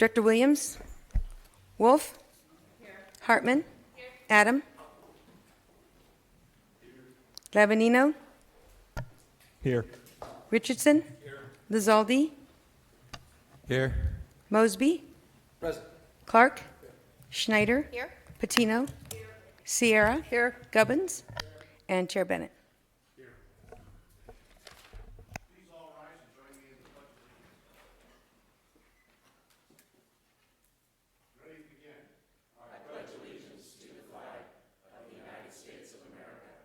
Director Williams? Wolf? Here. Hartman? Here. Adam? Lavanino? Here. Richardson? Here. Lizaldi? Here. Mosby? Present. Clark? Here. Schneider? Here. Patino? Here. Sierra? Here. Gubbins? Here. And Chair Bennett. Here. Please all rise and join me in the Pledge of Allegiance. Ready to begin. I pledge allegiance to the flag of the United States of America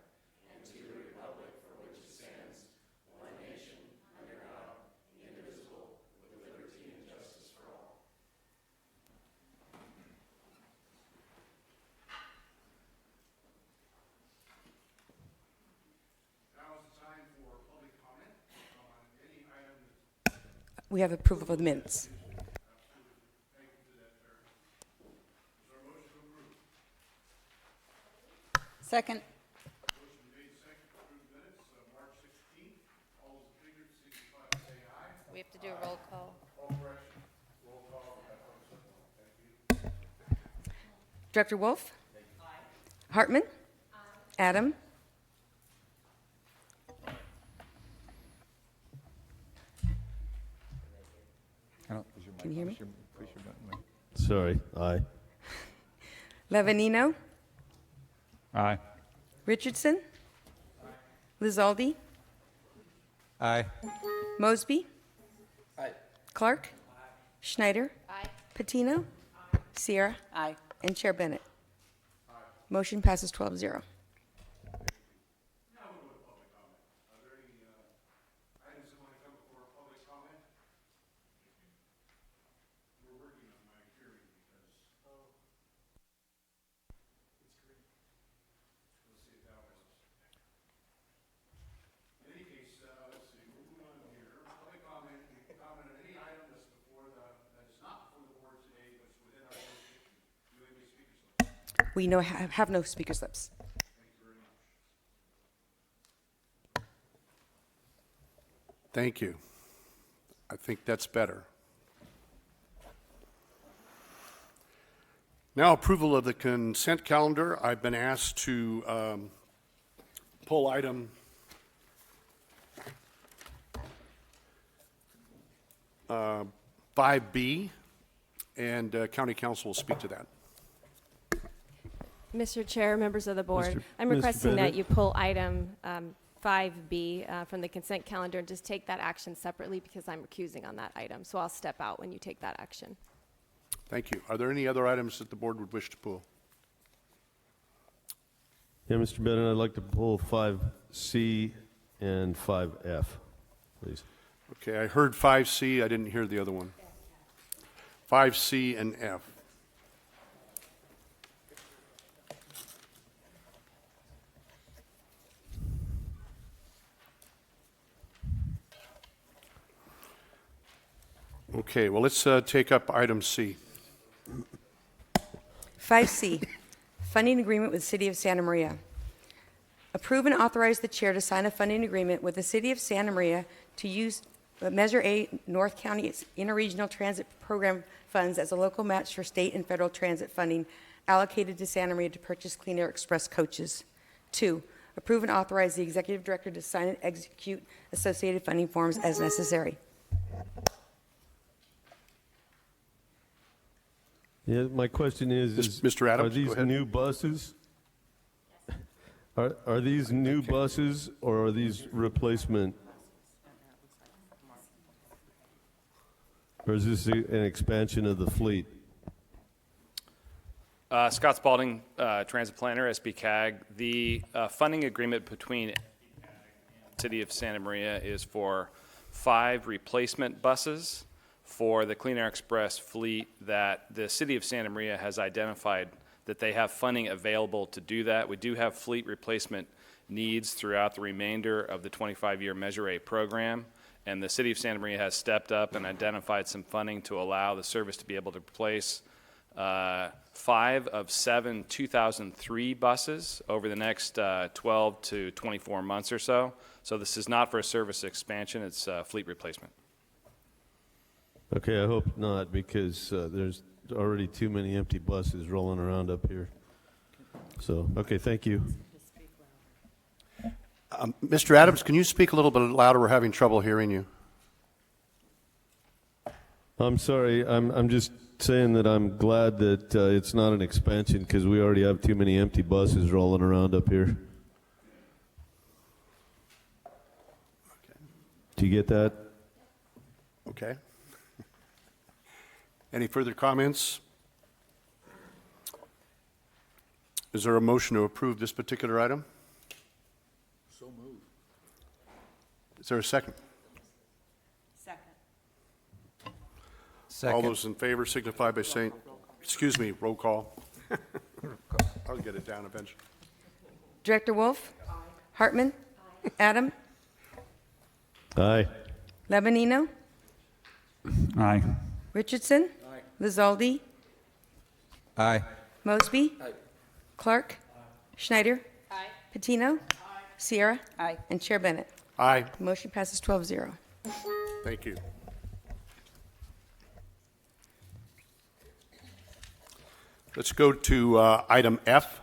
and to the republic for which it stands, one nation, under God, indivisible, with liberty and justice for all. Now is the time for public comment on any item that's We have approval of the minutes. Thank you for that, Terry. Is there a motion to approve? Second. Motion made second to approve minutes of March 16th. All those in favor, signify by saying aye. We have to do a roll call. All correction. Roll call. Thank you. Director Wolf? Aye. Hartman? Aye. Adam? Can you hear me? Sorry. Aye. Lavanino? Aye. Richardson? Aye. Lizaldi? Aye. Mosby? Aye. Clark? Aye. Schneider? Aye. Patino? Aye. Sierra? Aye. And Chair Bennett. Aye. Motion passes 12-0. Now we'll go to public comment. Are there any items that want to come before public comment? We're working on my hearing because it's green. We'll see if that works. In any case, let's see, we're moving on here. Public comment, you can comment on any item that's that is not before the board today, but it's within our jurisdiction. Do you have any speakers list? We have no speaker slips. Thank you very much. Thank you. I think that's better. Now, approval of the consent calendar. I've been asked to pull item 5B, and County Council will speak to that. Mr. Chair, members of the board, I'm Mr. requesting Bennett. that you pull item 5B from the consent calendar and just take that action separately because I'm recusing on that item. So I'll step out when you take that action. Thank you. Are there any other items that the board would wish to pull? Yeah, Mr. Bennett, I'd like to pull 5C and 5F, please. Okay, I heard 5C. I didn't hear the other one. 5C and F. Okay, well, let's take up item C. 5C, funding agreement with the City of Santa Maria. Approve and authorize the chair to sign a funding agreement with the City of Santa Maria to use Measure A North County Interregional Transit Program funds as a local match for state and federal transit funding allocated to Santa Maria to purchase Clean Air Express coaches. 2, approve and authorize the executive director to sign and execute associated funding forms as necessary. Yeah, my question is Mr. Adams, are these go ahead. new buses? Are these new buses or are these replacement? Or is this an expansion of the fleet? Scott Spalding, Transit Planner, SBCAG. The funding agreement between SBCAG and the City of Santa Maria is for 5 replacement buses for the Clean Air Express fleet that the City of Santa Maria has identified that they have funding available to do that. We do have fleet replacement needs throughout the remainder of the 25-year Measure A program, and the City of Santa Maria has stepped up and identified some funding to allow the service to be able to replace 5 of 7 2003 buses over the next 12 to 24 months or so. So this is not for a service expansion, it's fleet replacement. Okay, I hope not, because there's already too many empty buses rolling around up here. So, okay, thank you. Mr. Adams, can you speak a little bit louder? We're having trouble hearing you. I'm sorry, I'm just saying that I'm glad that it's not an expansion, because we already have too many empty buses rolling around up here. Do you get that? Okay. Any further comments? Is there a motion to approve this particular item? So moved. Is there a second? Second. All those in favor signify by saying, excuse me, roll call. I'll get it down eventually. Director Wolf? Hartman? Adam? Aye. Lebanino? Aye. Richardson? Lizaldi? Aye. Mosby? Clark? Schneider? Patino? Sierra? And Chair Bennett. Aye, Motion passes 12-0. thank you. Let's go to item F.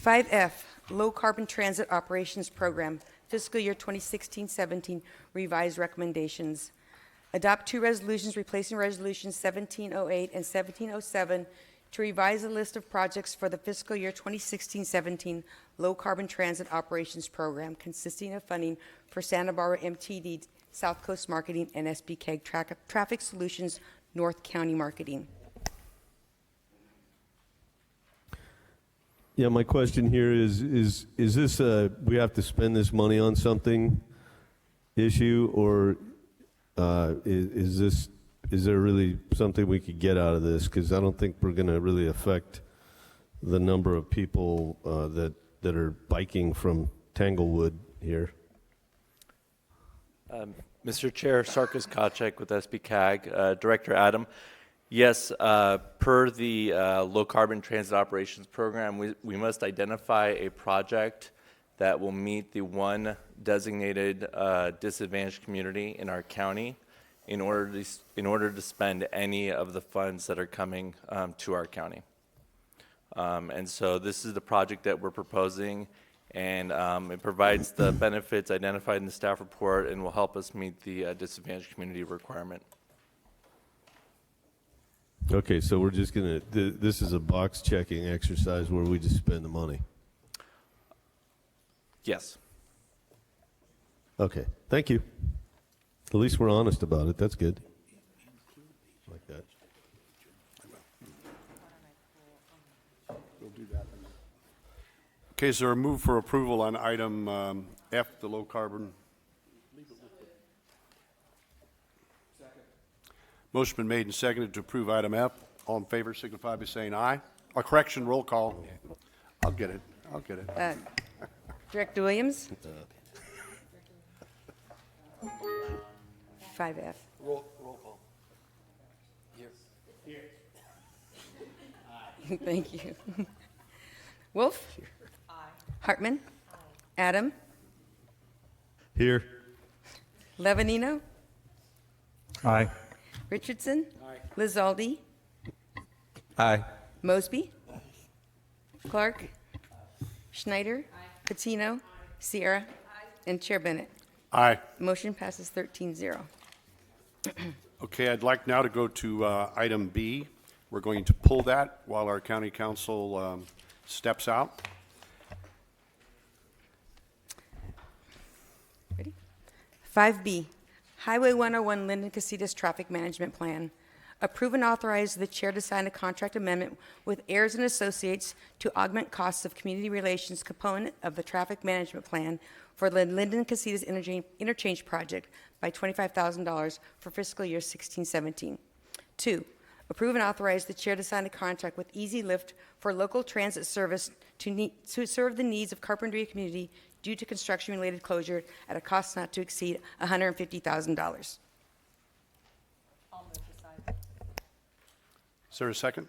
5F, Low Carbon Transit Operations Program, Fiscal Year 2016-17 Revised Recommendations. Adopt two resolutions replacing Resolutions 1708 and 1707 to revise a list of projects for the fiscal year 2016-17 Low Carbon Transit Operations Program, consisting of funding for Santa Barbara MTD, South Coast Marketing, and SBCAG Traffic Solutions, North County Marketing. Yeah, my question here is this we have to spend this money on something issue, or is there really something we could get out of this? Because I don't think we're going to really affect the number of people that are biking from Tanglewood here. Mr. Chair, Sarkis Kacek with SBCAG. Director Adam, yes, per the Low Carbon Transit Operations Program, we must identify a project that will meet the one designated disadvantaged community in our county in order to spend any of the funds that are coming to our county. And so this is the project that we're proposing, and it provides the benefits identified in the staff report and will help us meet the disadvantaged community requirement. Okay, so we're just going to, this is a box checking exercise where we just spend the money. Yes. Okay, thank you. At least we're honest about it. That's good. Like that. We'll do that. Okay, is there a move for approval on item F, the low carbon? Motion been made and seconded to approve item F. All in favor signify by saying aye. A correction, roll call. I'll get it. Director Williams? 5F. Roll call. Here. Thank you. Wolf? Hartman? Adam? Here. Levanino? Aye. Richardson? Lizaldi? Aye. Mosby? Clark? Schneider? Patino? Sierra? And Chair Bennett. Aye. Motion passes 13-0. Okay, I'd like now to go to item B. We're going to pull that while our county council steps out. Ready? 5B, Highway 101 Linden Casitas Traffic Management Plan. Approve and authorize the chair to sign a contract amendment with Ayers and Associates to augment costs of community relations component of the traffic management plan for the Linden Casitas Interchange Project by $25,000 for fiscal year 16-17. 2, approve and authorize the chair to sign a contract with Easy Lift for local transit service to serve the needs of Carpinteria community due to construction-related closure at a cost not to exceed $150,000. Is there a second?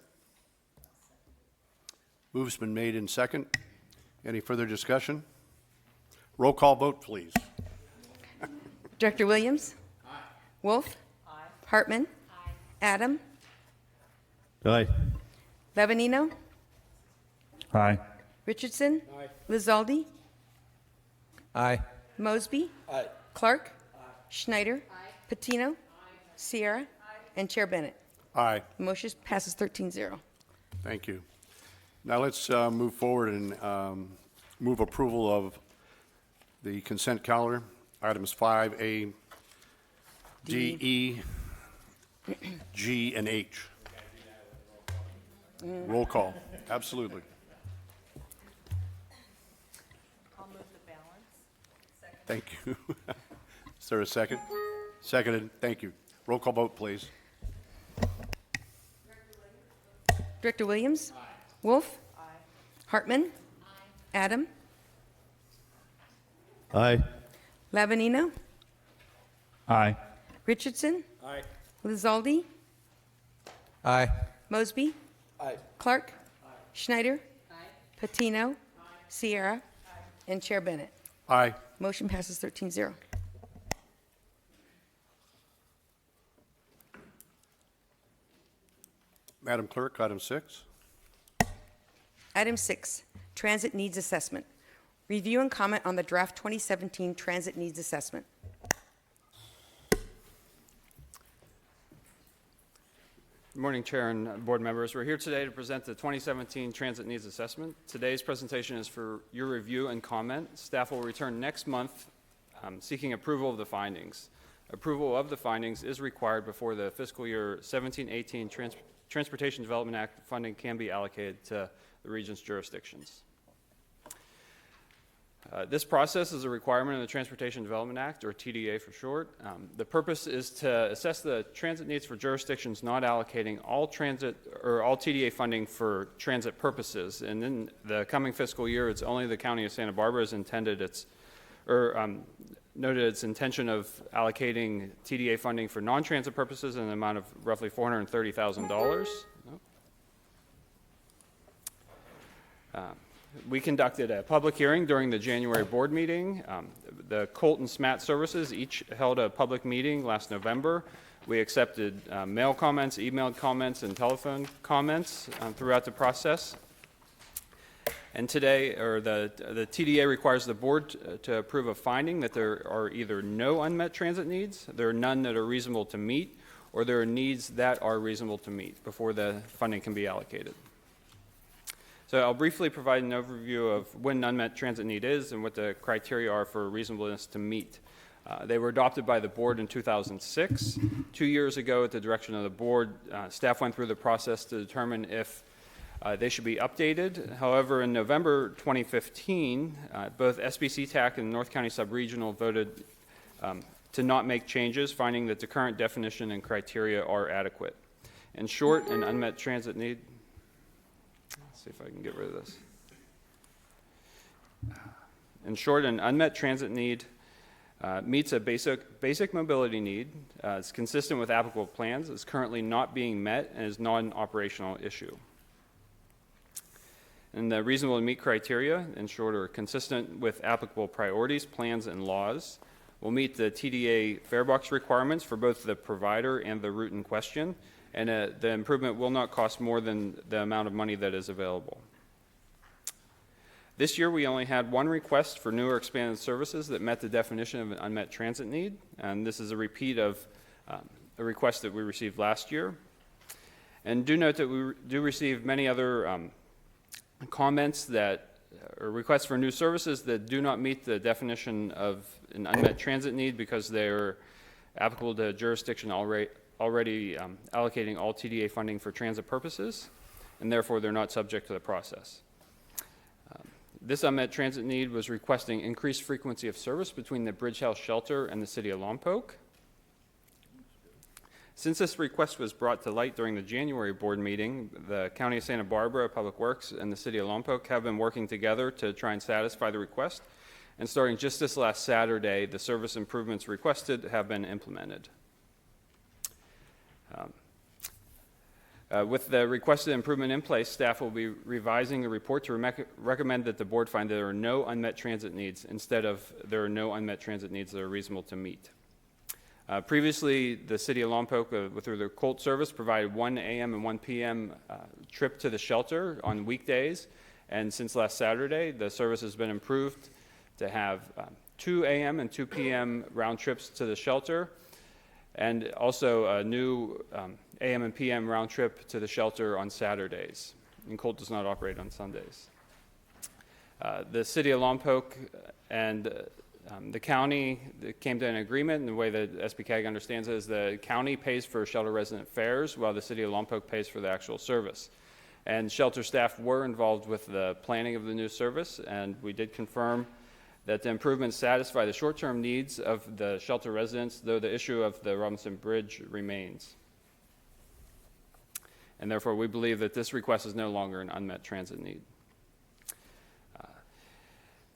Move's been made in second. Any further discussion? Roll call vote, please. Director Williams? Wolf? Hartman. Adam. Aye. Levanino. Aye. Richardson. Lizaldi. Aye. Mosby. Clark. Schneider. Patino. Sierra. And Chair Bennett. Aye. Motion passes 13-0. Thank you. Now let's move forward and move approval of the consent calendar, items 5A, D, E, G, and H. Roll call, absolutely. I'll move the balance. Thank you. Is there a second? Seconded, thank you. Roll call vote, please. Director Williams. Wolf. Hartman. Adam. Aye. Lavanino. Aye. Richardson. Lizaldi. Aye. Mosby. Clark. Schneider. Patino. Sierra. And Chair Bennett. Aye. Motion passes 13-0. Madam Clerk, item 6. Item 6, Transit Needs Assessment. Review and comment on the draft 2017 Transit Needs Assessment. Good morning, Chair and board members. We're here today to present the 2017 Transit Needs Assessment. Today's presentation is for your review and comment. Staff will return next month seeking approval of the findings. Approval of the findings is required before the fiscal year 17-18 Transportation Development Act funding can be allocated to the region's jurisdictions. This process is a requirement of the Transportation Development Act, or TDA for short. The purpose is to assess the transit needs for jurisdictions not allocating all transit or all TDA funding for transit purposes. And in the coming fiscal year, it's only the County of Santa Barbara has intended noted its intention of allocating TDA funding for non-transit purposes in an amount of roughly $430,000. We conducted a public hearing during the January board meeting. The Colt and SMAT services each held a public meeting last November. We accepted mail comments, emailed comments, and telephone comments throughout the process. And today, the TDA requires the board to approve a finding that there are either no unmet transit needs, there are none that are reasonable to meet, or there are needs that are reasonable to meet before the funding can be allocated. So I'll briefly provide an overview of what an unmet transit need is and what the criteria are for reasonableness to meet. They were adopted by the board in 2006. 2 years ago, at the direction of the board, staff went through the process to determine if they should be updated. However, in November 2015, both SBCAG and North County Subregional voted to not make changes, finding that the current definition and criteria are adequate. In short, an unmet transit need. Let's see if I can get rid of this. In short, an unmet transit need meets a basic mobility need. It's consistent with applicable plans. Is currently not being met and is not an operational issue. And the reasonable to meet criteria, in short, are consistent with applicable priorities, plans, and laws. Will meet the TDA fare box requirements for both the provider and the route in question, and the improvement will not cost more than the amount of money that is available. This year, we only had one request for new or expanded services that met the definition of an unmet transit need, and this is a repeat of a request that we received last year. And do note that we do receive many other comments that or requests for new services that do not meet the definition of an unmet transit need because they're applicable to jurisdiction already allocating all TDA funding for transit purposes, and therefore they're not subject to the process. This unmet transit need was requesting increased frequency of service between the Bridgehouse shelter and the city of Lompoc. Since this request was brought to light during the January board meeting, the County of Santa Barbara, Public Works, and the city of Lompoc have been working together to try and satisfy the request. And starting just this last Saturday, the service improvements requested have been implemented. With the requested improvement in place, staff will be revising the report to recommend that the board find there are no unmet transit needs instead of there are no unmet transit needs that are reasonable to meet. Previously, the city of Lompoc, through their Colt service, provided 1 a.m. and 1 p.m. Trip to the shelter on weekdays. And since last Saturday, the service has been improved to have 2 a.m. and 2 p.m. round trips to the shelter, and also a new a.m. and p.m. round trip to the shelter on Saturdays. And Colt does not operate on Sundays. The city of Lompoc and the county came to an agreement, and the way that SBCAG understands it is the county pays for shelter resident fares while the city of Lompoc pays for the actual service. And shelter staff were involved with the planning of the new service, and we did confirm that the improvements satisfy the short-term needs of the shelter residents, though the issue of the Robinson Bridge remains. And therefore, we believe that this request is no longer an unmet transit need.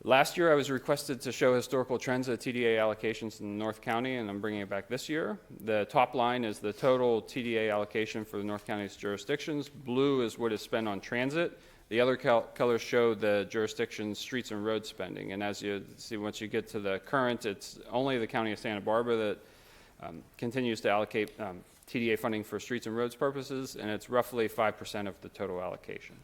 Last year, I was requested to show historical trends of TDA allocations in North County, and I'm bringing it back this year. The top line is the total TDA allocation for the North County's jurisdictions. Blue is what is spent on transit. The other colors show the jurisdiction's streets and road spending. And as you see, once you get to the current, it's only the County of Santa Barbara that continues to allocate TDA funding for streets and roads purposes, and it's roughly 5% of the total allocation.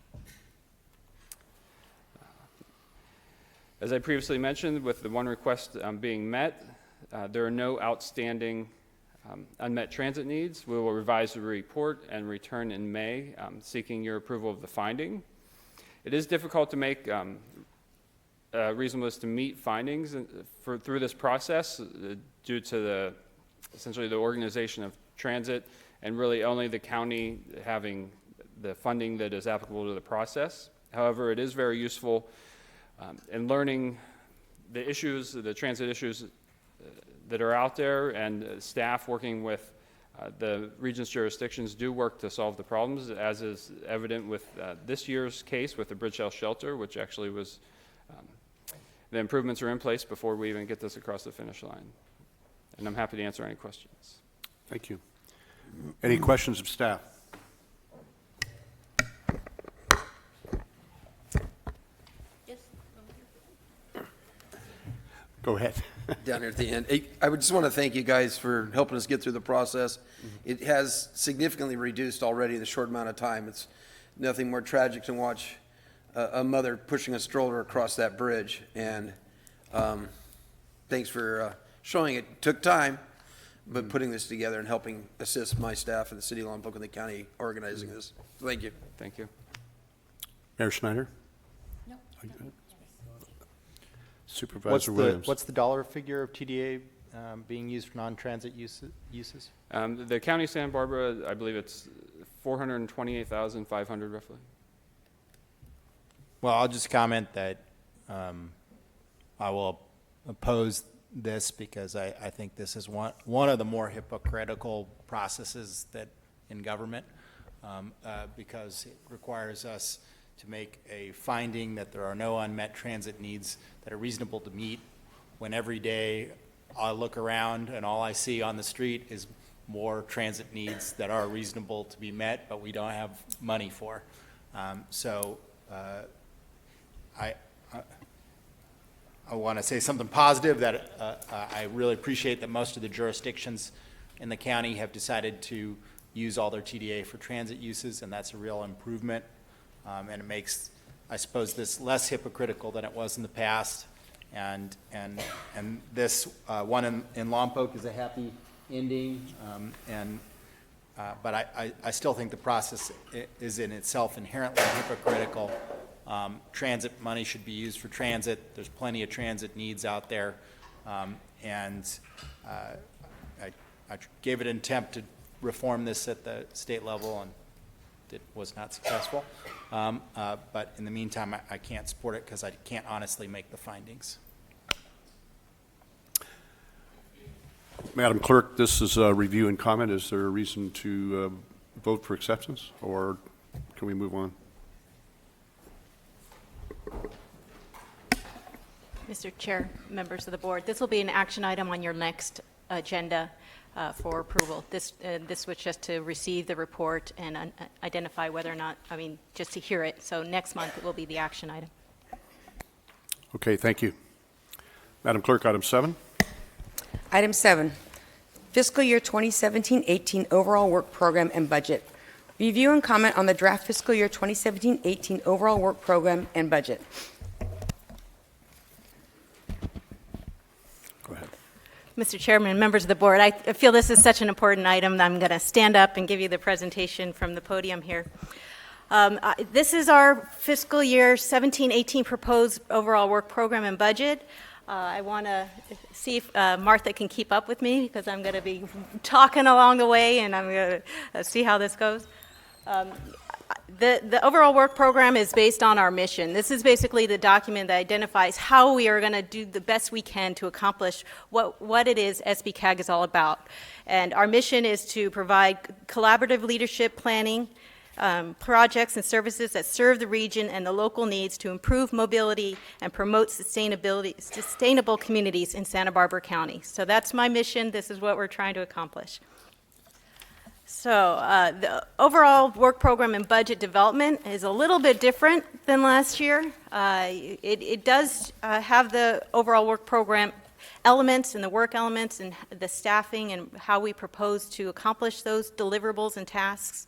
As I previously mentioned, with the one request being met, there are no outstanding unmet transit needs. We will revise the report and return in May, seeking your approval of the finding. It is difficult to make reasonableness to meet findings through this process due to essentially the organization of transit and really only the county having the funding that is applicable to the process. However, it is very useful in learning the issues, the transit issues that are out there, and staff working with the region's jurisdictions do work to solve the problems, as is evident with this year's case with the Bridgehouse shelter, which actually was, the improvements are in place before we even get this across the finish line. And I'm happy to answer any questions. Thank you. Any questions of staff? Go ahead. Down here at the end. I would just want to thank you guys for helping us get through the process. It has significantly reduced already in a short amount of time. It's nothing more tragic than watch a mother pushing a stroller across that bridge. And thanks for showing it. It took time, but putting this together and helping assist my staff and the city of Lompoc and the county organizing this. Thank you. Thank you. Mayor Schneider? No. Supervisor Williams? What's the dollar figure of TDA being used for non-transit uses? The county of Santa Barbara, I believe it's $428,500 roughly. Well, I'll just comment that I will oppose this because I think this is one of the more hypocritical processes that in government because it requires us to make a finding that there are no unmet transit needs that are reasonable to meet when every day I look around and all I see on the street is more transit needs that are reasonable to be met, but we don't have money for. I want to say something positive that I really appreciate that most of the jurisdictions in the county have decided to use all their TDA for transit uses, and that's a real improvement. And it makes, I suppose, this less hypocritical than it was in the past. And this one in Lompoc is a happy ending. But I still think the process is in itself inherently hypocritical. Transit money should be used for transit. There's plenty of transit needs out there. I gave it an attempt to reform this at the state level, and it was not successful. But in the meantime, I can't support it because I can't honestly make the findings. Madam Clerk, this is a review and comment. Is there a reason to vote for acceptance, or can we move on? Mr. Chair, members of the board, this will be an action item on your next agenda for approval. This was just to receive the report and identify whether or not, just to hear it. So next month it will be the action item. Okay, thank you. Madam Clerk, item 7. Item 7, fiscal year 2017-18 overall work program and budget. Review and comment on the draft fiscal year 2017-18 overall work program and budget. Go ahead. Mr. Chairman, members of the board, I feel this is such an important item that I'm going to stand up and give you the presentation from the podium here. This is our fiscal year 17-18 proposed overall work program and budget. I want to see if Martha can keep up with me because I'm going to be talking along the way, and I'm going to see how this goes. The overall work program is based on our mission. This is basically the document that identifies how we are going to do the best we can to accomplish what it is SBCAG is all about. And our mission is to provide collaborative leadership planning, projects and services that serve the region and the local needs to improve mobility and promote sustainable communities in Santa Barbara County. So that's my mission. This is what we're trying to accomplish. So the overall work program and budget development is a little bit different than last year. It does have the overall work program elements and the work elements and the staffing and how we propose to accomplish those deliverables and tasks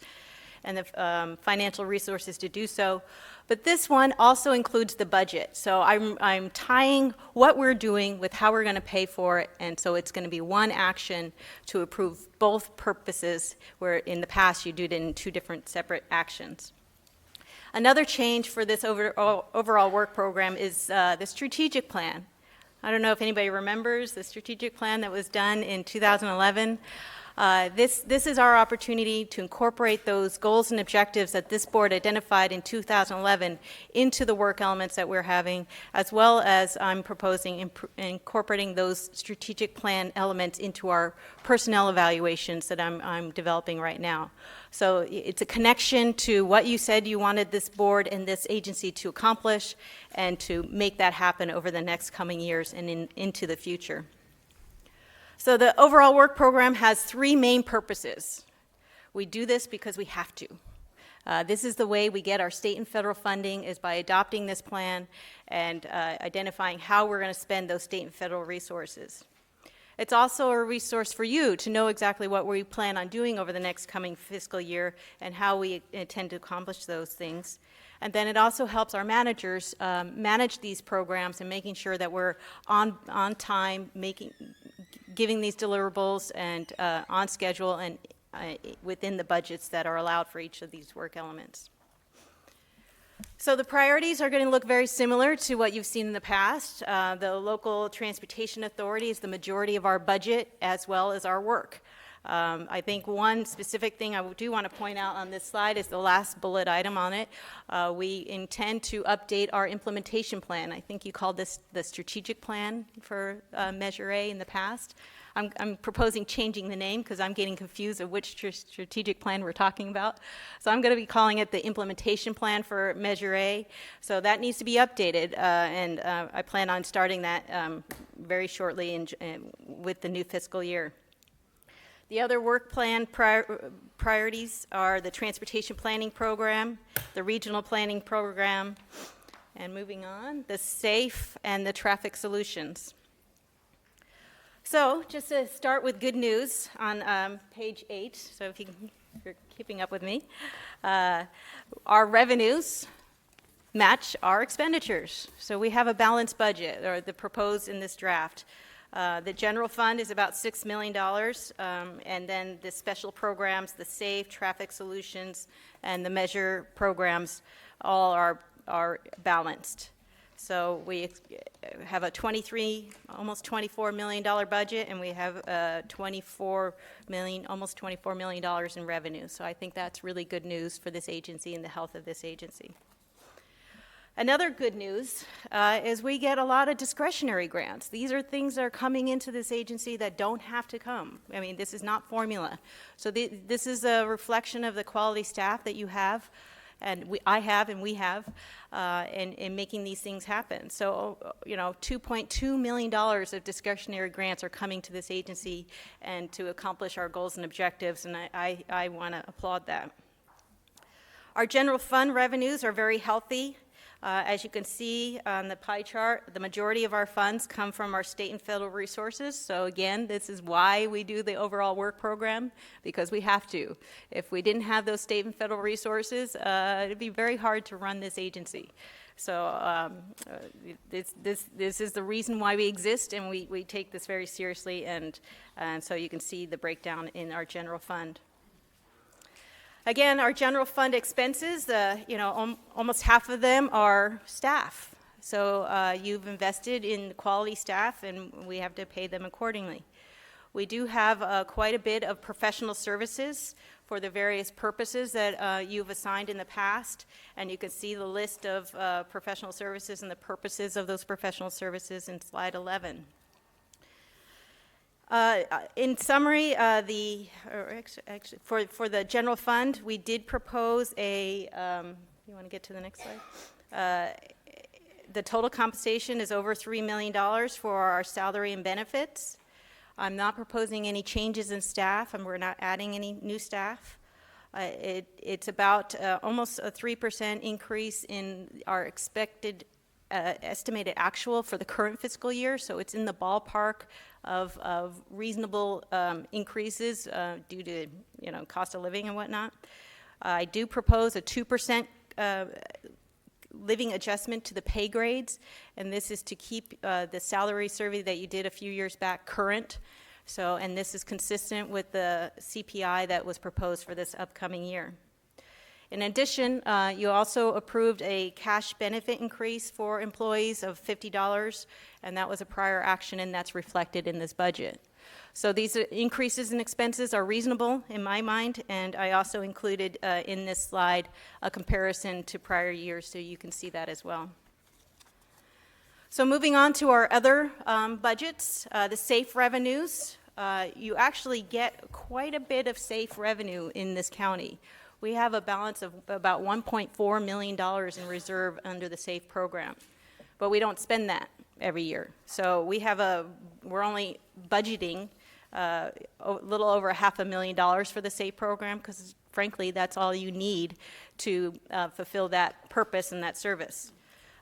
and the financial resources to do so. But this one also includes the budget. So I'm tying what we're doing with how we're going to pay for it, and so it's going to be one action to approve both purposes, where in the past you did it in two different separate actions. Another change for this overall work program is the strategic plan. I don't know if anybody remembers the strategic plan that was done in 2011. This is our opportunity to incorporate those goals and objectives that this board identified in 2011 into the work elements that we're having, as well as I'm proposing incorporating those strategic plan elements into our personnel evaluations that I'm developing right now. So it's a connection to what you said you wanted this board and this agency to accomplish, and to make that happen over the next coming years and into the future. So the overall work program has three main purposes. We do this because we have to. This is the way we get our state and federal funding, is by adopting this plan and identifying how we're going to spend those state and federal resources. It's also a resource for you to know exactly what we plan on doing over the next coming fiscal year and how we intend to accomplish those things. And then it also helps our managers manage these programs and making sure that we're on time, giving these deliverables and on schedule and within the budgets that are allowed for each of these work elements. So the priorities are going to look very similar to what you've seen in the past. The local transportation authority is the majority of our budget as well as our work. I think one specific thing I do want to point out on this slide is the last bullet item on it. We intend to update our implementation plan. I think you called this the strategic plan for Measure A in the past. I'm proposing changing the name because I'm getting confused of which strategic plan we're talking about. So I'm going to be calling it the implementation plan for Measure A. So that needs to be updated, and I plan on starting that very shortly with the new fiscal year. The other work plan priorities are the transportation planning program, the regional planning program, and moving on, the SAFE and the traffic solutions. So just to start with good news on page 8, so if you're keeping up with me, our revenues match our expenditures. So we have a balanced budget, or the proposed in this draft. The general fund is about $6 million, and then the special programs, the SAFE, traffic solutions, and the measure programs all are balanced. So we have a almost $24 million budget, and we have almost $24 million in revenue. So I think that's really good news for this agency and the health of this agency. Another good news is we get a lot of discretionary grants. These are things that are coming into this agency that don't have to come. I mean, this is not formula. So this is a reflection of the quality staff that you have, and I have, and we have, in making these things happen. So, $2.2 million of discretionary grants are coming to this agency and to accomplish our goals and objectives, and I want to applaud that. Our general fund revenues are very healthy. As you can see on the pie chart, the majority of our funds come from our state and federal resources. So again, this is why we do the overall work program, because we have to. If we didn't have those state and federal resources, it'd be very hard to run this agency. So this is the reason why we exist, and we take this very seriously, and so you can see the breakdown in our general fund. Again, our general fund expenses, almost half of them are staff. So you've invested in quality staff, and we have to pay them accordingly. We do have quite a bit of professional services for the various purposes that you've assigned in the past, and you can see the list of professional services and the purposes of those professional services in slide 11. In summary, for the general fund, we did propose a, you want to get to the next slide? The total compensation is over $3 million for our salary and benefits. I'm not proposing any changes in staff, and we're not adding any new staff. It's about almost a 3% increase in our expected estimated actual for the current fiscal year, so it's in the ballpark of reasonable increases due to cost of living and whatnot. I do propose a 2% living adjustment to the pay grades, and this is to keep the salary survey that you did a few years back current. So, and this is consistent with the CPI that was proposed for this upcoming year. In addition, you also approved a cash benefit increase for employees of $50, and that was a prior action, and that's reflected in this budget. So these increases in expenses are reasonable in my mind, and I also included in this slide a comparison to prior years, so you can see that as well. So moving on to our other budgets, the SAFE revenues. You actually get quite a bit of SAFE revenue in this county. We have a balance of about $1.4 million in reserve under the SAFE program, but we don't spend that every year. So we're only budgeting a little over $500,000 for the SAFE program, because frankly, that's all you need to fulfill that purpose and that service.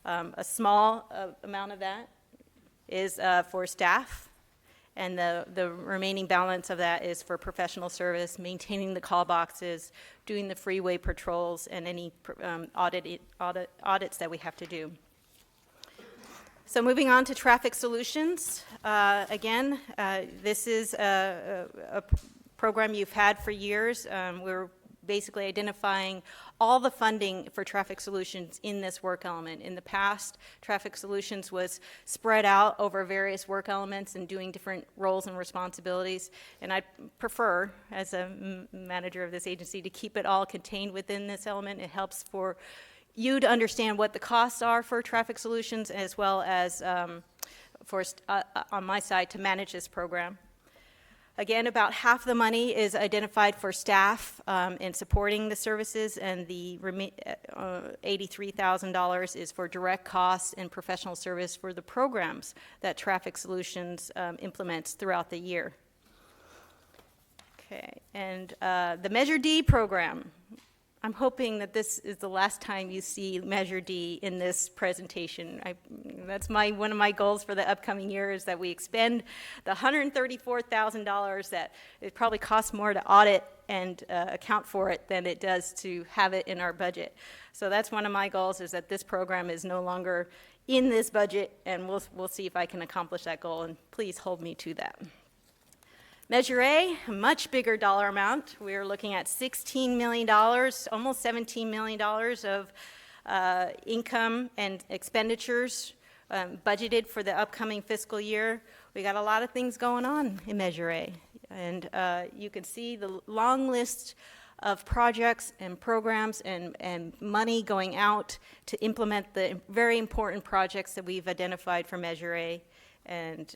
A small amount of that is for staff, and the remaining balance of that is for professional service, maintaining the call boxes, doing the freeway patrols, and any audits that we have to do. So moving on to traffic solutions. Again, this is a program you've had for years. We're basically identifying all the funding for traffic solutions in this work element. In the past, traffic solutions was spread out over various work elements and doing different roles and responsibilities. And I prefer, as a manager of this agency, to keep it all contained within this element. It helps for you to understand what the costs are for traffic solutions, as well as on my side to manage this program. Again, about half the money is identified for staff in supporting the services, and the $83,000 is for direct costs and professional service for the programs that Traffic Solutions implements throughout the year. Okay, and the Measure D program. I'm hoping that this is the last time you see Measure D in this presentation. That's one of my goals for the upcoming year, is that we expend the $134,000 that it probably costs more to audit and account for it than it does to have it in our budget. So that's one of my goals, is that this program is no longer in this budget, and we'll see if I can accomplish that goal, and please hold me to that. Measure A, a much bigger dollar amount. We're looking at $16 million, almost $17 million of income and expenditures budgeted for the upcoming fiscal year. We got a lot of things going on in Measure A. And you can see the long list of projects and programs and money going out to implement the very important projects that we've identified for Measure A. And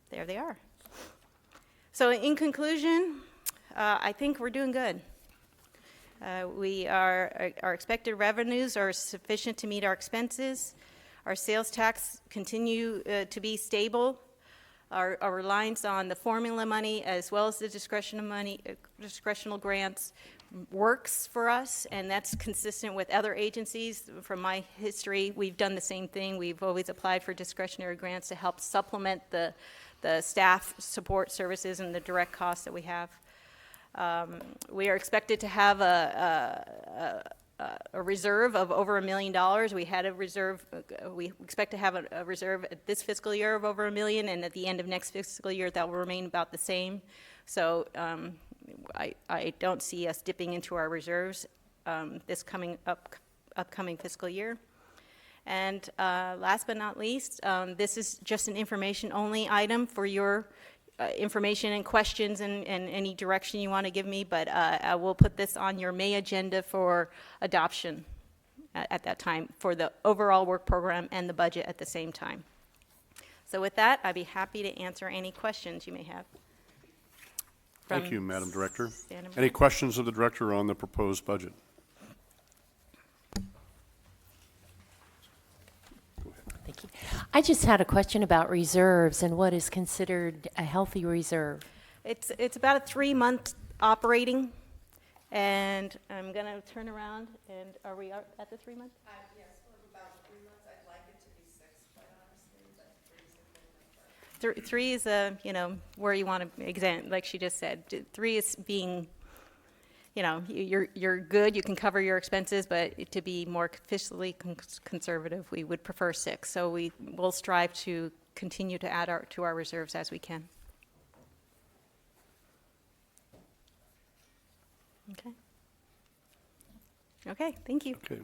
there they are. So in conclusion, I think we're doing good. Our expected revenues are sufficient to meet our expenses. Our sales tax continue to be stable. Our reliance on the formula money, as well as the discretional grants, works for us, and that's consistent with other agencies. From my history, we've done the same thing. We've always applied for discretionary grants to help supplement the staff support services and the direct costs that we have. We are expected to have a reserve of over $1 million. We had a reserve, we expect to have a reserve at this fiscal year of over $1 million, and at the end of next fiscal year, that will remain about the same. So I don't see us dipping into our reserves this upcoming fiscal year. And last but not least, this is just an information-only item for your information and questions and any direction you want to give me, but I will put this on your May agenda for adoption at that time for the overall work program and the budget at the same time. So with that, I'd be happy to answer any questions you may have. Thank you, Madam Director. Santa Maria. Any questions of the Director on the proposed budget? Thank you. I just had a question about reserves and what is considered a healthy reserve. It's about a 3-month operating, and I'm going to turn around, and are we at the 3 months? Yes, for about 3 months. I'd like it to be 6, quite honestly, but 3 is a good number. 3 is where you want to examine, like she just said. 3 is being, you're good, you can cover your expenses, but to be more fiscally conservative, we would prefer 6. So we will strive to continue to add to our reserves as we can. Okay, thank you. Okay.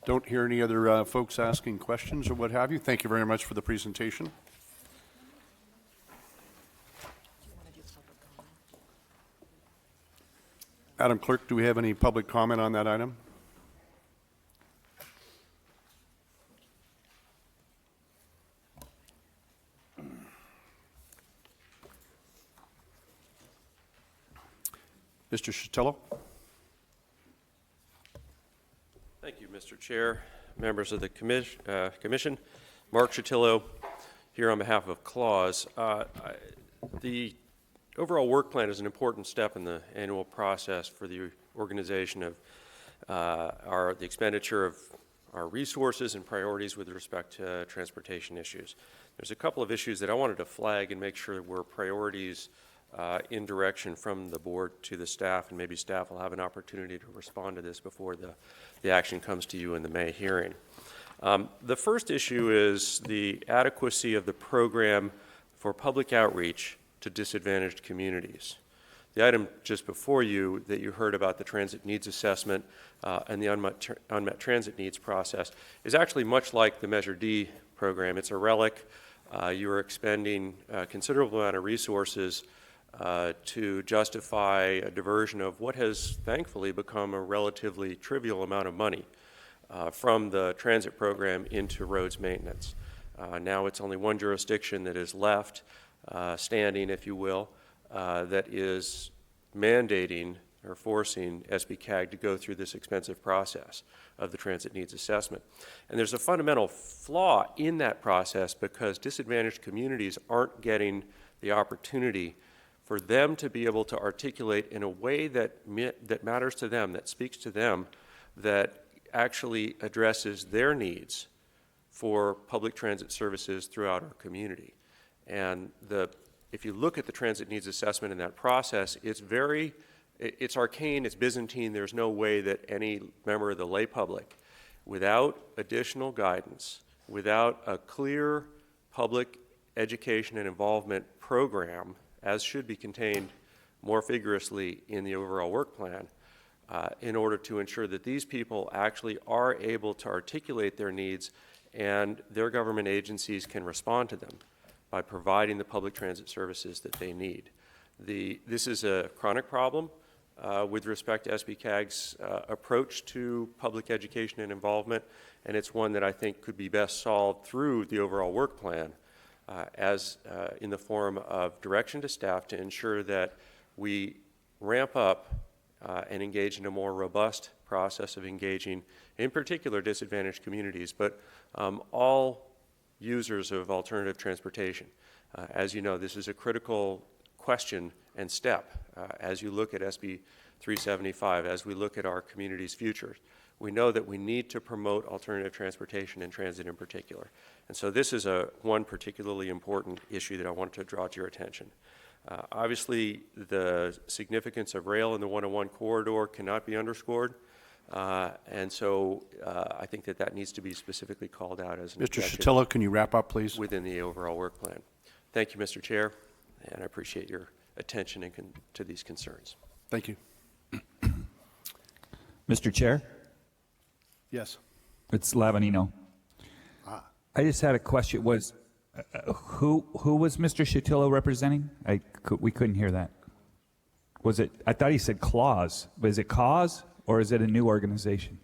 Don't hear any other folks asking questions or what have you. Thank you very much for the presentation. Madam Clerk, do we have any public comment on that item? Mr. Sotelo? Thank you, Mr. Chair, members of the Commission. Mark Chatillo here on behalf of CLAWS. The overall work plan is an important step in the annual process for the organization of the expenditure of our resources and priorities with respect to transportation issues. There's a couple of issues that I wanted to flag and make sure were priorities in direction from the board to the staff, and maybe staff will have an opportunity to respond to this before the action comes to you in the May hearing. The first issue is the adequacy of the program for public outreach to disadvantaged communities. The item just before you that you heard about the transit needs assessment and the unmet transit needs process is actually much like the Measure D program. It's a relic. You are expending a considerable amount of resources to justify a diversion of what has thankfully become a relatively trivial amount of money from the transit program into roads maintenance. Now it's only one jurisdiction that is left standing, if you will, that is mandating or forcing SBCAG to go through this expensive process of the transit needs assessment. And there's a fundamental flaw in that process because disadvantaged communities aren't getting the opportunity for them to be able to articulate in a way that matters to them, that speaks to them, that actually addresses their needs for public transit services throughout our community. And if you look at the transit needs assessment in that process, it's arcane, it's Byzantine. There's no way that any member of the lay public, without additional guidance, without a clear public education and involvement program, as should be contained more vigorously in the overall work plan, in order to ensure that these people actually are able to articulate their needs and their government agencies can respond to them by providing the public transit services that they need. This is a chronic problem with respect to SBCAG's approach to public education and involvement, and it's one that I think could be best solved through the overall work plan as in the form of direction to staff to ensure that we ramp up and engage in a more robust process of engaging, in particular, disadvantaged communities, but all users of alternative transportation. As you know, this is a critical question and step as you look at SB 375 as we look at our community's future. We know that we need to promote alternative transportation and transit in particular. And so this is one particularly important issue that I wanted to draw to your attention. Obviously, the significance of rail in the 101 corridor cannot be underscored. And so I think that needs to be specifically called out as an Mr. objective Chatillo, can you wrap up, please? within the overall work plan. Thank you, Mr. Chair, and I appreciate your attention to these concerns. Thank you. Mr. Chair, Yes. it's Lavanino. I just had a question. Who was Mr. Chatillo representing? We couldn't hear that. Was it? I thought he said Clause. But is it Cause or is it a new organization?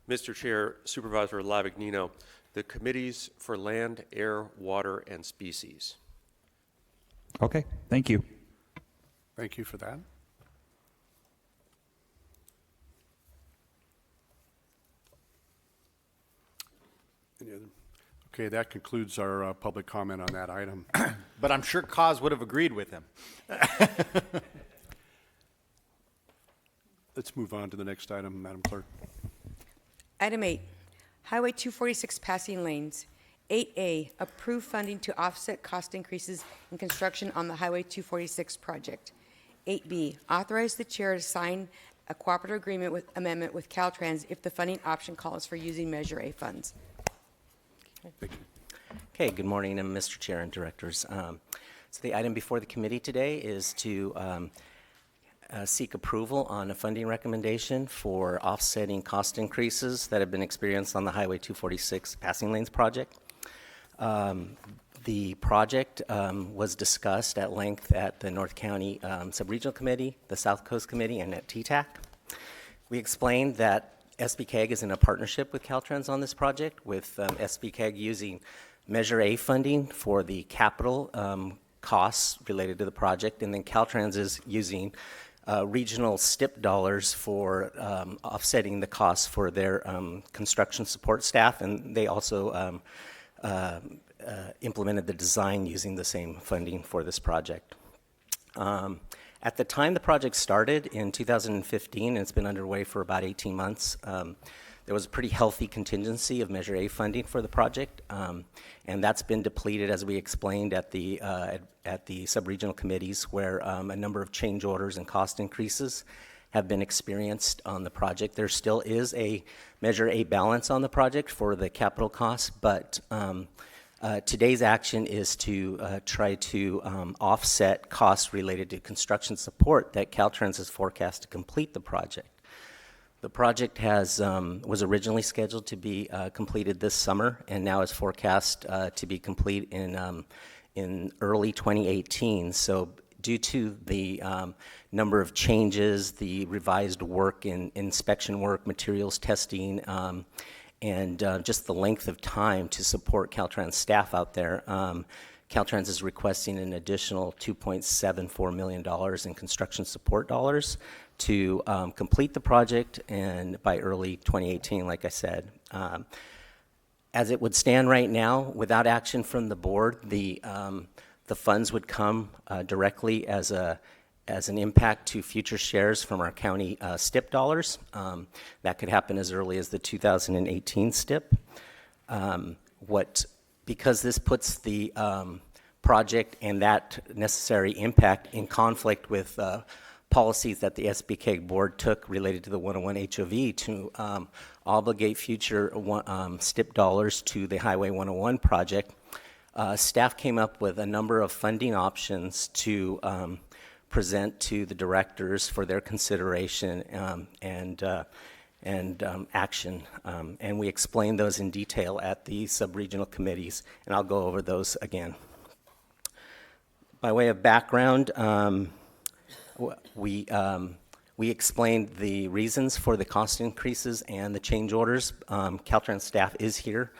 Mr. Chair, Supervisor Lavagnino, the Committees for Land, Air, Water, and Species. Okay, thank you. Thank you for that. Any other? Okay, that concludes our public comment on that item. But I'm sure Cause would have agreed with him. Let's move on to the next item, Madam Clerk. Item 8, Highway 246 passing lanes. 8A, approve funding to offset cost increases in construction on the Highway 246 project. 8B, authorize the chair to sign a cooperative agreement amendment with Caltrans if the funding option calls for using Measure A funds. Thank you. Okay, good morning, Mr. Chair and Directors. So the item before the committee today is to seek approval on a funding recommendation for offsetting cost increases that have been experienced on the Highway 246 passing lanes project. The project was discussed at length at the North County Sub-Regional Committee, the South Coast Committee, and at TTAC. We explained that SBCAG is in a partnership with Caltrans on this project, with SBCAG using Measure A funding for the capital costs related to the project, and then Caltrans is using regional STIP dollars for offsetting the costs for their construction support staff, and they also implemented the design using the same funding for this project. At the time the project started in 2015, and it's been underway for about 18 months, there was a pretty healthy contingency of Measure A funding for the project, and that's been depleted, as we explained at the sub-regional committees, where a number of change orders and cost increases have been experienced on the project. There still is a Measure A balance on the project for the capital costs, but today's action is to try to offset costs related to construction support that Caltrans has forecast to complete the project. The project was originally scheduled to be completed this summer, and now is forecast to be complete in early 2018. So due to the number of changes, the revised work in inspection work, materials testing, and just the length of time to support Caltrans staff out there, Caltrans is requesting an additional $2.74 million in construction support dollars to complete the project, and by early 2018, like I said. As it would stand right now, without action from the board, the funds would come directly as an impact to future shares from our county STIP dollars. That could happen as early as the 2018 STIP. Because this puts the project and that necessary impact in conflict with policies that the SBCAG board took related to the 101 HOV to obligate future STIP dollars to the Highway 101 project, staff came up with a number of funding options to present to the directors for their consideration and action. And we explained those in detail at the sub-regional committees, and I'll go over those again. By way of background, we explained the reasons for the cost increases and the change orders. Caltrans staff is here.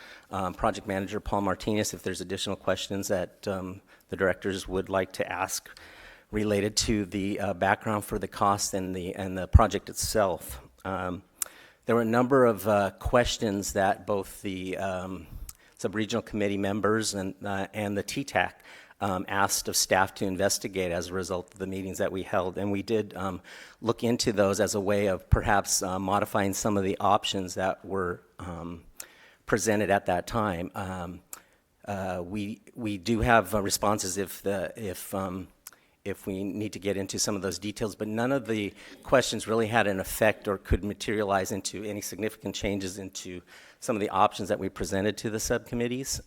Project Manager Paul Martinez, if there's additional questions that the directors would like to ask related to the background for the cost and the project itself. There were a number of questions that both the sub-regional committee members and the TTAC asked of staff to investigate as a result of the meetings that we held. And we did look into those as a way of perhaps modifying some of the options that were presented at that time. We do have responses if we need to get into some of those details, but none of the questions really had an effect or could materialize into any significant changes into some of the options that we presented to the subcommittees.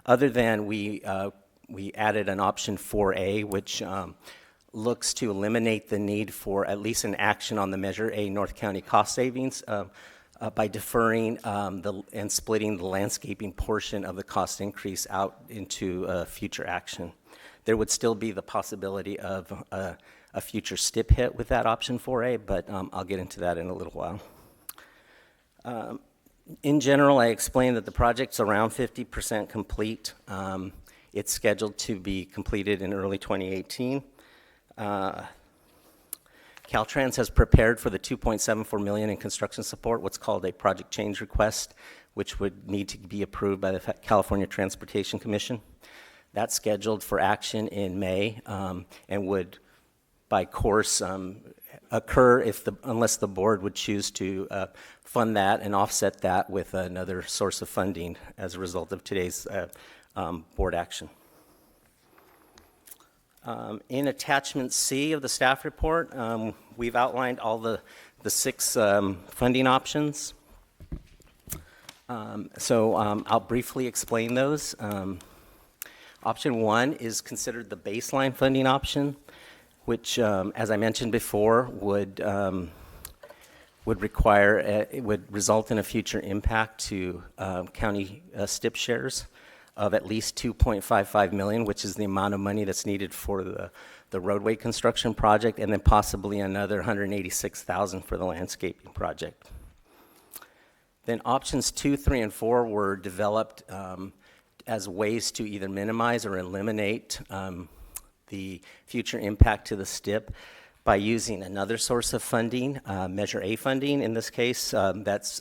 Other than we added an option 4A, which looks to eliminate the need for at least an action on the Measure A North County cost savings by deferring and splitting the landscaping portion of the cost increase out into future action. There would still be the possibility of a future STIP hit with that option 4A, but I'll get into that in a little while. In general, I explained that the project's around 50% complete. It's scheduled to be completed in early 2018. Caltrans has prepared for the $2.74 million in construction support, what's called a project change request, which would need to be approved by the California Transportation Commission. That's scheduled for action in May and would, by course, occur unless the board would choose to fund that and offset that with another source of funding as a result of today's board action. In attachment C of the staff report, we've outlined all the 6 funding options. I'll briefly explain those. Option 1 is considered the baseline funding option, which, as I mentioned before, would result in a future impact to county STIP shares of at least $2.55 million, which is the amount of money that's needed for the roadway construction project, and then possibly another $186,000 for the landscaping project. Then options 2, 3, and 4 were developed as ways to either minimize or eliminate the future impact to the STIP by using another source of funding, Measure A funding in this case. That's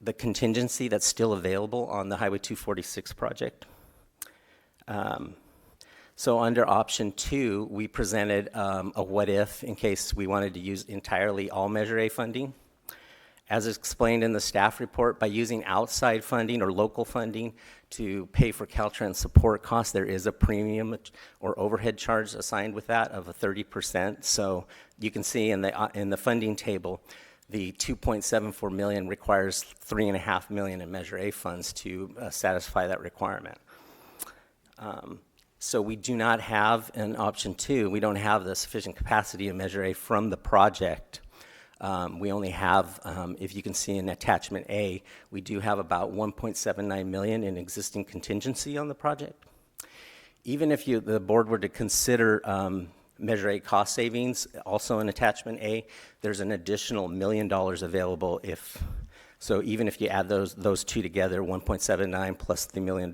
the contingency that's still available on the Highway 246 project. So under option 2, we presented a what if in case we wanted to use entirely all Measure A funding. As explained in the staff report, by using outside funding or local funding to pay for Caltrans support costs, there is a premium or overhead charge assigned with that of 30%. So you can see in the funding table, the $2.74 million requires $3.5 million in Measure A funds to satisfy that requirement. So we do not have in option 2, we don't have the sufficient capacity of Measure A from the project. We only have, if you can see in attachment A, we do have about $1.79 million in existing contingency on the project. Even if the board were to consider Measure A cost savings, also in attachment A, there's an additional $1 million available so even if you add those two together, 1.79 plus the $1 million,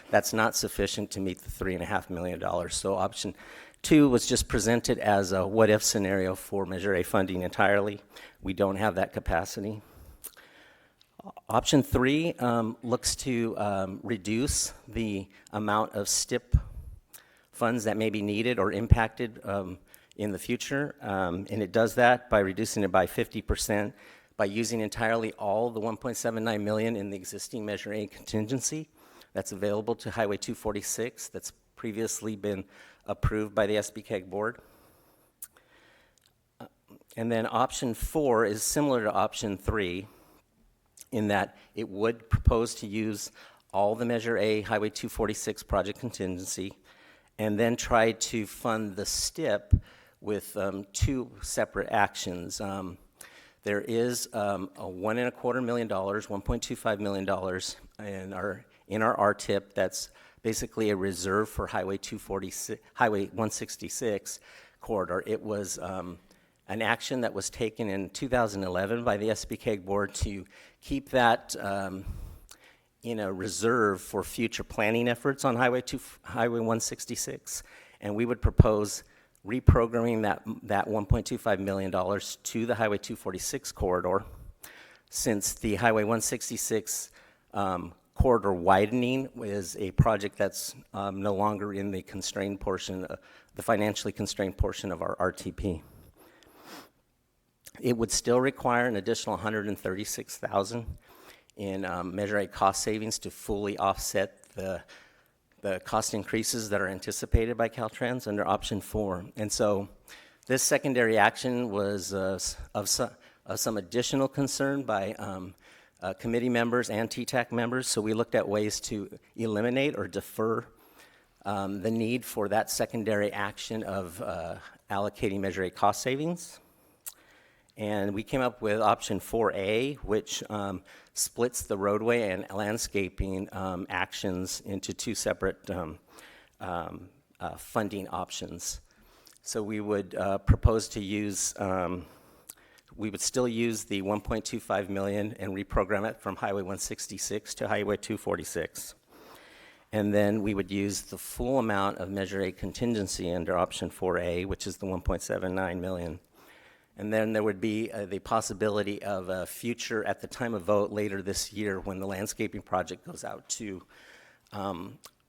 that's not sufficient to meet the $3.5 million. So option 2 was just presented as a what-if scenario for Measure A funding entirely. We don't have that capacity. Option 3 looks to reduce the amount of STIP funds that may be needed or impacted in the future, and it does that by reducing it by 50%, by using entirely all the $1.79 million in the existing Measure A contingency that's available to Highway 246 that's previously been approved by the SBCAG board. And then option 4 is similar to option 3 in that it would propose to use all the Measure A Highway 246 project contingency and then try to fund the STIP with 2 separate actions. There is a $1.25 million, $1.25 million in our RTIP that's basically a reserve for Highway 166 corridor. It was an action that was taken in 2011 by the SBCAG board to keep that in a reserve for future planning efforts on Highway 166, and we would propose reprogramming that $1.25 million to the Highway 246 corridor, since the Highway 166 corridor widening is a project that's no longer in the constrained portion, the financially constrained portion of our RTP. It would still require an additional $136,000 in Measure A cost savings to fully offset the cost increases that are anticipated by Caltrans under option 4. And so this secondary action was of some additional concern by committee members and TTAC members, so we looked at ways to eliminate or defer the need for that secondary action of allocating Measure A cost savings. And we came up with option 4A, which splits the roadway and landscaping actions into two separate funding options. So we would propose to use, we would still use the $1.25 million and reprogram it from Highway 166 to Highway 246. And then we would use the full amount of Measure A contingency under option 4A, which is the $1.79 million. And then there would be the possibility of a future, at the time of vote later this year, when the landscaping project goes out to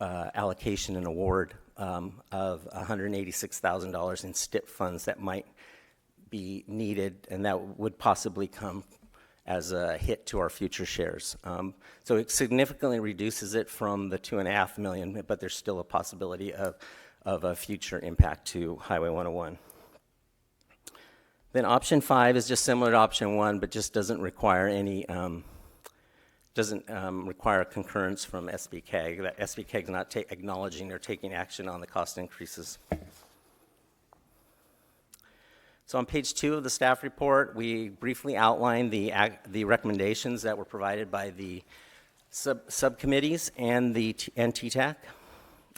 allocation and award of $186,000 in STIP funds that might be needed, and that would possibly come as a hit to our future shares. So it significantly reduces it from the $2.5 million, but there's still a possibility of a future impact to Highway 101. Then option 5 is just similar to option 1, but just doesn't require any, require concurrence from SBCAG. That SBCAG is not acknowledging or taking action on the cost increases. So on page 2 of the staff report, we briefly outlined the recommendations that were provided by the subcommittees and the TTAC.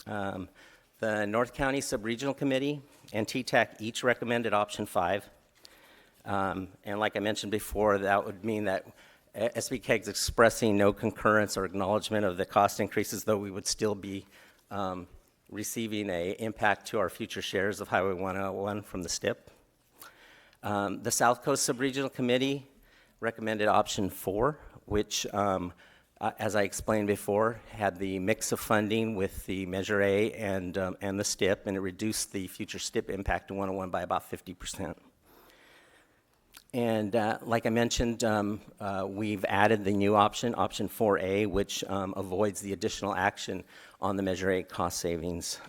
The North County Subregional Committee and TTAC each recommended option 5. And like I mentioned before, that would mean that SBCAG is expressing no concurrence or acknowledgement of the cost increases, though we would still be receiving an impact to our future shares of Highway 101 from the STIP. The South Coast Subregional Committee recommended option 4, which, as I explained before, had the mix of funding with the Measure A and the STIP, and it reduced the future STIP impact to 101 by about 50%. And like I mentioned, we've added the new option, option 4A, which avoids the additional action on the Measure A cost savings.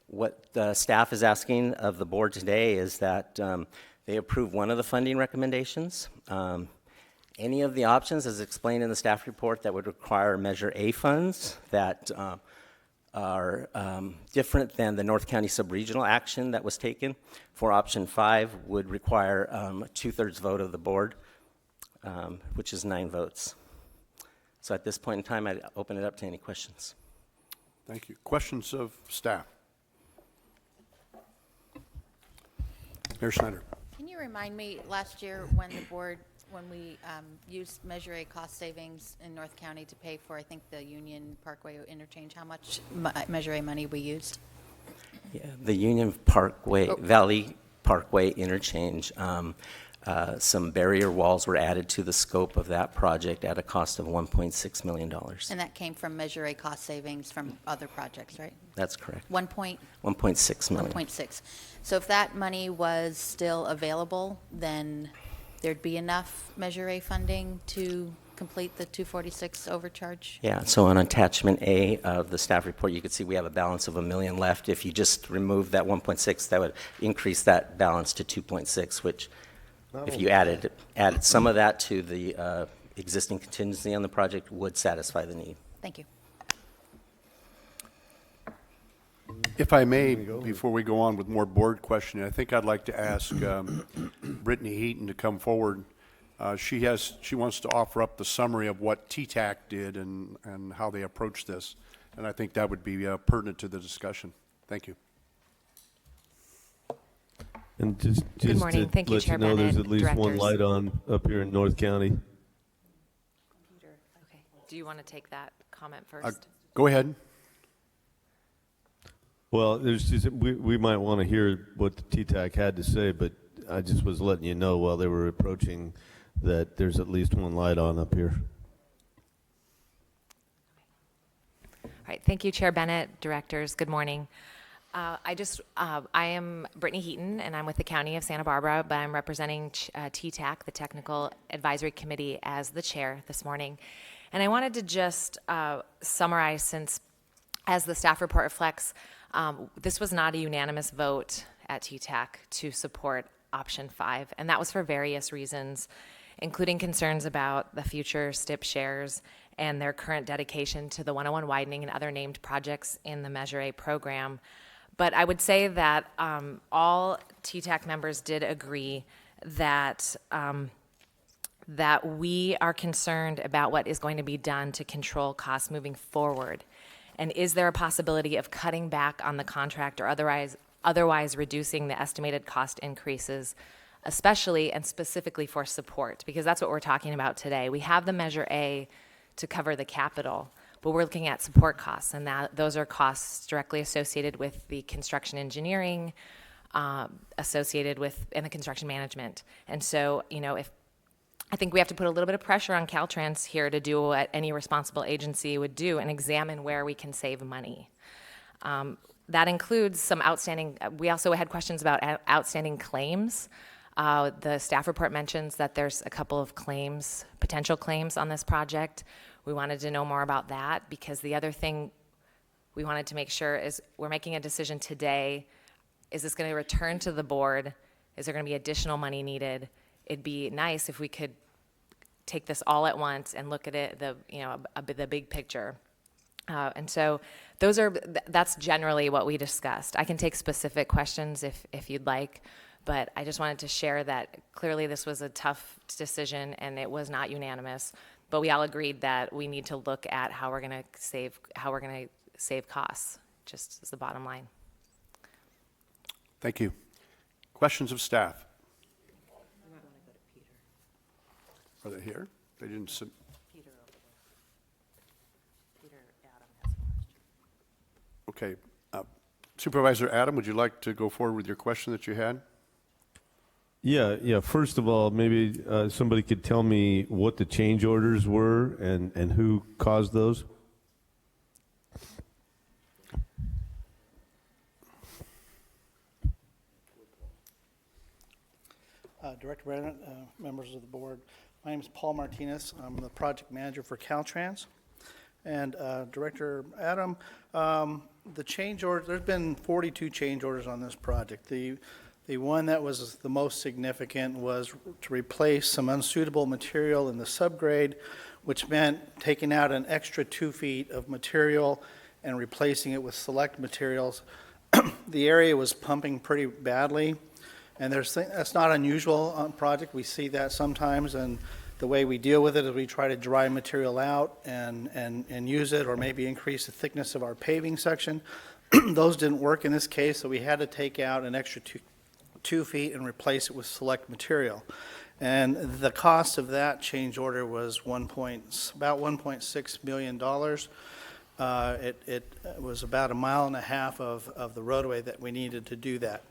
What the staff is asking of the board today is that they approve one of the funding recommendations. Any of the options, as explained in the staff report, that would require Measure A funds that are different than the North County subregional action that was taken. For option 5 would require a 2/3 vote of the board, which is 9 votes. So at this point in time, I'd open it up to any questions. Thank you. Questions of staff? Mayor Snyder. Can you remind me, last year when the board, when we used Measure A cost savings in North County to pay for, I think, the Union Parkway interchange, how much Measure A money we used? Yeah, the Union Parkway, Valley Parkway interchange, some barrier walls were added to the scope of that project at a cost of $1.6 million. And that came from Measure A cost savings from other projects, right? That's correct. 1.6 million. 1.6. So if that money was still available, then there'd be enough Measure A funding to complete the 246 overcharge? Yeah, so on attachment A of the staff report, you can see we have a balance of $1 million left. If you just remove that 1.6, that would increase that balance to 2.6, which if you added some of that to the existing contingency on the project would satisfy the need. Thank you. If I may, before we go on with more board questioning, I think I'd like to ask Brittany Heaton to come forward. She wants to offer up the summary of what TTAC did and how they approached this, and I think that would be pertinent to the discussion. Thank you. And just Good morning. to Thank you, let Chair you know, there's Bennett, at least one directors. light on up here in North County. Okay. Do you want to take that comment first? Go ahead. Well, there's just, we might want to hear what the TTAC had to say, but I just was letting you know while they were approaching that there's at least one light on up here. Right. Thank you, Chair Bennett, directors. Good morning. I am Brittany Heaton, and I'm with the County of Santa Barbara, but I'm representing TTAC, the Technical Advisory Committee, as the chair this morning. And I wanted to just summarize, since as the staff report reflects, this was not a unanimous vote at TTAC to support option 5, and that was for various reasons, including concerns about the future STIP shares and their current dedication to the 101 widening and other named projects in the Measure A program. But I would say that all TTAC members did agree that that we are concerned about what is going to be done to control costs moving forward. And is there a possibility of cutting back on the contract or otherwise reducing the estimated cost increases, especially and specifically for support? Because that's what we're talking about today. We have the Measure A to cover the capital, but we're looking at support costs, and those are costs directly associated with the construction engineering, associated with, and the construction management. And so, I think we have to put a little bit of pressure on Caltrans here to do what any responsible agency would do and examine where we can save money. That includes some outstanding, we also had questions about outstanding claims. The staff report mentions that there's a couple of claims, potential claims on this project. We wanted to know more about that, because the other thing we wanted to make sure is we're making a decision today. Is this going to return to the board? Is there going to be additional money needed? It'd be nice if we could take this all at once and look at it, the big picture. And so that's generally what we discussed. I can take specific questions if you'd like, but I just wanted to share that clearly this was a tough decision and it was not unanimous, but we all agreed that we need to look at how we're going to save costs, just as the bottom line. Thank you. Questions of staff? Are they here? They didn't sit. Peter over there. Peter, Adam has a question. Okay. Supervisor Adam, would you like to go forward with your question that you had? Yeah. First of all, maybe somebody could tell me what the change orders were and who caused those? Director Bennett, members of the board. My name is Paul Martinez. I'm the project manager for Caltrans. And Director Adam, the change order, there's been 42 change orders on this project. The one that was the most significant was to replace some unsuitable material in the subgrade, which meant taking out an extra 2 feet of material and replacing it with select materials. The area was pumping pretty badly, and that's not unusual on project. We see that sometimes, and the way we deal with it is we try to dry material out and use it, or maybe increase the thickness of our paving section. Those didn't work in this case, so we had to take out an extra 2 feet and replace it with select material. And the cost of that change order was about $1.6 million. It was about 1.5 miles of the roadway that we needed to do that.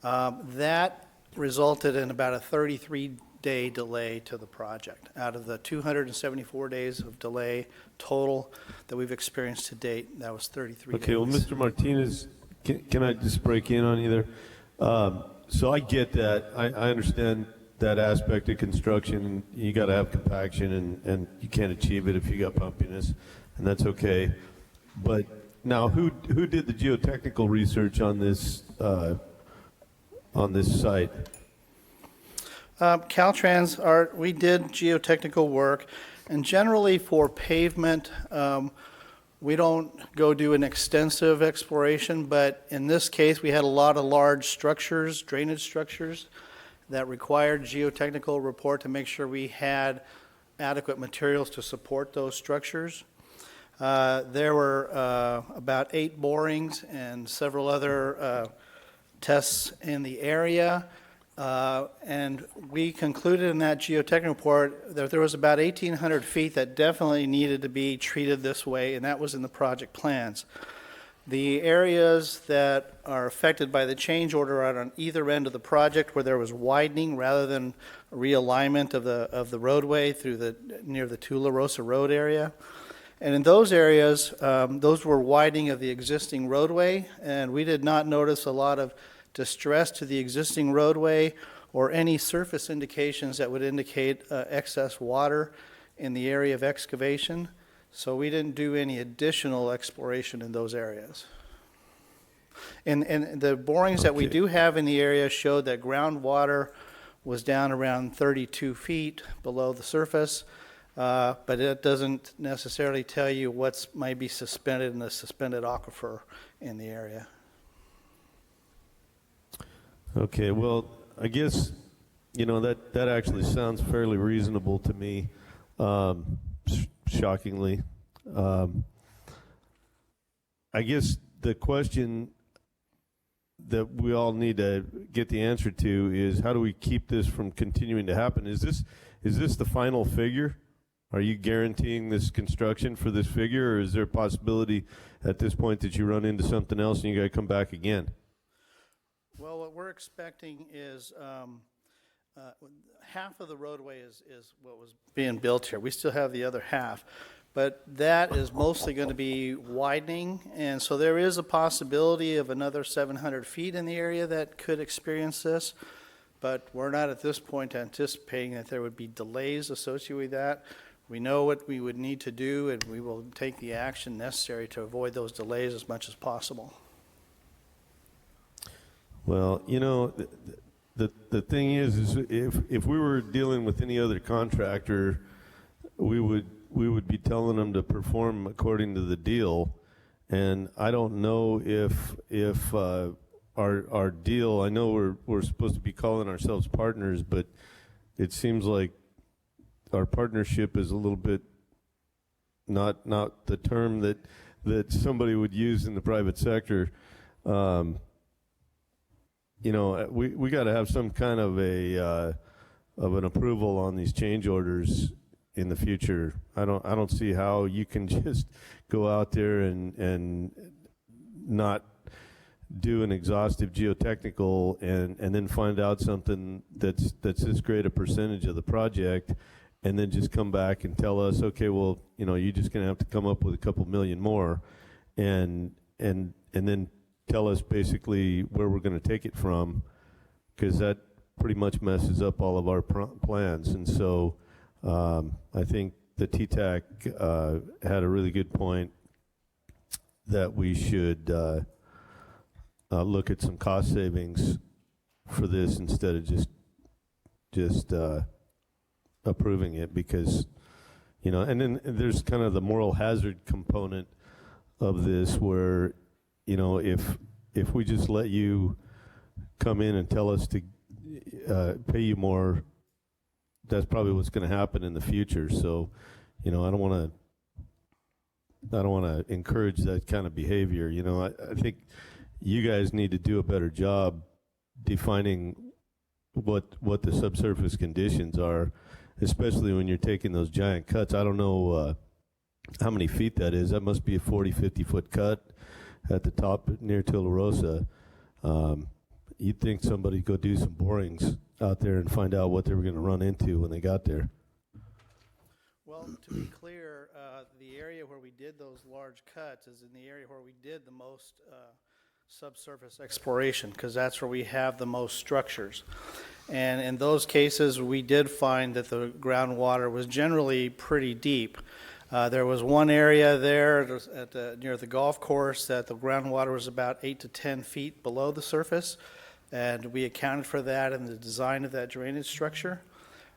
That resulted in about a 33-day delay to the project. Out of the 274 days of delay total that we've experienced to date, that was 33 days. Okay, well, Mr. Martinez, can I just break in on you there? So I get that. I understand that aspect of construction. You got to have compaction, and you can't achieve it if you got pumpiness, and that's okay. But now, who did the geotechnical research on this site? Caltrans, we did geotechnical work, and generally for pavement, we don't go do an extensive exploration, but in this case, we had a lot of large structures, drainage structures, that required geotechnical report to make sure we had adequate materials to support those structures. There were about 8 borings and several other tests in the area. And we concluded in that geotechnical report that there was about 1,800 feet that definitely needed to be treated this way, and that was in the project plans. The areas that are affected by the change order are on either end of the project, where there was widening rather than realignment of the roadway through near the Tula Rosa Road area. And in those areas, those were widening of the existing roadway, and we did not notice a lot of distress to the existing roadway or any surface indications that would indicate excess water in the area of excavation. So we didn't do any additional exploration in those areas. And the borings that we do have in the area showed that groundwater was down around 32 feet below the surface. But it doesn't necessarily tell you what might be suspended in the suspended aquifer in the area. Okay, well, I guess, that actually sounds fairly reasonable to me, shockingly. I guess the question that we all need to get the answer to is, how do we keep this from continuing to happen? Is this the final figure? Are you guaranteeing this construction for this figure, or is there a possibility at this point that you run into something else and you got to come back again? Well, what we're expecting is half of the roadway is what was being built here. We still have the other half, but that is mostly going to be widening, and so there is a possibility of another 700 feet in the area that could experience this, but we're not at this point anticipating that there would be delays associated with that. We know what we would need to do, and we will take the action necessary to avoid those delays as much as possible. Well, the thing is if we were dealing with any other contractor, we would be telling them to perform according to the deal, and I don't know if our deal. I know we're supposed to be calling ourselves partners, but it seems like our partnership is a little bit not the term that somebody would use in the private sector. We got to have some kind of an approval on these change orders in the future. I don't see how you can just go out there and not do an exhaustive geotechnical and then find out something that's this great a percentage of the project, and then just come back and tell us, okay, well, you're just going to have to come up with a couple million more, and then tell us basically where we're going to take it from, because that pretty much messes up all of our plans. And so I think the TTAC had a really good point that we should look at some cost savings for this instead of just approving it, because and then there's kind of the moral hazard component of this, where if we just let you come in and tell us to pay you more, that's probably what's going to happen in the future. So I don't want to encourage that kind of behavior. I think you guys need to do a better job defining what the subsurface conditions are, especially when you're taking those giant cuts. I don't know how many feet that is. That must be a 40-50 foot cut at the top near Tularosa. You'd think somebody'd go do some borings out there and find out what they were going to run into when they got there. Well, to be clear, the area where we did those large cuts is in the area where we did the most subsurface exploration, because that's where we have the most structures. And in those cases, we did find that the groundwater was generally pretty deep. There was one area there near the golf course that the groundwater was about 8 to 10 feet below the surface, and we accounted for that in the design of that drainage structure.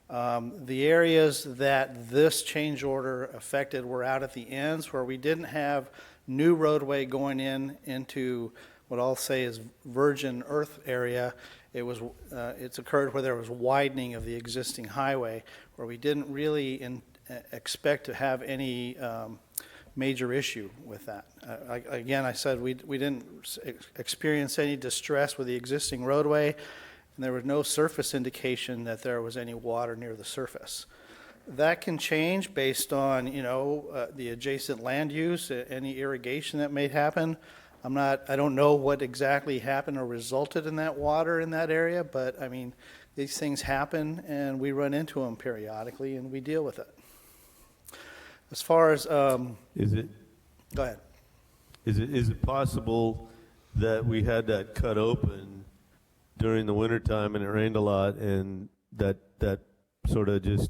The areas that this change order affected were out at the ends, where we didn't have new roadway going into what I'll say is virgin earth area. It's occurred where there was widening of the existing highway, where we didn't really expect to have any major issue with that. Again, I said we didn't experience any distress with the existing roadway, and there was no surface indication that there was any water near the surface. That can change based on the adjacent land use, any irrigation that may happen. I don't know what exactly happened or resulted in that water in that area, but I mean, these things happen and we run into them periodically and we deal with it. As far as, Is it, go ahead. is it possible that we had that cut open during the wintertime and it rained a lot, and that sort of just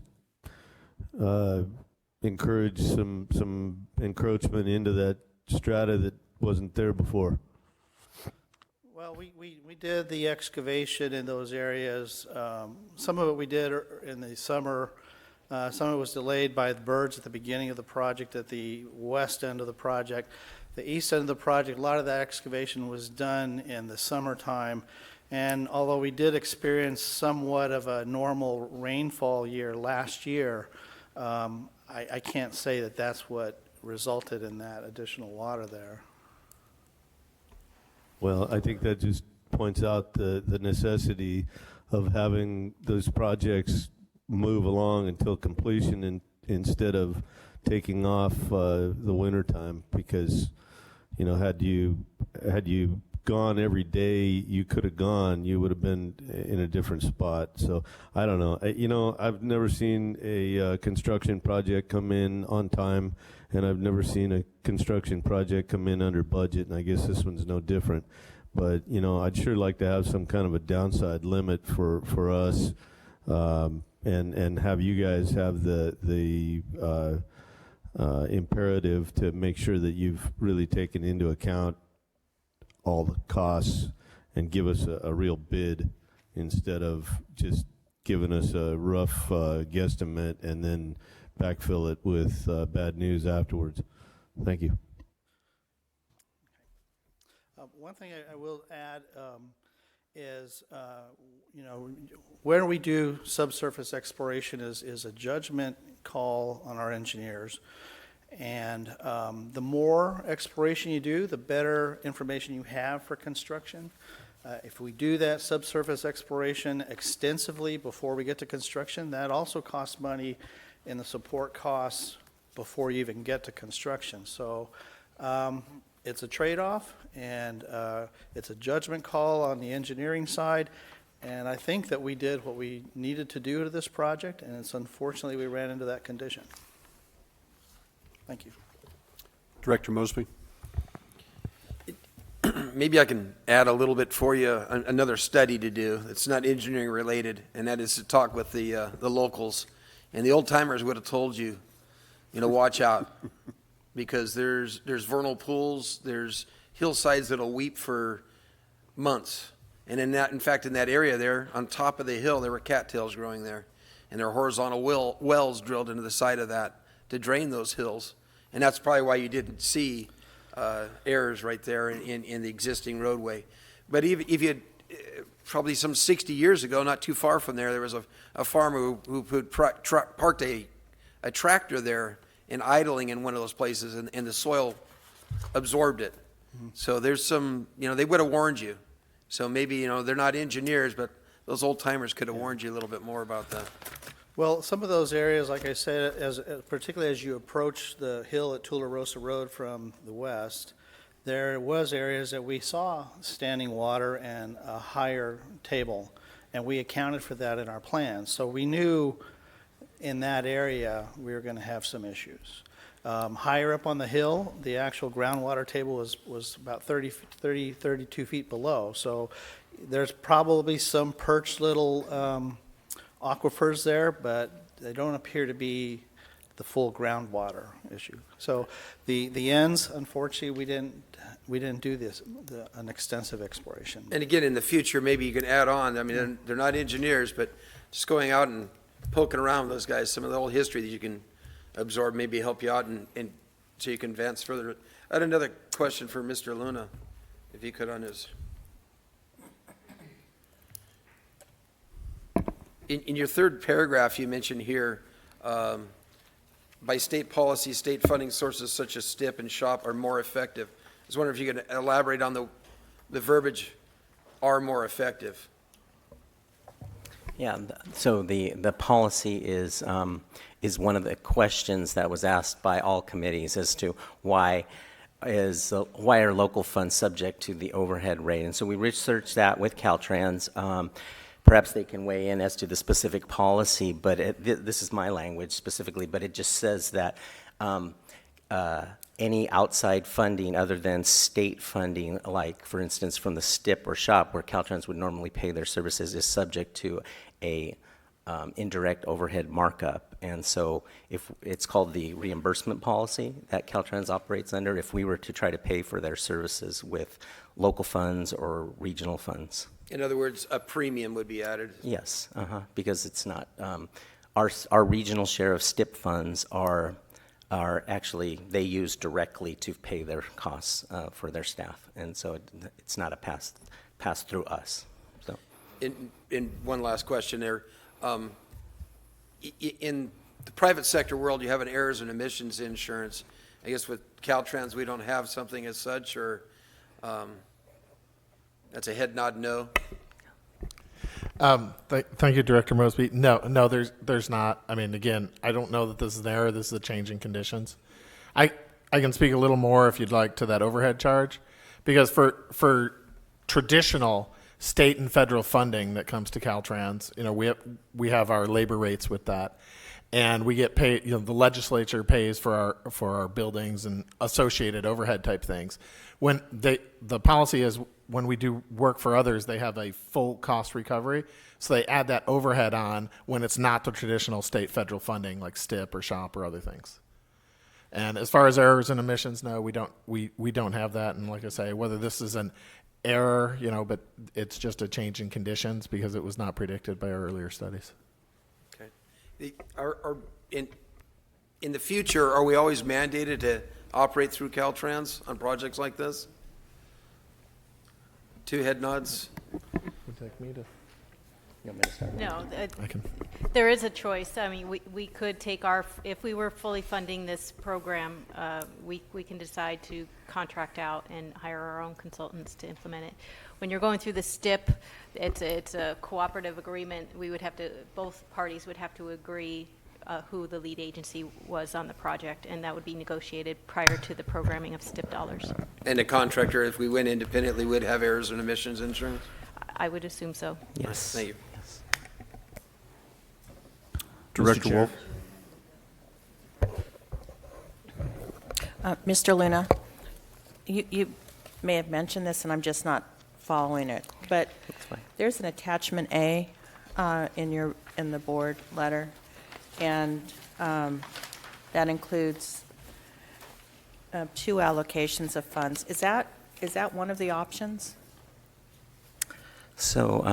encouraged some encroachment into that strata that wasn't there before? Well, we did the excavation in those areas. Some of it we did in the summer. Some of it was delayed by the birds at the beginning of the project at the west end of the project. The east end of the project, a lot of that excavation was done in the summertime. And although we did experience somewhat of a normal rainfall year last year, I can't say that that's what resulted in that additional water there. Well, I think that just points out the necessity of having those projects move along until completion instead of taking off the winter time, because had you gone every day you could have gone, you would have been in a different spot. So I don't know. I've never seen a construction project come in on time, and I've never seen a construction project come in under budget, and I guess this one's no different. But I'd sure like to have some kind of a downside limit for us, and have you guys have the imperative to make sure that you've really taken into account all the costs and give us a real bid instead of just giving us a rough guesstimate and then backfill it with bad news afterwards. Thank you. One thing I will add is, where we do subsurface exploration is a judgment call on our engineers. And the more exploration you do, the better information you have for construction. If we do that subsurface exploration extensively before we get to construction, that also costs money in the support costs before you even get to construction. So it's a trade-off, and it's a judgment call on the engineering side. And I think that we did what we needed to do to this project, and it's unfortunately we ran into that condition. Thank you. Director Mosby. Maybe I can add a little bit for you, another study to do. It's not engineering related, and that is to talk with the locals. And the old timers would have told you, watch out, because there's vernal pools, there's hillsides that'll weep for months. And in fact, in that area there, on top of the hill, there were cattails growing there, and there are horizontal wells drilled into the side of that to drain those hills. And that's probably why you didn't see errors right there in the existing roadway. But if you had, probably some 60 years ago, not too far from there was a farmer who parked a tractor there and idling in one of those places, and the soil absorbed it. Mm-hmm. So there's some, they would have warned you. So maybe, they're not engineers, but those old timers could have warned you a little bit more about that. Well, some of those areas, like I said, particularly as you approach the hill at Tularosa Road from the west, there was areas that we saw standing water and a higher table, and we accounted for that in our plans. So we knew in that area we were going to have some issues. Higher up on the hill, the actual groundwater table was about 32 feet below. So there's probably some perched little aquifers there, but they don't appear to be the full groundwater issue. So the ends, unfortunately, we didn't do an extensive exploration. And again, in the future, maybe you can add on. I mean, they're not engineers, but just going out and poking around with those guys, some of the old history that you can absorb, maybe help you out, and so you can advance further. I had another question for Mr. Luna, if he could on his. In your third paragraph, you mentioned here, by state policy, state funding sources such as STIP and SHOP are more effective. I was wondering if you could elaborate on the verbiage, are more effective. Yeah, so the policy is one of the questions that was asked by all committees as to why are local funds subject to the overhead rate. And so we researched that with Caltrans. Perhaps they can weigh in as to the specific policy, but this is my language specifically, but it just says that any outside funding other than state funding, like, for instance, from the STIP or SHOP, where Caltrans would normally pay their services, is subject to a indirect overhead markup. And so if it's called the reimbursement policy that Caltrans operates under, if we were to try to pay for their services with local funds or regional funds. In other words, a premium would be added? Yes, because it's not, our regional share of STIP funds are actually, they use directly to pay their costs for their staff. And so it's not a pass through us, so. In one last question there. In the private sector world, you have an errors and omissions insurance. I guess with Caltrans, we don't have something as such, or that's a head nod no? Thank you, Director Mosby. No, there's not. I mean, again, I don't know that this is an error. This is a change in conditions. I can speak a little more, if you'd like, to that overhead charge, because for traditional state and federal funding that comes to Caltrans, we have our labor rates with that, and we get paid. The legislature pays for our buildings and associated overhead type things. When the policy is, when we do work for others, they have a full cost recovery, so they add that overhead on when it's not the traditional state federal funding like STIP or SHOP or other things. And as far as errors and omissions, no, we don't have that. And like I say, whether this is an error, but it's just a change in conditions because it was not predicted by our earlier studies. Okay. In the future, are we always mandated to operate through Caltrans on projects like this? Two head nods. Would take me to. No, I can. there is a choice. I mean, we could take if we were fully funding this program, we can decide to contract out and hire our own consultants to implement it. When you're going through the STIP, it's a cooperative agreement. Both parties would have to agree who the lead agency was on the project, and that would be negotiated prior to the programming of STIP dollars. And the contractor, if we went independently, would have errors and omissions insurance? I would assume so. Yes. Thank you. Director Wolf. Mr. Luna, you may have mentioned this, and I'm just not following it, but there's an attachment A in the board letter, and that includes 2 allocations of funds. Is that one of the options? So,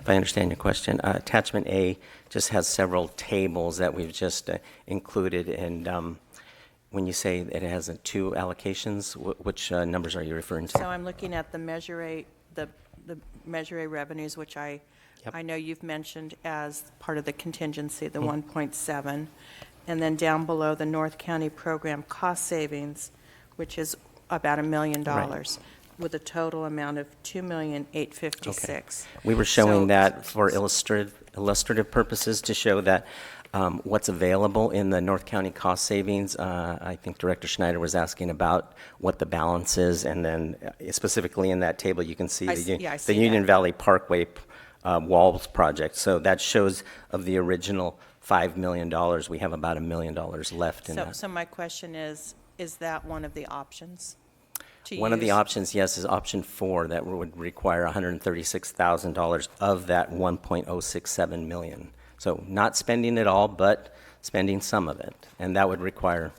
if I understand your question, attachment A just has several tables that we've just included, and when you say it has 2 allocations, which numbers are you referring to? So I'm looking at the Measure A, the Measure A revenues, which I know you've mentioned as part of the contingency, the 1.7, and then down below the North County program cost savings, which is about $1 million. Right. With a total amount of $2,856,000. Okay. We were showing that for illustrative purposes to show that what's available in the North County cost savings. I think Director Schneider was asking about what the balance is, and then specifically in that table you can see the Union Valley Parkway Walls project. So that shows of the original $5 million, we have about $1 million left in that. So my question is that one of the options? One of the options, yes, is option 4, that would require $136,000 of that $1.067 million. So not spending it all, but spending some of it, and that would require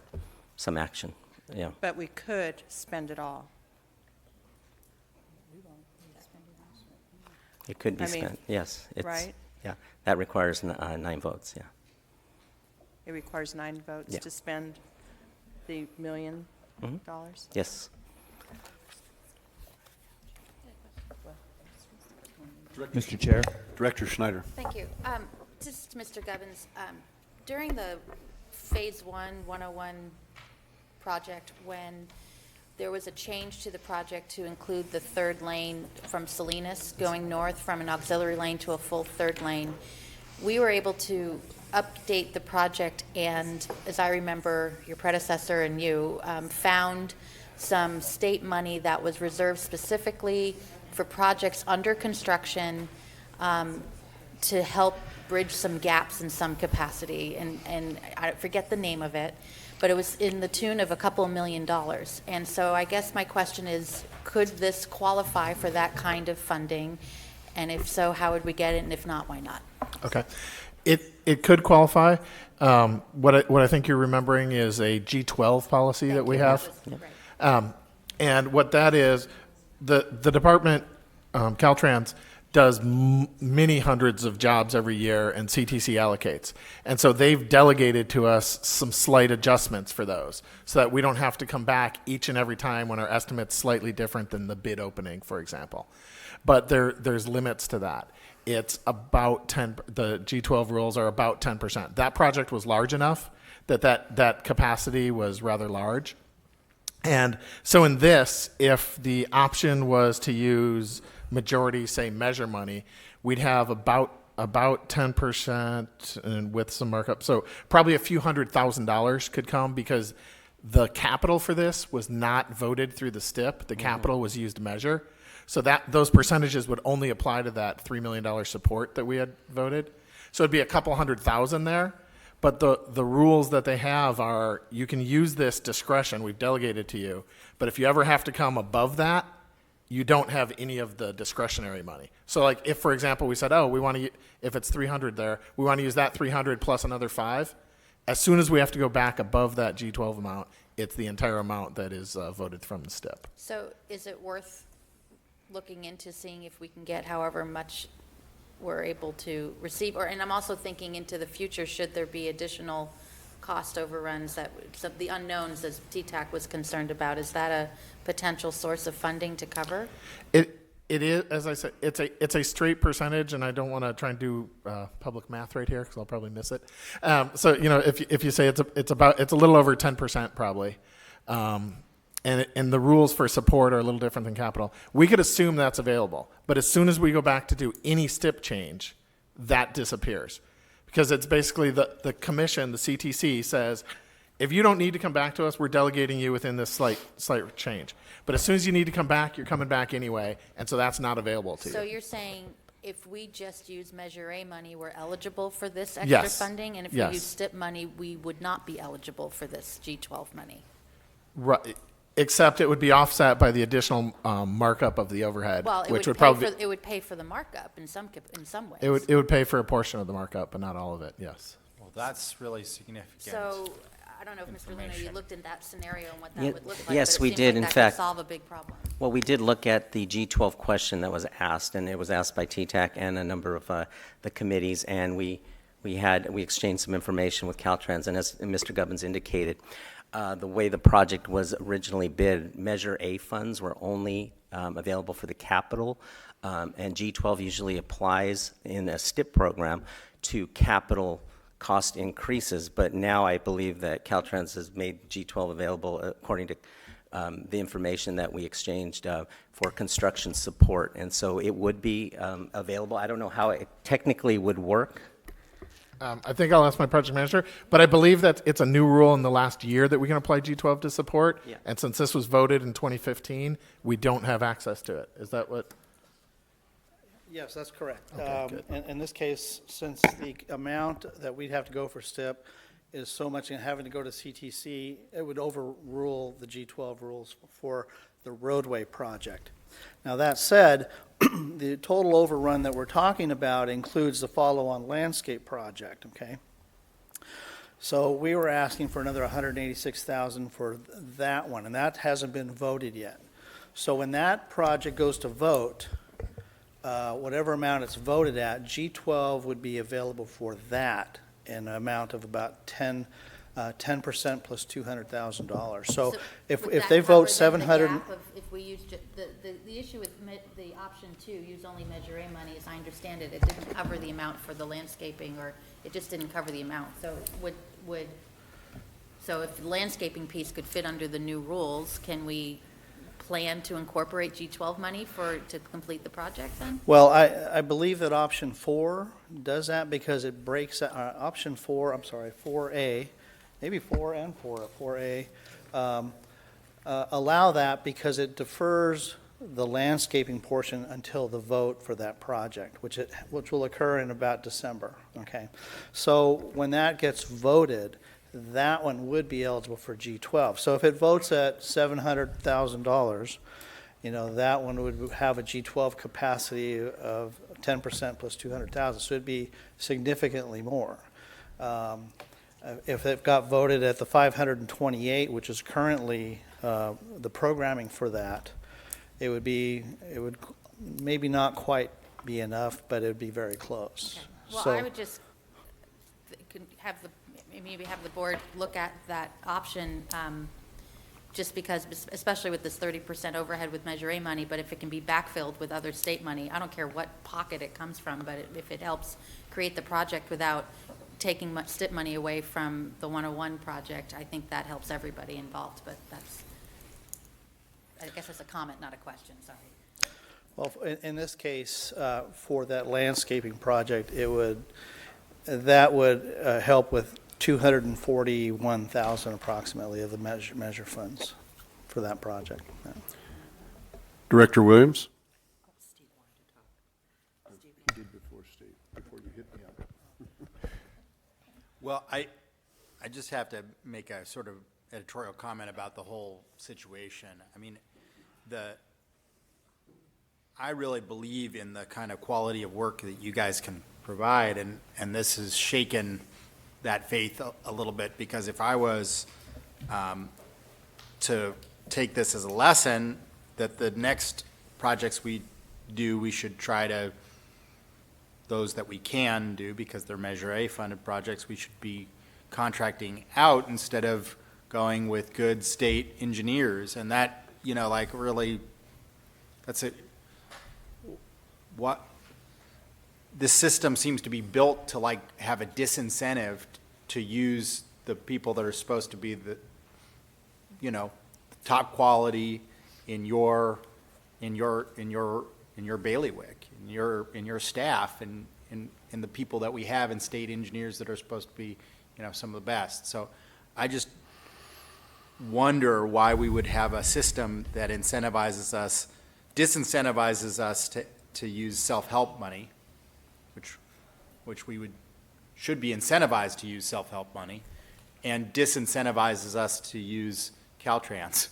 some action. Yeah. But we could spend it all. It could be spent. Yes. Right? Yeah. That requires 9 votes. Yeah. It requires 9 votes to spend the $1 million? Yes. Mr. Chair. Director Schneider. Thank you. Just Mr. Gubbins, during the Phase 101 project, when there was a change to the project to include the 3rd lane from Salinas going north from an auxiliary lane to a full 3rd lane, we were able to update the project, and as I remember, your predecessor and you found some state money that was reserved specifically for projects under construction to help bridge some gaps in some capacity, and I forget the name of it, but it was in the tune of a couple $1 million. And so I guess my question is, could this qualify for that kind of funding? And if so, how would we get it? And if not, why not? Okay. It could qualify. What I think you're remembering is a G12 policy that we have. And what that is, the department, Caltrans, does many hundreds of jobs every year, and CTC allocates. And so they've delegated to us some slight adjustments for those, so that we don't have to come back each and every time when our estimate's slightly different than the bid opening, for example. But there's limits to that. It's about 10, the G12 rules are about 10%. That project was large enough that capacity was rather large. And so in this, if the option was to use majority, say, measure money, we'd have about 10% and with some markup. So probably a few $100,000 could come, because the capital for this was not voted through the STIP. The capital was used measure. So that those percentages would only apply to that $3 million support that we had voted. So it'd be a couple $100,000 there. But the rules that they have are, you can use this discretion, we've delegated to you, but if you ever have to come above that, you don't have any of the discretionary money. So like if, for example, we said, oh, we want to, if it's 300 there, we want to use that 300 plus another 5. As soon as we have to go back above that G12 amount, it's the entire amount that is voted from the STIP. So is it worth looking into seeing if we can get however much we're able to receive? And I'm also thinking into the future, should there be additional cost overruns, that some of the unknowns as TTAC was concerned about, is that a potential source of funding to cover? It is, as I said, it's a straight percentage, and I don't want to try and do public math right here because I'll probably miss it. So if you say it's a little over 10% probably, and the rules for support are a little different than capital. We could assume that's available, but as soon as we go back to do any STIP change, that disappears. Because it's basically the commission, the CTC, says, if you don't need to come back to us, we're delegating you within this slight change. But as soon as you need to come back, you're coming back anyway, and so that's not available to you. So you're saying if we just use Measure A money, we're eligible for this extra funding? And if we use STIP money, we would not be eligible for this G12 money? Right. Except it would be offset by the additional markup of the overhead, which would probably it would pay for the markup in some ways. It would pay for a portion of the markup, but not all of it. Yes. Well, that's really significant. So I don't know if Mr. Luna, you looked in that scenario and what that would look like. Yes, but we seems did. like In that fact, could solve a big problem. Well, we did look at the G12 question that was asked, and it was asked by TTAC and a number of the committees, and we exchanged some information with Caltrans, and as Mr. Gubbins indicated, the way the project was originally bid, Measure A funds were only available for the capital, and G12 usually applies in a STIP program to capital cost increases, but now I believe that Caltrans has made G12 available according to the information that we exchanged for construction support, and so it would be available. I don't know how it technically would work. I think I'll ask my project manager, but I believe that it's a new rule in the last year that we can apply G12 to support. Yeah. And since this was voted in 2015, we don't have access to it. Is that what? Yes, that's correct. Okay, good. In this case, since the amount that we'd have to go for STIP is so much, and having to go to CTC, it would overrule the G12 rules for the roadway project. Now, that said, the total overrun that we're talking about includes the follow-on landscape project, okay? So we were asking for another $186,000 for that one, and that hasn't been voted yet. So when that project goes to vote, whatever amount it's voted at, G12 would be available for that in an amount of about 10% plus $200,000. So if they vote 700, if we use the issue with the option 2, use only Measure A money, as I understand it, it didn't cover the amount for the landscaping, or it just didn't cover the amount. So so if the landscaping piece could fit under the new rules, can we plan to incorporate G12 money to complete the project then? well, I believe that option 4 does that because it breaks, option 4, 4A, maybe 4 and 4A, allow that because it defers the landscaping portion until the vote for that project, which will occur in about December, okay? So when that gets voted, that one would be eligible for G12. So if it votes at $700,000, that one would have a G12 capacity of 10% plus 200,000, so it'd be significantly more. If it got voted at the 528, which is currently the programming for that, it would maybe not quite be enough, but it would be very close. Okay. Well, So- I would just maybe have the board look at that option, just because, especially with this 30% overhead with Measure A money, but if it can be backfilled with other state money, I don't care what pocket it comes from, but if it helps create the project without taking much STIP money away from the 101 project, I think that helps everybody involved, but I guess that's a comment, not a question, sorry. Well, in this case, for that landscaping project, that would help with 241,000 approximately of the measure funds for that project. Yeah. Director Williams? Well, I just have to make a sort of editorial comment about the whole situation. I mean, I really believe in the kind of quality of work that you guys can provide, and this has shaken that faith a little bit, because if I was to take this as a lesson, that the next projects we do, we should try to, those that we can do, because they're Measure A funded projects, we should be contracting out instead of going with good state engineers. And that, really, that's it. This system seems to be built to have a disincentive to use the people that are supposed to be the top quality in your bailiwick, in your staff, and in the people that we have in state engineers that are supposed to be some of the best. So I just wonder why we would have a system that disincentivizes us to use self-help money, which we should be incentivized to use self-help money, and disincentivizes us to use Caltrans.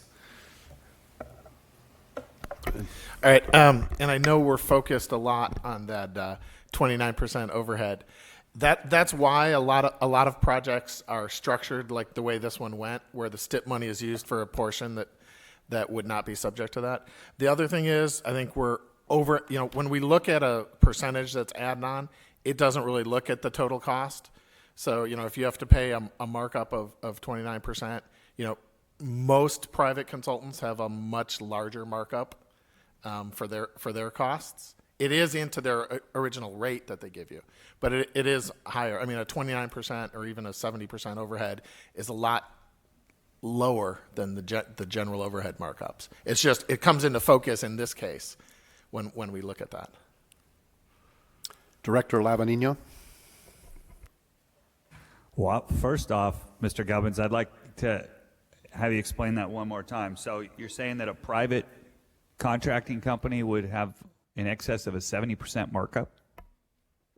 All right, and I know we're focused a lot on that 29% overhead. That's why a lot of projects are structured like the way this one went, where the STIP money is used for a portion that would not be subject to that. The other thing is, I think we're over, when we look at a percentage that's added on, it doesn't really look at the total cost. So, if you have to pay a markup of 29%, most private consultants have a much larger markup for their costs. It is into their original rate that they give you, but it is higher. I mean, a 29% or even a 70% overhead is a lot lower than the general overhead markups. It's just, it comes into focus in this case when we look at that. Director Lavanino? Well, first off, Mr. Gubbins, I'd like to have you explain that one more time. So you're saying that a private contracting company would have in excess of a 70% markup?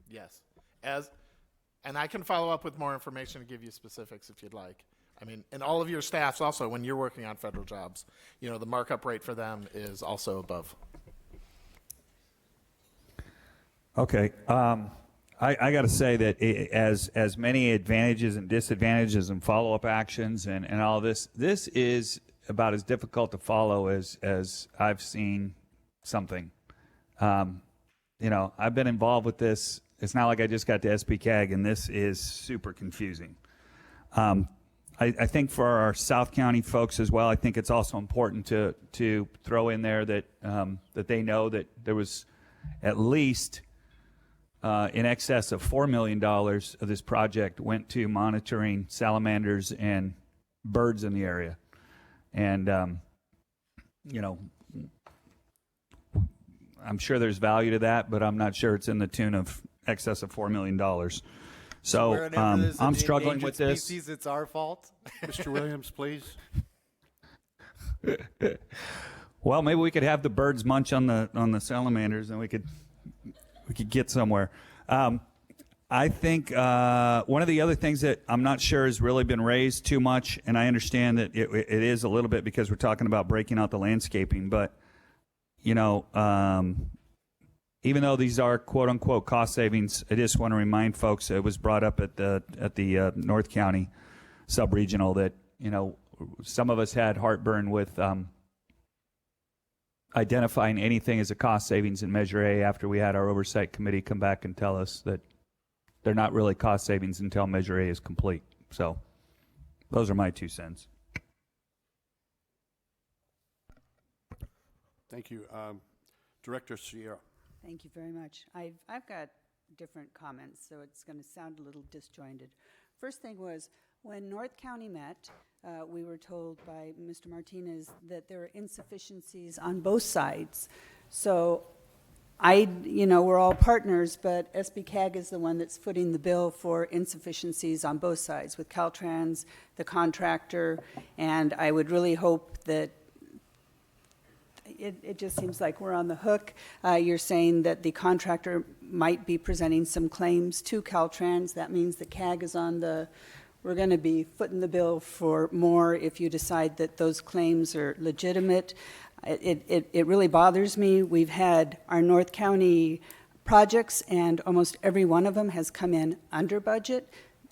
Yes. And I can follow up with more information to give you specifics if you'd like. I mean, and all of your staffs also, when you're working on federal jobs, the markup rate for them is also above. Okay. I got to say that as many advantages and disadvantages and follow-up actions and all this is about as difficult to follow as I've seen something. I've been involved with this. It's not like I just got to SBCAG, and this is super confusing. I think for our South County folks as well, I think it's also important to throw in there that they know that there was at least in excess of $4 million of this project went to monitoring salamanders and birds in the area. And, I'm sure there's value to that, but I'm not sure it's in the tune of excess of $4 million. So I'm struggling with this. Species, it's our fault. Mr. Williams, please. Well, maybe we could have the birds munch on the salamanders, and we could get somewhere. I think one of the other things that I'm not sure has really been raised too much, and I understand that it is a little bit because we're talking about breaking out the landscaping, but you know, even though these are quote unquote cost savings, I just want to remind folks it was brought up at the North County sub-regional that, you know, some of us had heartburn with identifying anything as a cost savings in Measure A after we had our oversight committee come back and tell us that they're not really cost savings until Measure A is complete. So those are my 2 cents. Thank you. Director Sierra. Thank you very much. I've got different comments, so it's going to sound a little disjointed. First thing was, when North County met, we were told by Mr. Martinez that there are insufficiencies on both sides. So we're all partners, but SBCAG is the one that's footing the bill for insufficiencies on both sides, with Caltrans, the contractor, and I would really hope that it just seems like we're on the hook. You're saying that the contractor might be presenting some claims to Caltrans. That means that CAG is we're going to be footing the bill for more if you decide that those claims are legitimate. It really bothers me. We've had our North County projects, and almost every one of them has come in under budget.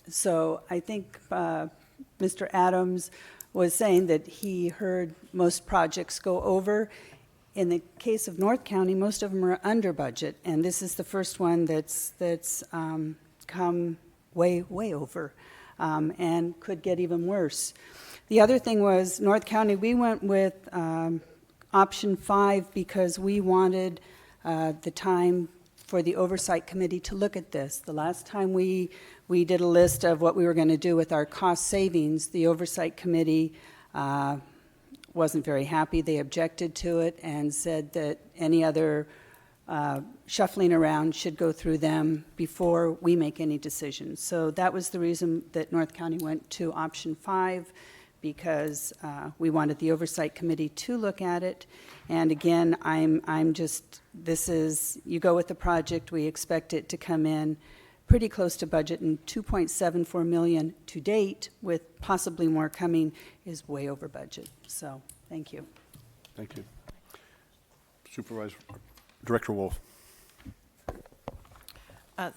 So I think Mr. Adams was saying that he heard most projects go over. In the case of North County, most of them are under budget, and this is the first one that's come way over, and could get even worse. The other thing was North County, we went with option 5 because we wanted the time for the oversight committee to look at this. The last time we did a list of what we were going to do with our cost savings, the oversight committee wasn't very happy. They objected to it and said that any other shuffling around should go through them before we make any decisions. So that was the reason that North County went to option 5, because we wanted the oversight committee to look at it. And again, you go with the project, we expect it to come in pretty close to budget, and $2.74 million to date, with possibly more coming, is way over budget. So, thank you. Thank you. Director Wolf.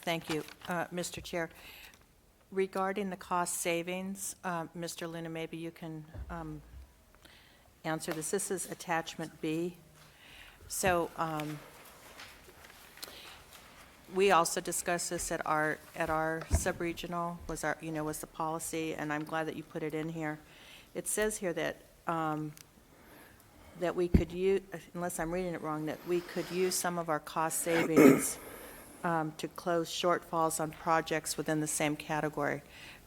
Thank you, Mr. Chair. Regarding the cost savings, Mr. Luna, maybe you can answer this. This is attachment B. So we also discussed this at our sub-regional, was the policy, and I'm glad that you put it in here. It says here that that we could use, unless I'm reading it wrong, that we could use some of our cost savings to close shortfalls on projects within the same category.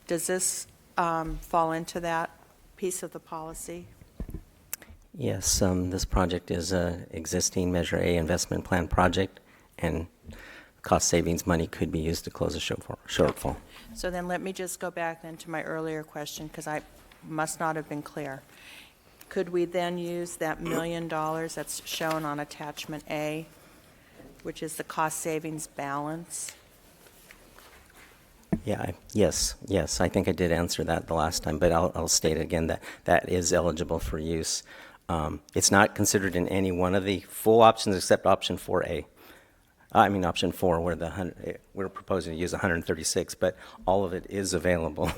Does this fall into that piece of the policy? Yes, this project is an existing Measure A investment plan project, and cost savings money could be used to close a shortfall. So then let me just go back then to my earlier question, because I must not have been clear. Could we then use that $1 million that's shown on attachment A, which is the cost savings balance? Yeah, yes, I think I did answer that the last time, but I'll state again that that is eligible for use. It's not considered in any one of the full options except option 4A. Option 4, where we're proposing to use 136, but all of it is available.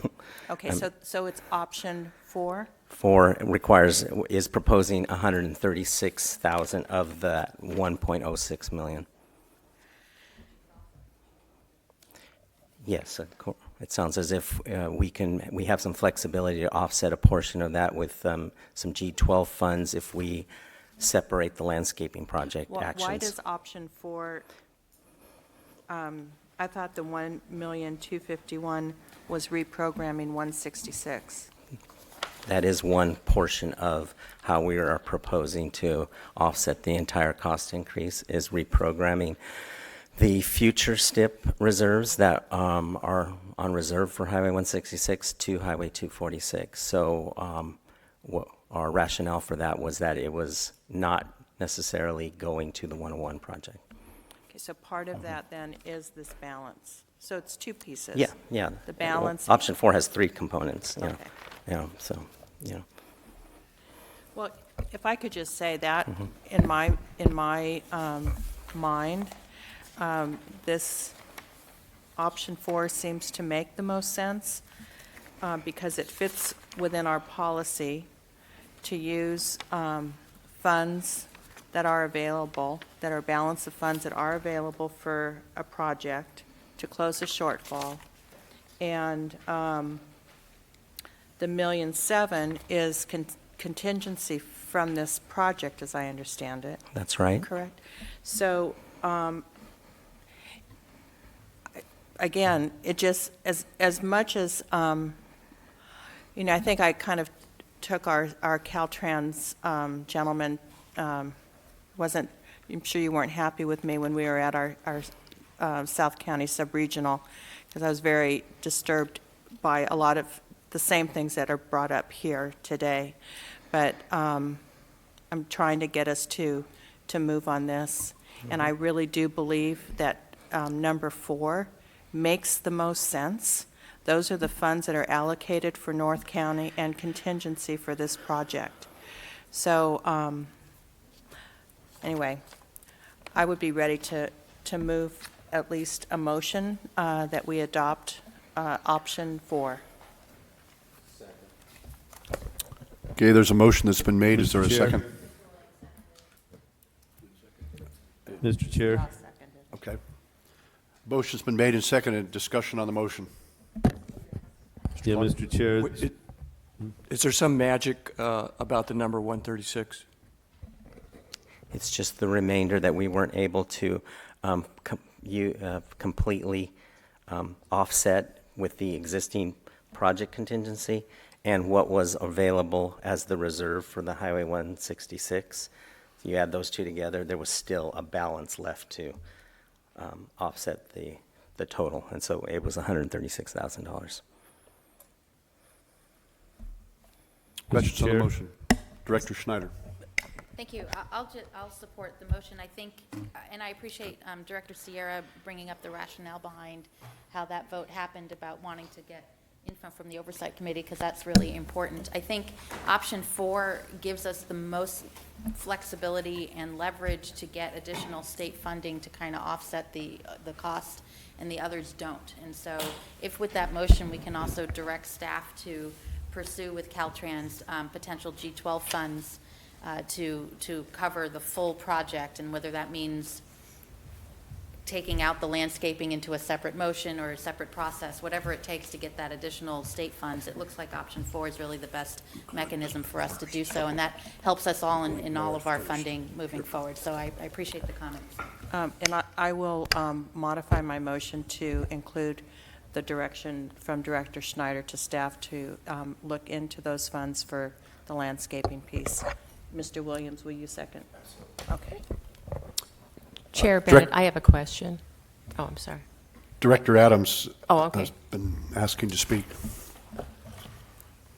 Okay, so it's option 4? 4 is proposing 136,000 of the 1.06 million. Yes, it sounds as if we have some flexibility to offset a portion of that with some G12 funds if we separate the landscaping project actions. Why does option 4, I thought the 1,251,000 was reprogramming 166. That is one portion of how we are proposing to offset the entire cost increase, is reprogramming the future STIP reserves that are on reserve for Highway 166 to Highway 246. So our rationale for that was that it was not necessarily going to the 101 project. Okay, so part of that then is this balance. So it's two pieces. Yeah, yeah. The balance. Well, option 4 has 3 components. Okay. Yeah, so, yeah. Well, if I could just say that Mm-hmm. in my mind, this option 4 seems to make the most sense because it fits within our policy to use funds that are available, that are balance of funds that are available for a project to close a shortfall. And the $1.7 million is contingency from this project, as I understand it. That's right. Correct? So, again, it just, as much as, I think I kind of took our Caltrans gentleman, I'm sure you weren't happy with me when we were at our South County Sub-Regional, because I was very disturbed by a lot of the same things that are brought up here today. But I'm trying to get us to move on this. And I really do believe that number 4 makes the most sense. Those are the funds that are allocated for North County and contingency for this project. So anyway, I would be ready to move at least a motion that we adopt option 4. Okay, there's a motion that's been made. Is there a Chair. second? Mr. Chair. Okay. Motion's been made and seconded. Discussion on the motion. Yeah, Mr. Chair. Is there some magic about the number 136? It's just the remainder that we weren't able to completely offset with the existing project contingency and what was available as the reserve for the Highway 166. You add those two together, there was still a balance left to offset the total, and so it was $136,000. Questions on the motion? Director Schneider. Thank you. I'll support the motion. I think, and I appreciate Director Sierra bringing up the rationale behind how that vote happened about wanting to get info from the Oversight Committee, because that's really important. I think option 4 gives us the most flexibility and leverage to get additional state funding to kind of offset the cost, and the others don't. And so if with that motion we can also direct staff to pursue with Caltrans potential G12 funds to cover the full project, and whether that means taking out the landscaping into a separate motion or a separate process, whatever it takes to get that additional state funds, it looks like option 4 is really the best mechanism for us to do so, and that helps us all in all of our funding moving forward. So I appreciate the comments. And I will modify my motion to include the direction from Director Schneider to staff to look into those funds for the landscaping piece. Mr. Williams, will you second? Okay. Chair Bennett, I have a question. Oh, I'm sorry. Director Adams okay. has been asking to speak.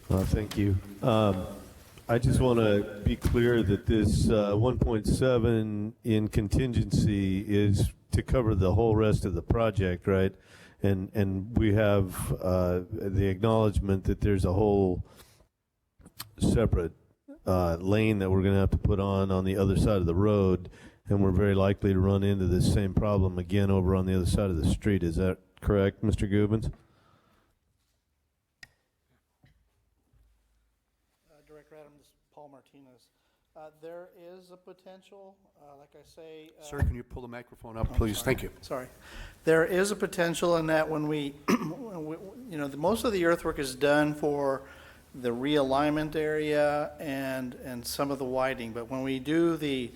Thank you. I just want to be clear that this 1.7 in contingency is to cover the whole rest of the project, right? And we have the acknowledgement that there's a whole separate lane that we're going to have to put on the other side of the road, and we're very likely to run into this same problem again over on the other side of the street. Is that correct, Mr. Gubens? Director Adams, this is Paul Martinez. There is a potential, like I say... Sir, can you pull the microphone up, please? Thank you. Sorry. There is a potential in that when we, most of the earthwork is done for the realignment area and some of the widening, but when we do the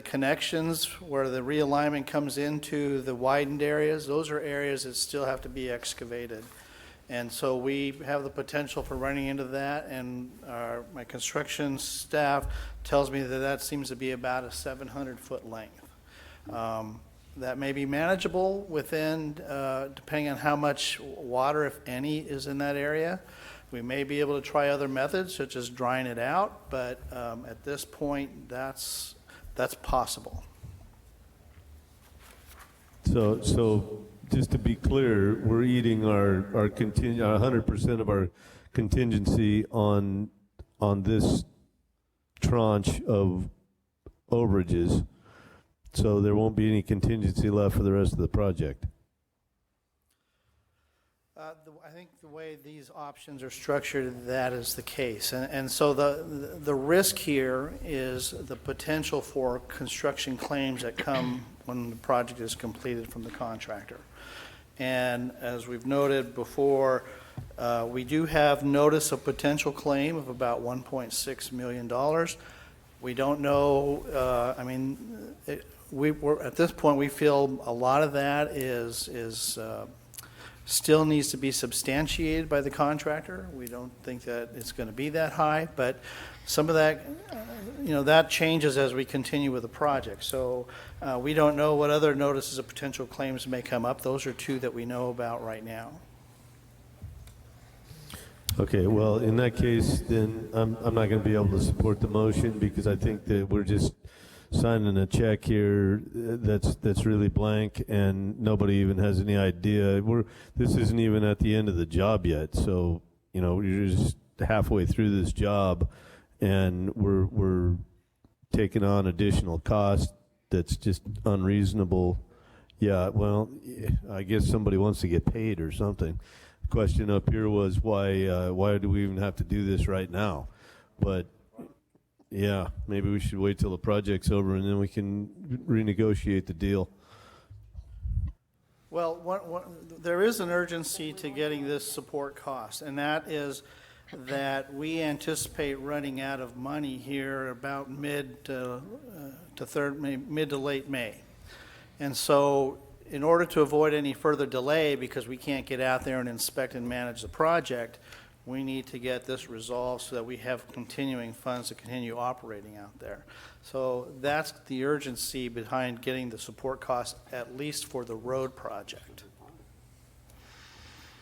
connections where the realignment comes into the widened areas, those are areas that still have to be excavated. And so we have the potential for running into that, and my construction staff tells me that seems to be about a 700-foot length. That may be manageable within, depending on how much water, if any, is in that area. We may be able to try other methods, such as drying it out, but at this point, that's possible. So just to be clear, we're eating our 100% of our contingency on this tranche of overages, so there won't be any contingency left for the rest of the project. I think the way these options are structured, that is the case. And so the risk here is the potential for construction claims that come when the project is completed from the contractor. And as we've noted before, we do have notice of potential claim of about $1.6 million. We don't know, we're at this point, we feel a lot of that is still needs to be substantiated by the contractor. We don't think that it's going to be that high, but some of that, that changes as we continue with the project. So we don't know what other notices of potential claims may come up. Those are two that we know about right now. Okay, well, in that case, then I'm not going to be able to support the motion because I think that we're just signing a check here that's really blank and nobody even has any idea. This isn't even at the end of the job yet, so you're just halfway through this job and we're taking on additional cost that's just unreasonable. Yeah, well, I guess somebody wants to get paid or something. The question up here was why do we even have to do this right now? But yeah, maybe we should wait till the project's over and then we can renegotiate the deal. Well, there is an urgency to getting this support cost, and that is that we anticipate running out of money here about mid to late May. And so in order to avoid any further delay, because we can't get out there and inspect and manage the project, we need to get this resolved so that we have continuing funds to continue operating out there. So that's the urgency behind getting the support costs, at least for the road project.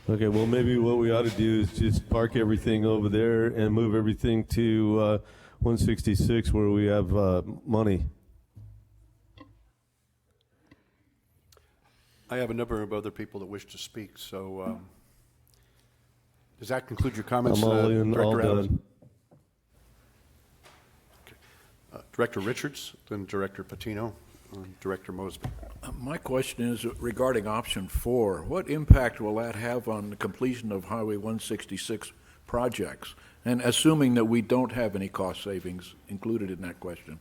Okay, well, maybe what we ought to do is just park everything over there and move everything to 166 where we have money. I have a number of other people that wish to speak, so does that conclude your comments, I'm all in, Director all Adams? done. Okay. Director Richards, then Director Patino, and Director Mosby. My question is regarding option 4. What impact will that have on the completion of Highway 166 projects? And assuming that we don't have any cost savings included in that question.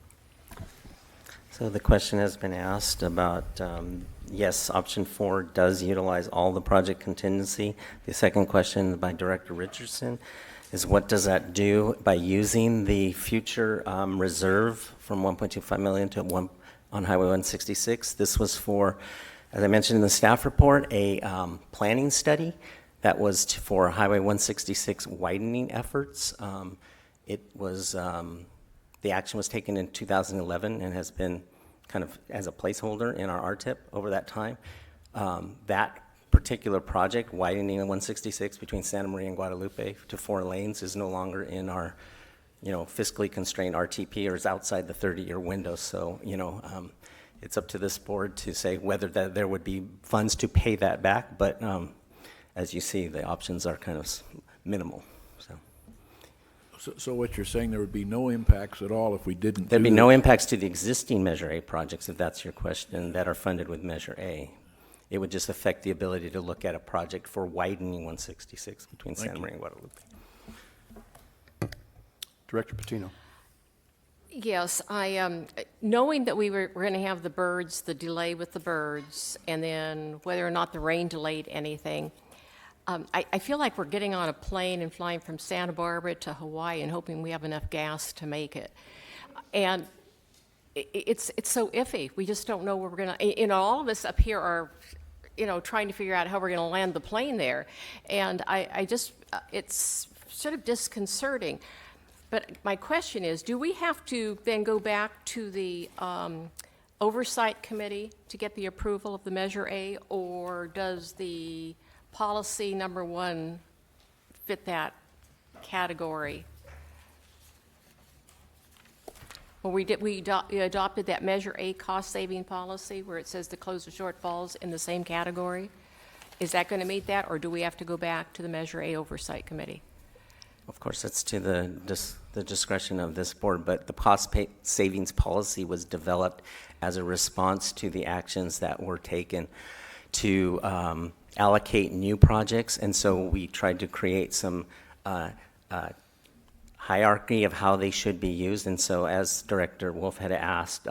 So the question has been asked about, yes, option 4 does utilize all the project contingency. The second question by Director Richardson is what does that do by using the future reserve from 1.25 million to 1 on Highway 166. This was for, as I mentioned in the staff report, a planning study that was for Highway 166 widening efforts. It was the action was taken in 2011 and has been kind of as a placeholder in our RTIP over that time. That particular project, widening the 166 between Santa Maria and Guadalupe to 4 lanes, is no longer in our, fiscally constrained RTP, or is outside the 30-year window. So, it's up to this board to say whether there would be funds to pay that back. But as you see, the options are kind of minimal. So what you're saying, there would be no impacts at all if we didn't There'd be no impacts to the existing Measure A projects, if that's your question, that are funded with Measure A. It would just affect the ability to look at a project for widening 166 between Santa Maria and Guadalupe. Director Patino. Yes, knowing that we were going to have the birds, the delay with the birds, and then whether or not the rain delayed anything, I feel like we're getting on a plane and flying from Santa Barbara to Hawaii and hoping we have enough gas to make it. And it's so iffy. We just don't know where we're going to, all of us up here are, trying to figure out how we're going to land the plane there. And it's sort of disconcerting. But my question is, do we have to then go back to the oversight committee to get the approval of the Measure A, or does the policy number 1 fit that category? Well, we adopted that Measure A cost-saving policy where it says to close the shortfalls in the same category. Is that going to meet that, or do we have to go back to the Measure A Oversight Committee? Of course, it's to the discretion of this board, but the cost savings policy was developed as a response to the actions that were taken to allocate new projects, and so we tried to create some hierarchy of how they should be used. And so, as Director Wolf had asked,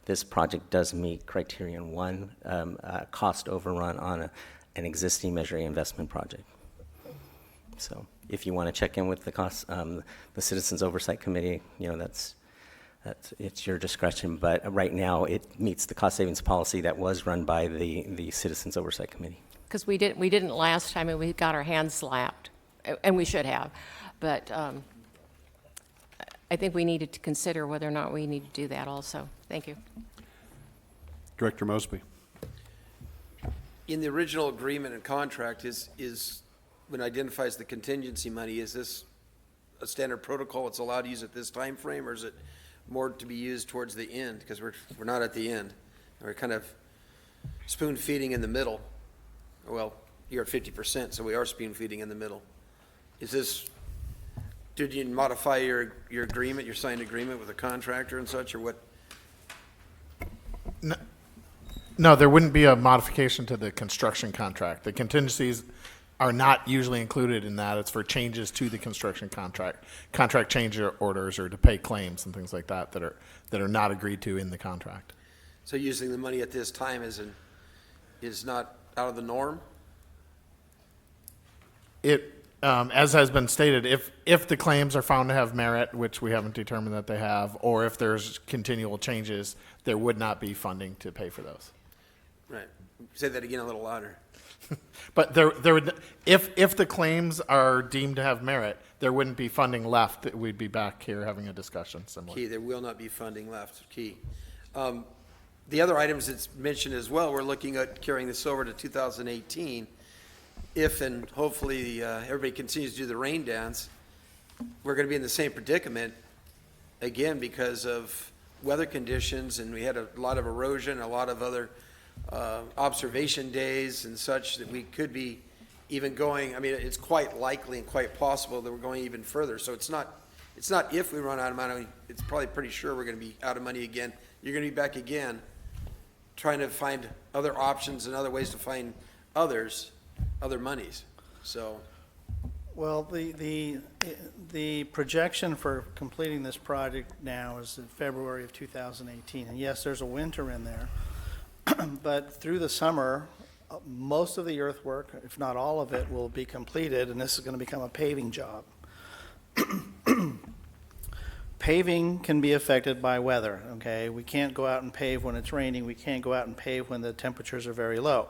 this project does meet criterion 1, cost overrun on an existing Measure A investment project. So, if you want to check in with the Citizens Oversight Committee, it's your discretion. But right now, it meets the cost savings policy that was run by the Citizens Oversight Committee. Because we didn't last time, and we got our hands slapped, and we should have. But I think we needed to consider whether or not we need to do that also. Thank you. Director Mosby. In the original agreement and contract, is when it identifies the contingency money, is this a standard protocol it's allowed to use at this time frame, or is it more to be used towards the end? Because we're not at the end. We're kind of spoon feeding in the middle. Well, you're at 50%, so we are spoon feeding in the middle. Is this, did you modify your agreement, your signed agreement with the contractor and such, or what? No, there wouldn't be a modification to the construction contract. The contingencies are not usually included in that. It's for changes to the construction contract change orders, or to pay claims and things like that that are not agreed to in the contract. So using the money at this time is not out of the norm? It, as has been stated, if the claims are found to have merit, which we haven't determined that they have, or if there's continual changes, there would not be funding to pay for those. Right. Say that again a little louder. But there would, if the claims are deemed to have merit, there wouldn't be funding left. We'd be back here having a discussion similar. Key, there will not be funding left. Key. The other items that's mentioned as well, we're looking at carrying this over to 2018. If and hopefully everybody continues to do the rain dance, we're going to be in the same predicament again because of weather conditions, and we had a lot of erosion, a lot of other observation days and such, that we could be even going. I mean, it's quite likely and quite possible that we're going even further. So it's not if we run out of money, it's probably pretty sure we're going to be out of money again. You're going to be back again trying to find other options and other ways to find other monies. So, well, the projection for completing this project now is in February of 2018. And yes, there's a winter in there. But through the summer, most of the earthwork, if not all of it, will be completed, and this is going to become a paving job. Paving can be affected by weather, okay? We can't go out and pave when it's raining. We can't go out and pave when the temperatures are very low.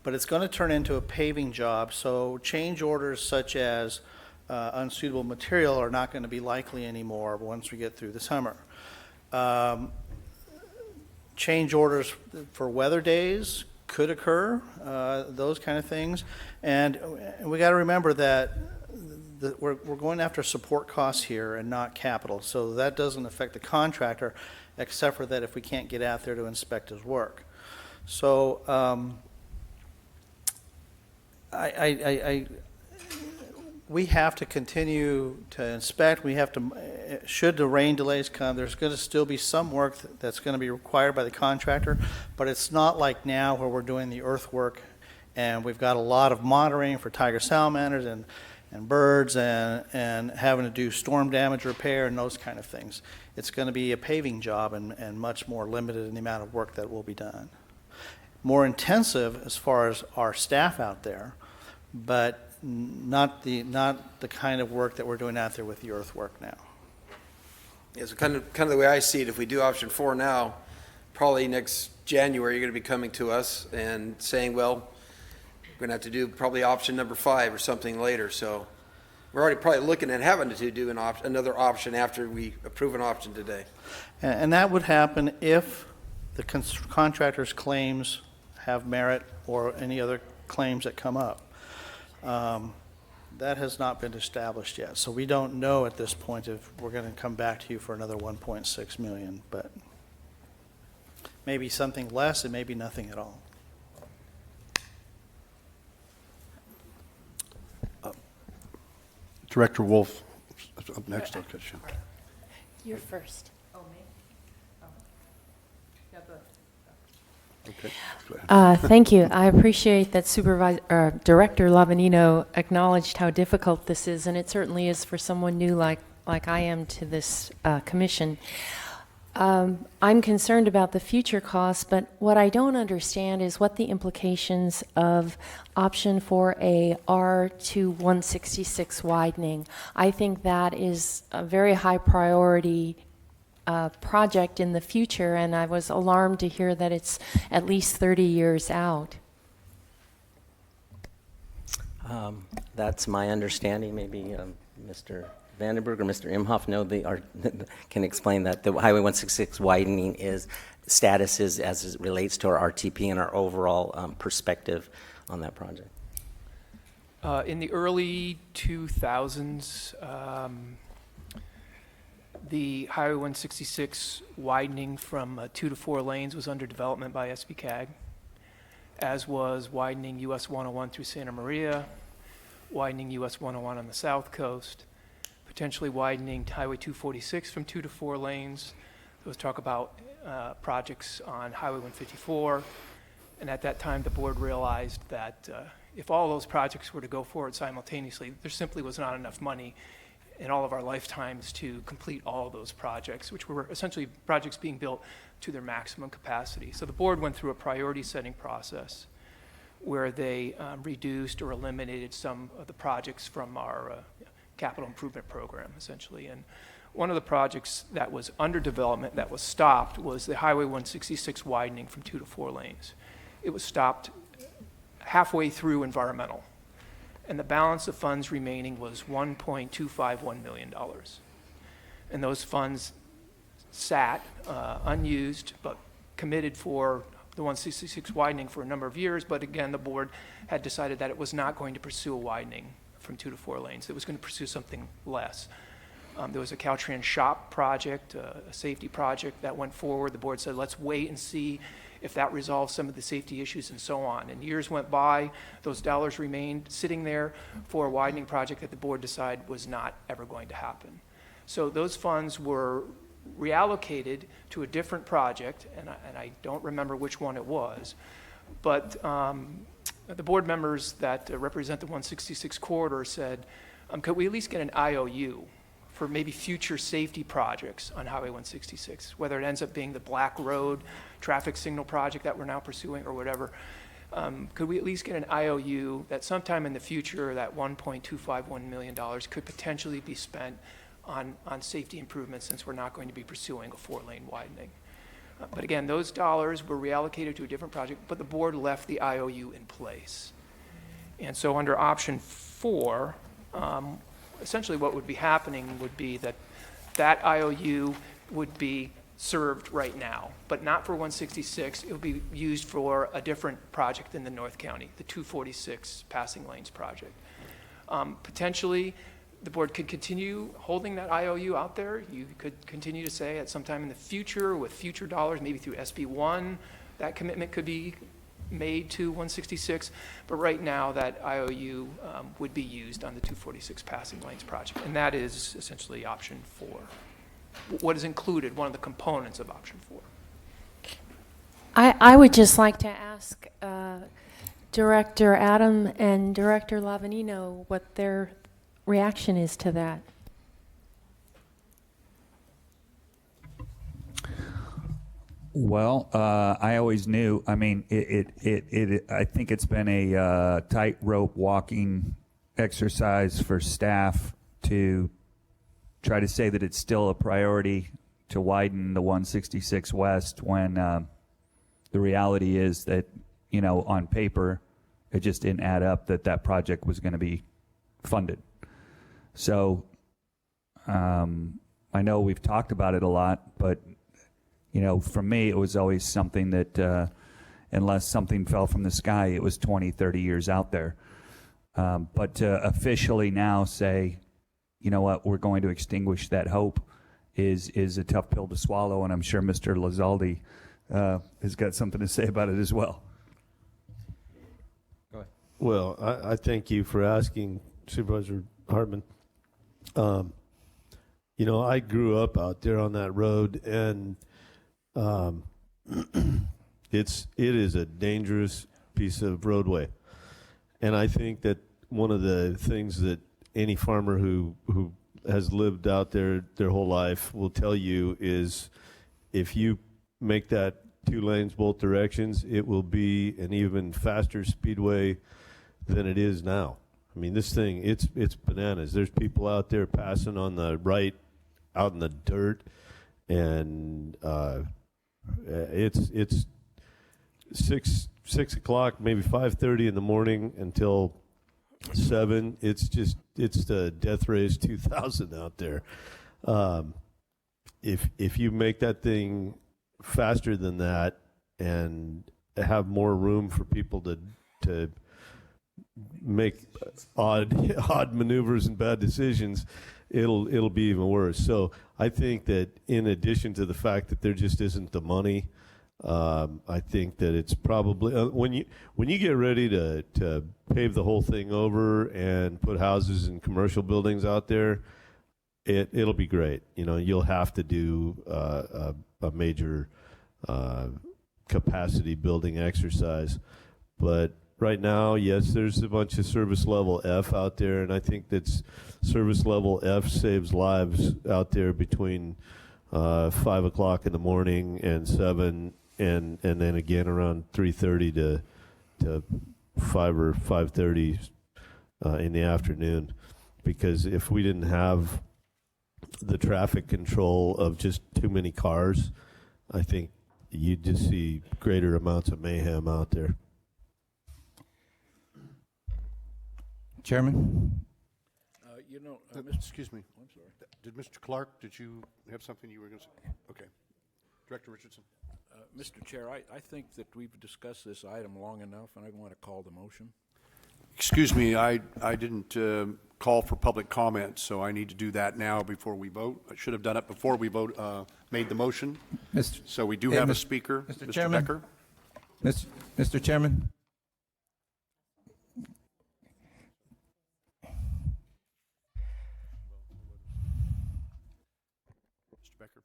But it's going to turn into a paving job, so change orders such as unsuitable material are not going to be likely anymore once we get through the summer. Change orders for weather days could occur, those kind of things. And we got to remember that we're going after support costs here and not capital. So that doesn't affect the contractor, except for that if we can't get out there to inspect his work. So we have to continue to inspect. We have to, should the rain delays come, there's going to still be some work that's going to be required by the contractor, but it's not like now where we're doing the earthwork and we've got a lot of monitoring for tiger salamanders and birds and having to do storm damage repair and those kind of things. It's going to be a paving job and much more limited in the amount of work that will be done. More intensive as far as our staff out there, but not the kind of work that we're doing out there with the earthwork now. Yeah, so kind of the way I see it, if we do option 4 now, probably next January you're going to be coming to us and saying, well, we're going to have to do probably option number 5 or something later. So we're already probably looking at having to do another option after we approve an option today. And that would happen if the contractor's claims have merit or any other claims that come up. That has not been established yet, so we don't know at this point if we're going to come back to you for another 1.6 million, but maybe something less and maybe nothing at all. Director Wolf, up next. I'll cut you. You're first. Oh, me? Oh. Yeah, go ahead. Okay. Go ahead. Thank you. I appreciate that Director Lavanino acknowledged how difficult this is, and it certainly is for someone new like I am to this commission. I'm concerned about the future costs, but what I don't understand is what the implications of option 4A are to 166 widening. I think that is a very high priority project in the future, and I was alarmed to hear that it's at least 30 years out. That's my understanding. Maybe Mr. Vandenberg or Mr. Imhoff can explain that the Highway 166 widening status is as it relates to our RTP and our overall perspective on that project. In the early 2000s, the Highway 166 widening from 2 to 4 lanes was under development by SBCAG, as was widening US 101 through Santa Maria, widening US 101 on the south coast, potentially widening Highway 246 from 2 to 4 lanes. There was talk about projects on Highway 154, and at that time the board realized that if all those projects were to go forward simultaneously, there simply was not enough money in all of our lifetimes to complete all of those projects, which were essentially projects being built to their maximum capacity. So the board went through a priority setting process where they reduced or eliminated some of the projects from our capital improvement program, essentially. And one of the projects that was under development that was stopped was the Highway 166 widening from 2 to 4 lanes. It was stopped halfway through environmental, and the balance of funds remaining was $1.251 million. And those funds sat unused but committed for the 166 widening for a number of years, but again, the board had decided that it was not going to pursue a widening from 2 to 4 lanes. It was going to pursue something less. There was a Caltrans shop project, a safety project that went forward. The board said, let's wait and see if that resolves some of the safety issues and so on. And years went by, those dollars remained sitting there for a widening project that the board decided was not ever going to happen. So those funds were reallocated to a different project, and I don't remember which one it was, but the board members that represent the 166 corridor said, could we at least get an IOU for maybe future safety projects on Highway 166, whether it ends up being the Black Road traffic signal project that we're now pursuing or whatever. Could we at least get an IOU that sometime in the future that $1.251 million could potentially be spent on safety improvements, since we're not going to be pursuing a 4-lane widening? But again, those dollars were reallocated to a different project, but the board left the IOU in place. And so under option 4, essentially what would be happening would be that that IOU would be served right now, but not for 166. It would be used for a different project in the North County, the 246 passing lanes project. Potentially, the board could continue holding that IOU out there. You could continue to say at some time in the future with future dollars, maybe through SB1, that commitment could be made to 166, but right now that IOU would be used on the 246 passing lanes project, and that is essentially option 4. What is included, one of the components of option 4. I would just like to ask Director Adam and Director Lavanino what their reaction is to that. Well, I always knew. I mean, I think it's been a tightrope walking exercise for staff to try to say that it's still a priority to widen the 166 West when the reality is that, you know, on paper, it just didn't add up that that project was going to be funded. So I know we've talked about it a lot, but you know, for me, it was always something that unless something fell from the sky, it was 20, 30 years out there. But to officially now say, you know what, we're going to extinguish that hope is a tough pill to swallow, and I'm sure Mr. Lizaldi has got something to say about it as well. Go ahead. Well, I thank you for asking, Supervisor Hartman. You know, I grew up out there on that road, and it is a dangerous piece of roadway. And I think that one of the things that any farmer who has lived out there their whole life will tell you is if you make that 2 lanes both directions, it will be an even faster speedway than it is now. I mean, this thing, it's bananas. There's people out there passing on the right out in the dirt, and it's 6 o'clock, maybe 5:30 in the morning until 7. It's the death race 2000 out there. If you make that thing faster than that and have more room for people to make odd maneuvers and bad decisions, it'll be even worse. So I think that in addition to the fact that there just isn't the money, I think that it's probably when you get ready to pave the whole thing over and put houses and commercial buildings out there, it'll be great. You know, you'll have to do a major capacity building exercise, but right now, yes, there's a bunch of service level F out there, and I think that's service level F saves lives out there between 5 o'clock in the morning and 7, and then again around 3:30 to 5 or 5:30 in the afternoon. Because if we didn't have the traffic control of just too many cars, I think you'd just see greater amounts of mayhem out there. Chairman? Excuse me. I'm sorry. Did Mr. Clark, did you have something you were going to say? Okay. Director Richardson. Mr. Chair, I think that we've discussed this item long enough, and I want to call the motion. Excuse me, I didn't call for public comment, so I need to do that now before we vote. I should have done it before we made the motion. So we do have a speaker, Mr. Chairman. Becker. Mr. Chairman? Mr. Becker.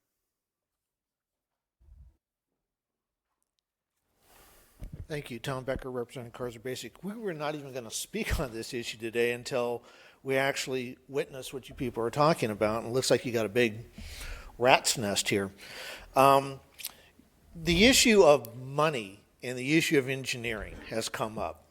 Thank you. Tom Becker, representing Carson Basic. We were not even going to speak on this issue today until we actually witnessed what you people are talking about, and it looks like you got a big rat's nest here. The issue of money and the issue of engineering has come up.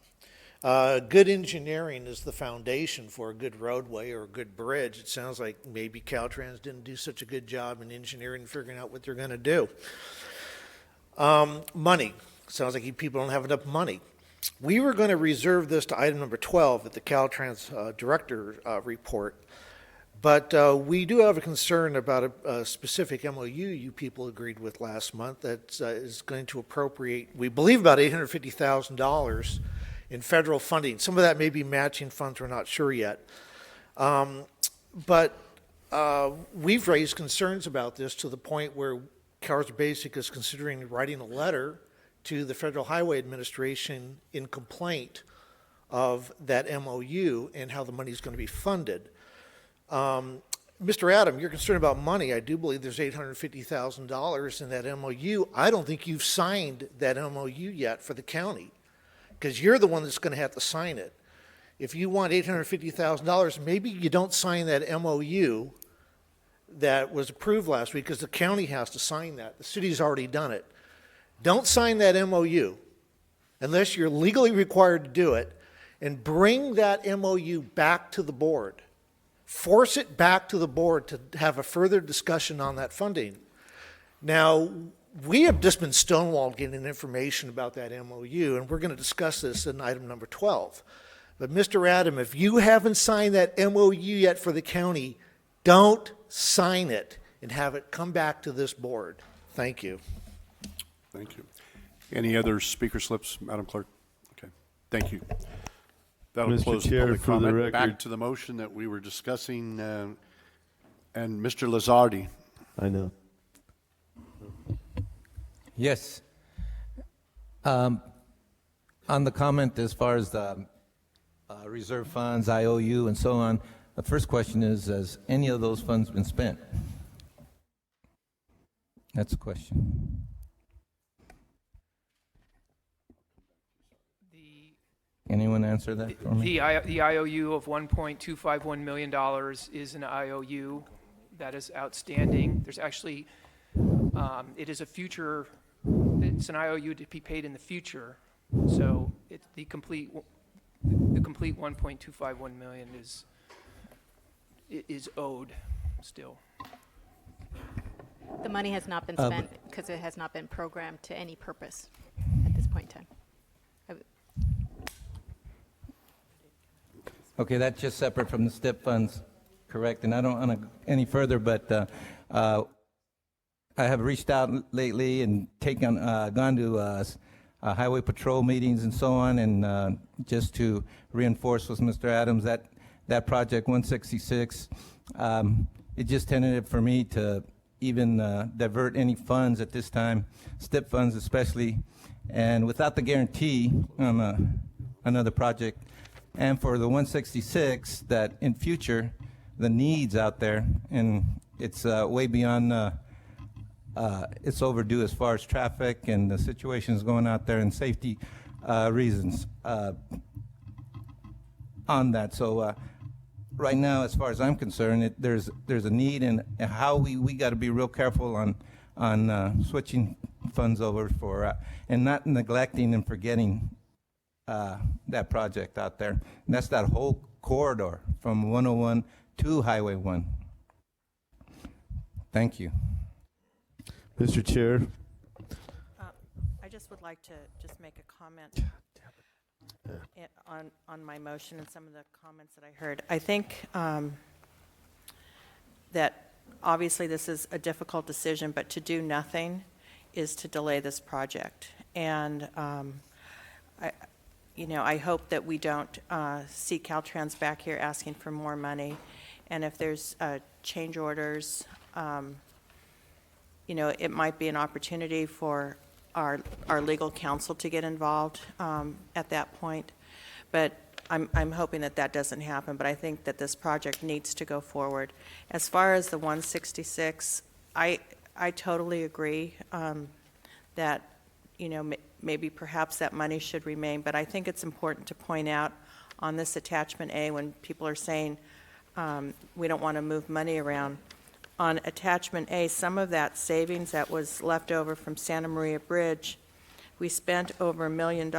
Good engineering is the foundation for a good roadway or a good bridge. It sounds like maybe Caltrans didn't do such a good job in engineering, figuring out what they're going to do. Money. Sounds like you people don't have enough money. We were going to reserve this to item number 12 at the Caltrans director report, but we do have a concern about a specific MOU you people agreed with last month that is going to appropriate, we believe, about $850,000 in federal funding. Some of that may be matching funds, we're not sure yet. But we've raised concerns about this to the point where Carson Basic is considering writing a letter to the Federal Highway Administration in complaint of that MOU and how the money is going to be funded. Mr. Adam, you're concerned about money. I do believe there's $850,000 in that MOU. I don't think you've signed that MOU yet for the county, because you're the one that's going to have to sign it. If you want $850,000, maybe you don't sign that MOU that was approved last week, because the county has to sign that. The city's already done it. Don't sign that MOU unless you're legally required to do it, and bring that MOU back to the board. Force it back to the board to have a further discussion on that funding. Now, we have just been stonewalled getting information about that MOU, and we're going to discuss this in item number 12. But Mr. Adam, if you haven't signed that MOU yet for the county, don't sign it and have it come back to this board. Thank you. Thank you. Any other speaker slips, Madam Clerk? Okay, thank you. That'll Mr. close the Chair, public for the comment. Back record- to the motion that we were discussing, and Mr. Lazardi. I know. Yes. On the comment as far as the reserve funds, IOU, and so on, the first question is, has any of those funds been spent? That's the question. Anyone answer that for me? The IOU of $1.251 million is an IOU that is outstanding. There's actually, it is a future, it's an IOU to be paid in the future. So it's the complete 1.251 million is owed still. The money has not been spent because it has not been programmed to any purpose at this point in time. Okay, that's just separate from the STIP funds, correct? And I don't want to any further, but I have reached out lately and gone to highway patrol meetings and so on, and just to reinforce with Mr. Adams that project 166, it's just tentative for me to even divert any funds at this time, STIP funds especially, and without the guarantee on another project. And for the 166, that in future, the needs out there, and it's way beyond, it's overdue as far as traffic and the situations going out there and safety reasons on that. So right now, as far as I'm concerned, there's a need, and how we got to be real careful on switching funds over for, and not neglecting and forgetting that project out there. And that's that whole corridor from 101 to Highway 1. Thank you. Mr. Chair. I just would like to just make a comment on my motion and some of the comments that I heard. I think that obviously this is a difficult decision, but to do nothing is to delay this project. And I hope that we don't see Caltrans back here asking for more money. And if there's change orders, it might be an opportunity for our legal counsel to get involved at that point. But I'm hoping that doesn't happen. But I think that this project needs to go forward. As far as the 166, I totally agree that maybe perhaps that money should remain, but I think it's important to point out on this attachment A, when people are saying we don't want to move money around, on attachment A, some of that savings that was left over from Santa Maria Bridge, we spent over $1 million,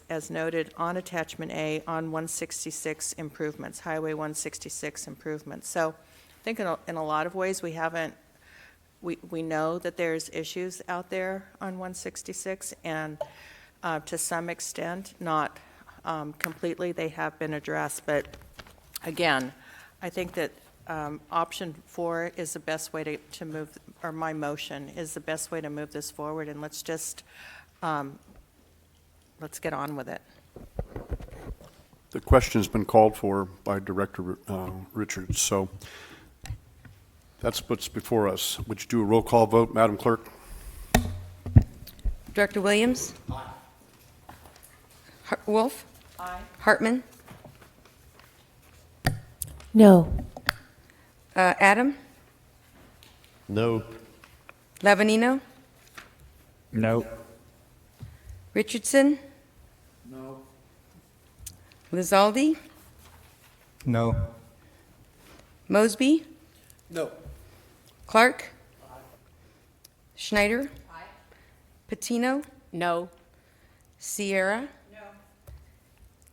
as noted on attachment A, on 166 improvements, Highway 166 improvements. So I think in a lot of ways we know that there's issues out there on 166, and to some extent, not completely, they have been addressed. But again, I think that option 4 is the best way to move, or my motion is the best way to move this forward, and let's just, let's get on with it. The question's been called for by Director Richards, so that's what's before us. Would you do a roll call vote, Madam Clerk? Director Williams? Aye. Wolf? Aye. Hartman? No. Adam? No. Lavanino? No. Richardson? No. Lizaldi? No. Mosby? No. Clark? Aye. Schneider? Aye. Patino? No. Sierra? No.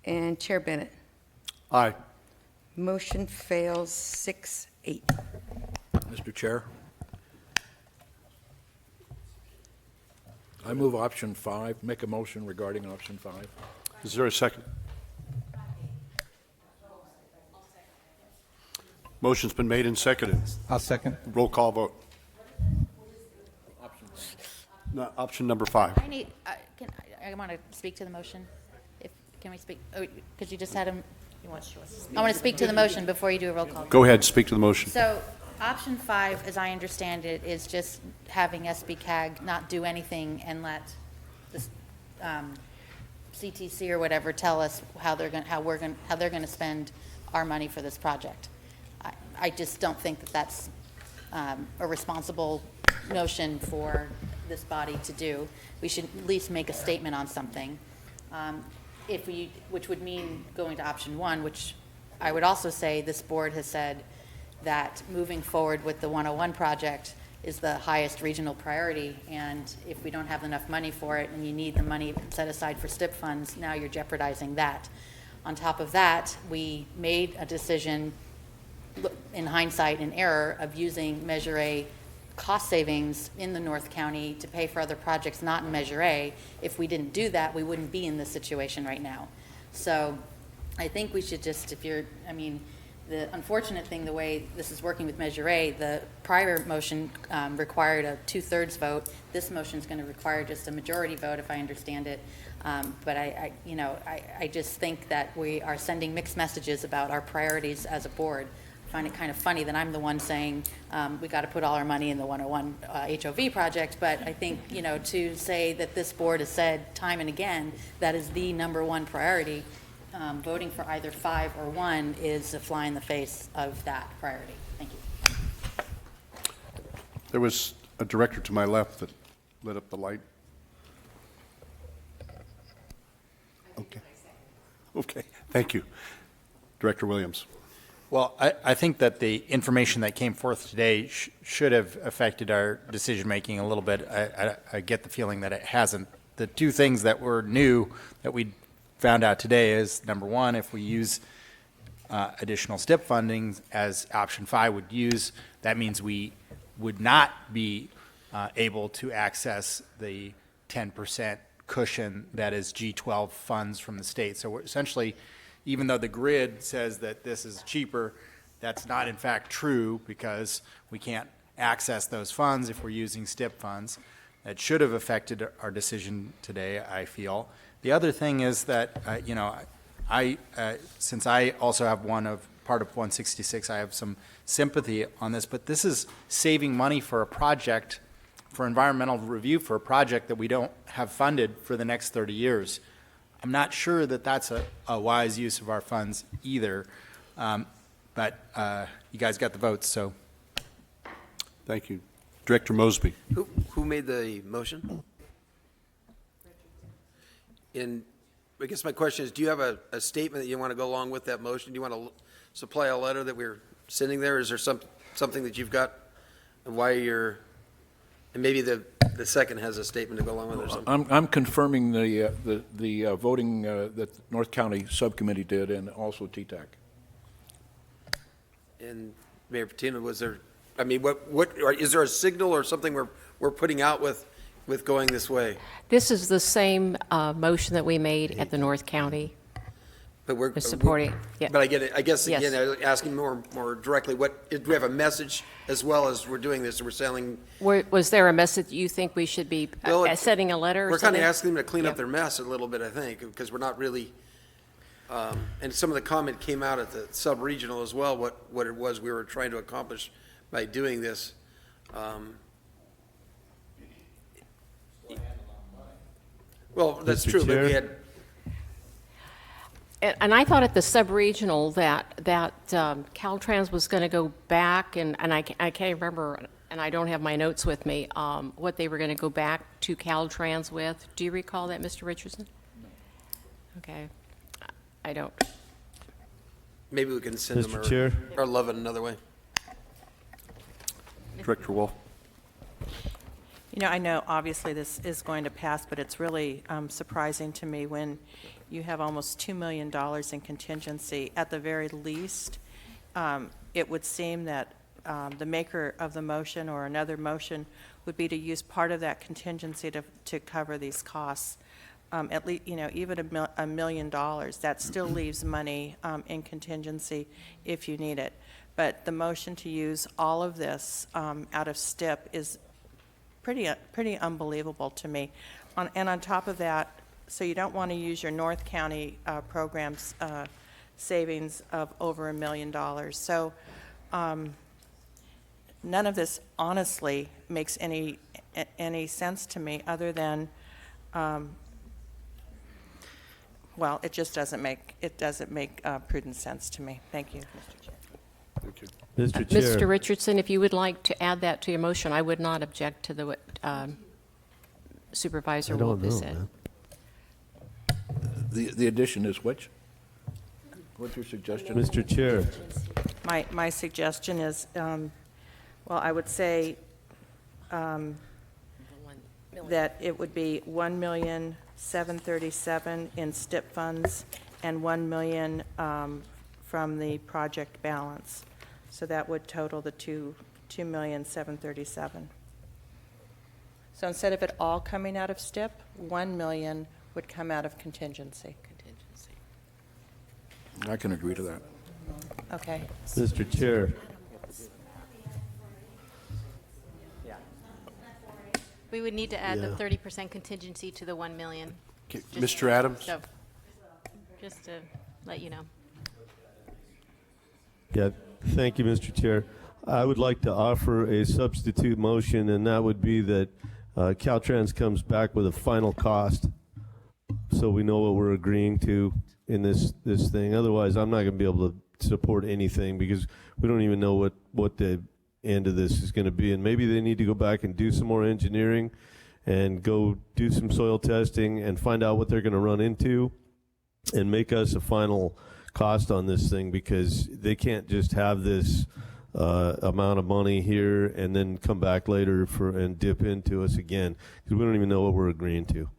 And Chair Bennett? Aye. Motion fails 6-8. Mr. Chair, I move option 5, make a motion regarding option 5. Is there a second? Motion's been made and seconded. I'll second. Roll call vote. No, option number 5. I want to speak to the motion. Can we speak? Oh, because you just had him. I want to speak to the motion before you do a roll call. Go ahead, speak to the motion. So option 5, as I understand it, is just having SBCAG not do anything and let this CTC or whatever tell us how they're going to spend our money for this project. I just don't think that that's a responsible notion for this body to do. We should at least make a statement on something. Which would mean going to option 1, which I would also say this board has said that moving forward with the 101 project is the highest regional priority, and if we don't have enough money for it and you need the money set aside for STIP funds, now you're jeopardizing that. On top of that, we made a decision in hindsight and error of using Measure A cost savings in the North County to pay for other projects not in Measure A. If we didn't do that, we wouldn't be in this situation right now. So I think we should just, the unfortunate thing, the way this is working with Measure A, the prior motion required a 2/3 vote. This motion is going to require just a majority vote, if I understand it. But I just think that we are sending mixed messages about our priorities as a board. I find it kind of funny that I'm the one saying we got to put all our money in the 101 HOV project, but I think, to say that this board has said time and again that is the #1 priority, voting for either 5 or 1 is a fly in the face of that priority. Thank you. There was a director to my left that lit up the light. Okay, thank you. Director Williams. Well, I think that the information that came forth today should have affected our decision-making a little bit. I get the feeling that it hasn't. The two things that were new that we found out today is, number one, if we use additional STIP funding as option 5 would use, that means we would not be able to access the 10% cushion that is G12 funds from the state. So we're essentially, even though the grid says that this is cheaper, that's not in fact true because we can't access those funds if we're using STIP funds. That should have affected our decision today, I feel. The other thing is that, since I also have part of 166, I have some sympathy on this, but this is saving money for a project, for environmental review for a project that we don't have funded for the next 30 years. I'm not sure that that's a wise use of our funds either, but you guys got the votes, so. Thank you. Director Mosby. Who made the motion? And I guess my question is, do you have a statement that you want to go along with that motion? Do you want to supply a letter that we're sending there? Is there something that you've got of why you're, and maybe the second has a statement to go along with it or something? I'm confirming the voting that North County Subcommittee did, and also TTAC. And Mayor Patino, was there, is there a signal or something we're putting out with going this way? This is the same motion that we made at the North County. But we're supporting. Yeah. But I get it. I guess Yes. again, asking more directly, do we have a message as well as we're doing this? We're selling. Was there a message you think we should be sending a letter? Or we're kind of something? asking them to clean up their mess a little bit, I think, because we're not really. And some of the comment came out at the sub-regional as well. What it was we were trying to accomplish by doing this. Well, that's Mr. true. But we Chair? had. And I thought at the sub-regional that Caltrans was going to go back, and I can't remember, and I don't have my notes with me, what they were going to go back to Caltrans with. Do you recall that, Mr. Richardson? No. Okay. I don't. Maybe we can send Mr. them Chair? or love it another way. Director Wolf. I know obviously this is going to pass, but it's really surprising to me when you have almost $2 million in contingency. At the very least, it would seem that the maker of the motion or another motion would be to use part of that contingency to cover these costs. At least, even $1 million, that still leaves money in contingency if you need it. But the motion to use all of this out of STIP is pretty unbelievable to me. And on top of that, so you don't want to use your North County programs savings of over $1 million. So none of this honestly makes any sense to me other than, well, it just doesn't make prudent sense to me. Thank you, Mr. Chair. Thank you. Mr. Chair. Mr. Richardson, if you would like to add that to your motion, I would not object to what Supervisor Wolf has said. The addition is which? What's your suggestion? Mr. Chair. My suggestion is, well, I would say that it would be $1,737,000 in STIP funds and $1 million from the project balance. So that would total the $2,737,000. So instead of it all coming out of STIP, $1 million would come out of contingency. I can agree to that. Okay. Mr. Chair. We would need to add the Yeah. 30% contingency to the 1 million. Okay, Just- Mr. Adams? So, just to let you know. Yeah, thank you, Mr. Chair. I would like to offer a substitute motion, and that would be that Caltrans comes back with a final cost, so we know what we're agreeing to in this thing. Otherwise, I'm not going to be able to support anything because we don't even know what the end of this is going to be. And maybe they need to go back and do some more engineering and go do some soil testing and find out what they're going to run into and make us a final cost on this thing, because they can't just have this amount of money here and then come back later and dip into us again, because we don't even know what we're agreeing to.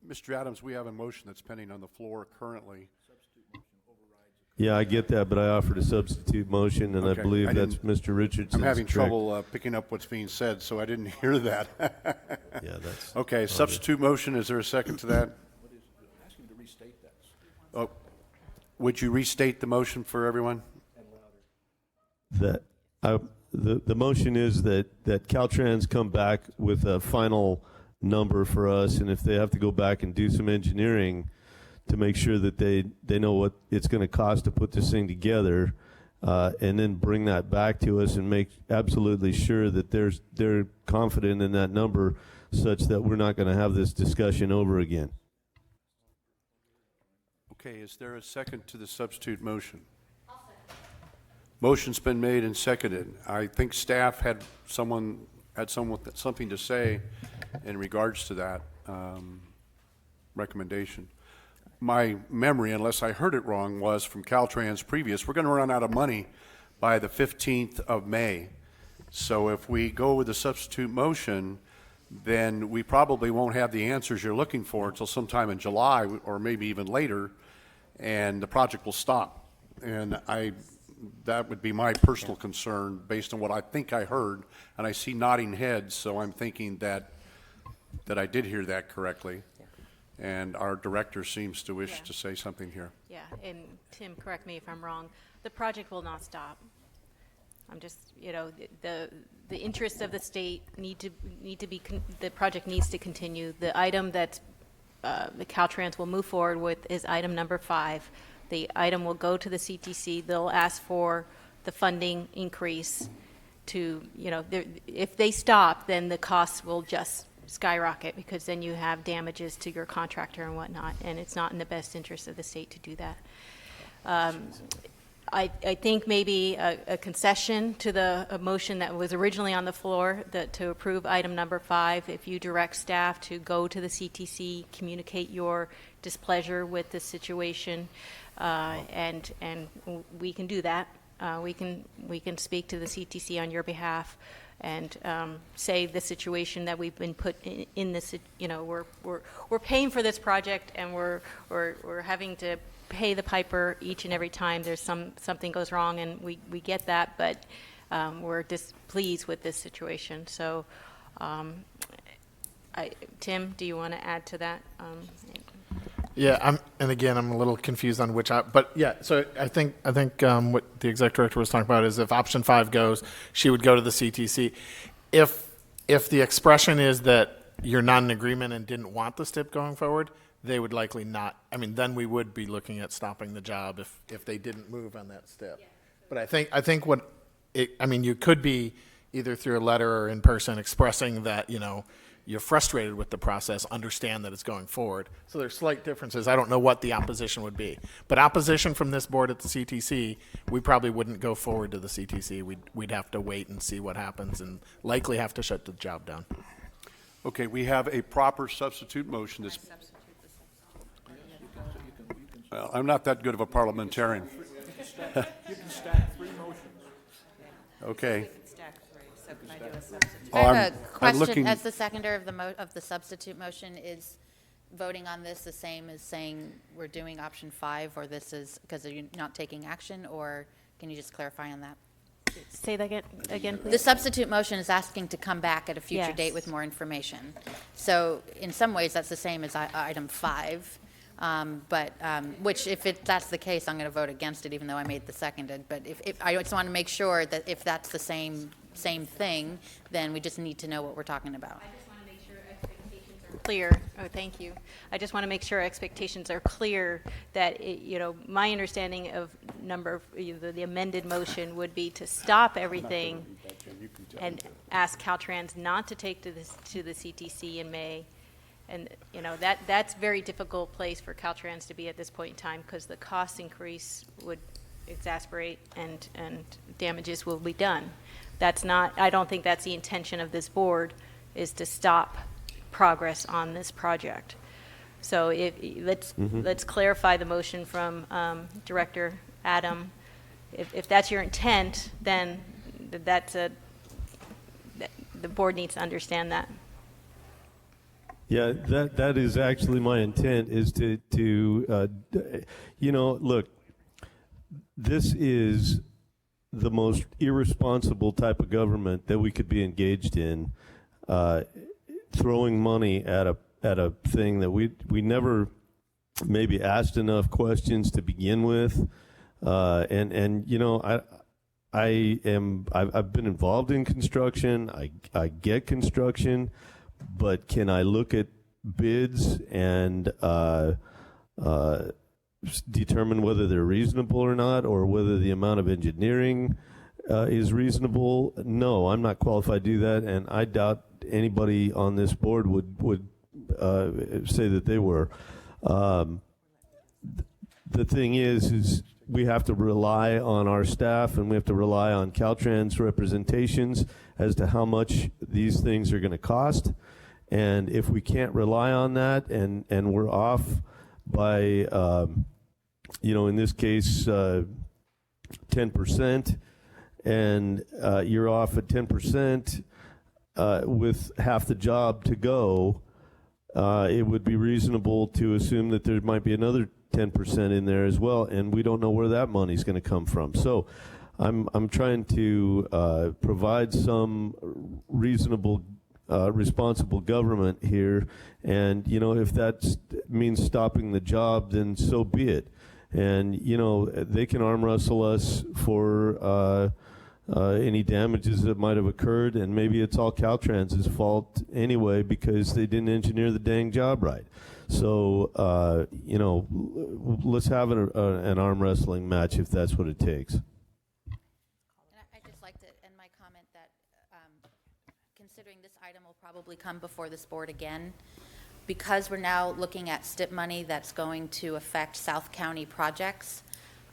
Mr. Adams, we have a motion that's pending on the floor currently. Yeah, I get that, but I offered a substitute motion, and Okay, I believe I that's didn't- Mr. Richardson's. I'm having correct. trouble picking up what's being said, so I didn't hear that. Yeah, that's okay. all Substitute motion. Is there a second to that? Ask him to restate that. Oh, would you restate the motion for everyone? That the motion is that Caltrans come back with a final number for us, and if they have to go back and do some engineering to make sure that they know what it's going to cost to put this thing together, and then bring that back to us and make absolutely sure that they're confident in that number, such that we're not going to have this discussion over again. Okay. Is there a second to the substitute motion? Motion's been made and seconded. I think staff had something to say in regards to that recommendation. My memory, unless I heard it wrong, was from Caltrans previous, we're going to run out of money by the 15th of May. So if we go with the substitute motion, then we probably won't have the answers you're looking for until sometime in July or maybe even later, and the project will stop. And that would be my personal concern based on what I think I heard, and I see nodding heads, so I'm thinking that I did hear that correctly. And our director seems to wish to say something here. Yeah, and Tim, correct me if I'm wrong, the project will not stop. I'm just, the interests of the state need to be, the project needs to continue. The item that the Caltrans will move forward with is item number 5. The item will go to the CTC. They'll ask for the funding increase to, if they stop, then the costs will just skyrocket, because then you have damages to your contractor and whatnot, and it's not in the best interest of the state to do that. I think maybe a concession to the motion that was originally on the floor, to approve item number 5, if you direct staff to go to the CTC, communicate your displeasure with the situation, and we can do that. We can speak to the CTC on your behalf and say the situation that we've been put in this, we're paying for this project, and we're having to pay the piper each and every time there's something goes wrong, and we get that, but we're displeased with this situation. So, Tim, do you want to add to that? Yeah, I'm a little confused on but yeah, so I think what the exec director was talking about is if option 5 goes, she would go to the CTC. If the expression is that you're not in agreement and didn't want the STIP going forward, they would likely not, I mean, then we would be looking at stopping the job if they didn't move on that STIP. But I think what, I mean, you could be either through a letter or in person expressing that, you know, you're frustrated with the process, understand that it's going forward. So there's slight differences. I don't know what the opposition would be. But opposition from this board at the CTC, we probably wouldn't go forward to the CTC. We'd have to wait and see what happens and likely have to shut the job down. Okay, we have a proper substitute motion. Well, I'm not that good of a parliamentarian. You can stack 3 motions. Okay. I have a question. As the seconder of the substitute motion, is voting on this the same as saying we're doing option 5, or this is because you're not taking action, or can you just clarify on that? Say that again, please. The substitute motion is asking to come back at a future Yes. date with more information. So in some ways, that's the same as item 5. Which if that's the case, I'm going to vote against it, even though I made the seconded. But if I just want to make sure that if that's the same thing, then we just need to know what we're talking about. I just want to make sure expectations are clear. Oh, thank you. I just want to make sure expectations are clear that, my understanding of the amended motion would be to stop everything and ask Caltrans not to take to the CTC in May. And, that's a very difficult place for Caltrans to be at this point in time, because the cost increase would exasperate and damages will be done. I don't think that's the intention of this board, is to stop progress on this project. So let's clarify the motion from Director Adam. If that's your intent, then the board needs to understand that. Yeah, that is actually my intent, is to look, this is the most irresponsible type of government that we could be engaged in, throwing money at a thing that we never maybe asked enough questions to begin with, I've been involved in construction. I get construction. But can I look at bids and determine whether they're reasonable or not, or whether the amount of engineering is reasonable? No, I'm not qualified to do that, and I doubt anybody on this board would say that they were. The thing is we have to rely on our staff, and we have to rely on Caltrans representations as to how much these things are going to cost. And if we can't rely on that, and we're off by, in this case, 10%, and you're off at 10% with half the job to go, it would be reasonable to assume that there might be another 10% in there as well, and we don't know where that money's going to come from. So I'm trying to provide some reasonable, responsible government here, and if that means stopping the job, then so be it. And they can arm wrestle us for any damages that might have occurred, and maybe it's all Caltrans' fault anyway because they didn't engineer the dang job right. So let's have an arm wrestling match if that's what it takes. I'd just like to end my comment that considering this item will probably come before this board again, because we're now looking at STIP money that's going to affect South County projects,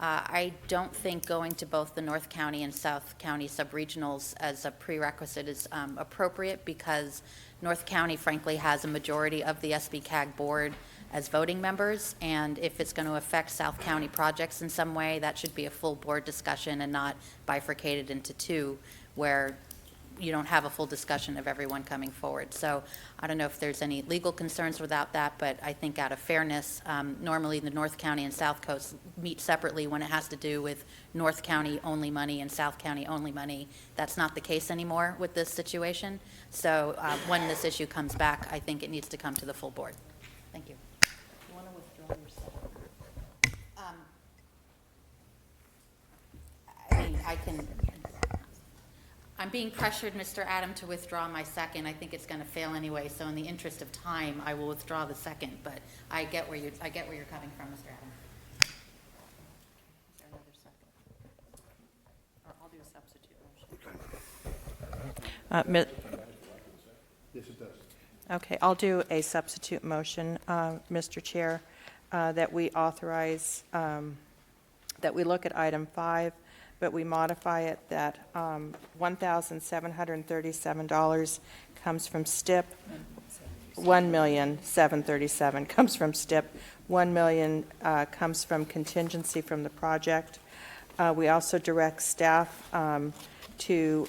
I don't think going to both the North County and South County subregionals as a prerequisite is appropriate, because North County, frankly, has a majority of the SBCAG board as voting members, and if it's going to affect South County projects in some way, that should be a full board discussion and not bifurcated into two, where you don't have a full discussion of everyone coming forward. So I don't know if there's any legal concerns without that, but I think out of fairness, normally the North County and South Coast meet separately when it has to do with North County only money and South County only money. That's not the case anymore with this situation. So when this issue comes back, I think it needs to come to the full board. Thank you. You want to withdraw yourself? I'm being pressured, Mr. Adam, to withdraw my second. I think it's going to fail anyway, so in the interest of time, I will withdraw the second, but I get where you're coming from, Mr. Adam. Is there another second? Or I'll do a substitute motion. Yes, it does. Okay, I'll do a substitute motion, Mr. Chair, that we authorize, that we look at item 5, but we modify it that $1,737 comes from STIP, $1,737,000 comes from STIP, $1 million comes from contingency from the project. We also direct staff to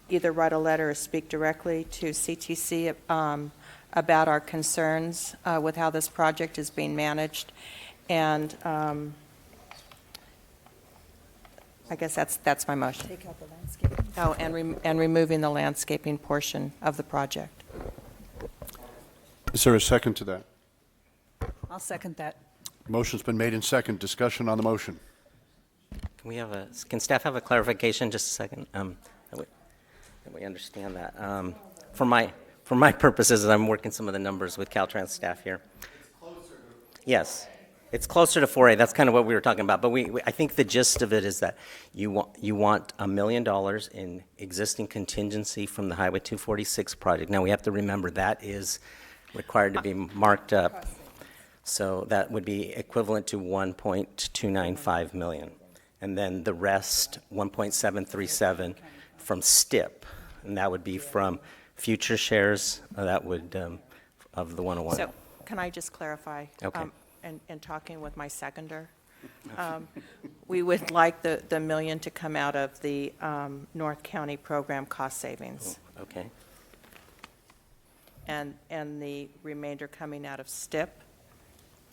either write a letter or speak directly to CTC about our concerns with how this project is being managed. And I guess that's my motion. Take out the landscape. Oh, and removing the landscaping portion of the project. Is there a second to that? I'll second that. Motion's been made in second. Discussion on the motion. Can staff have a clarification, just a second, that we understand that. For my purposes, I'm working some of the numbers with Caltrans staff here. Yes, it's closer to 4A. That's kind of what we were talking about. But I think the gist of it is that you want $1 million in existing contingency from the Highway 246 project. Now, we have to remember that is required to be marked up. So that would be equivalent to $1.295 million. And then the rest, $1.737 from STIP. And that would be from future shares that would of the 101. So can I just clarify? Okay. In talking with my seconder, we would like the $1 million to come out of the North County program cost savings. Okay. And the remainder coming out of STIP.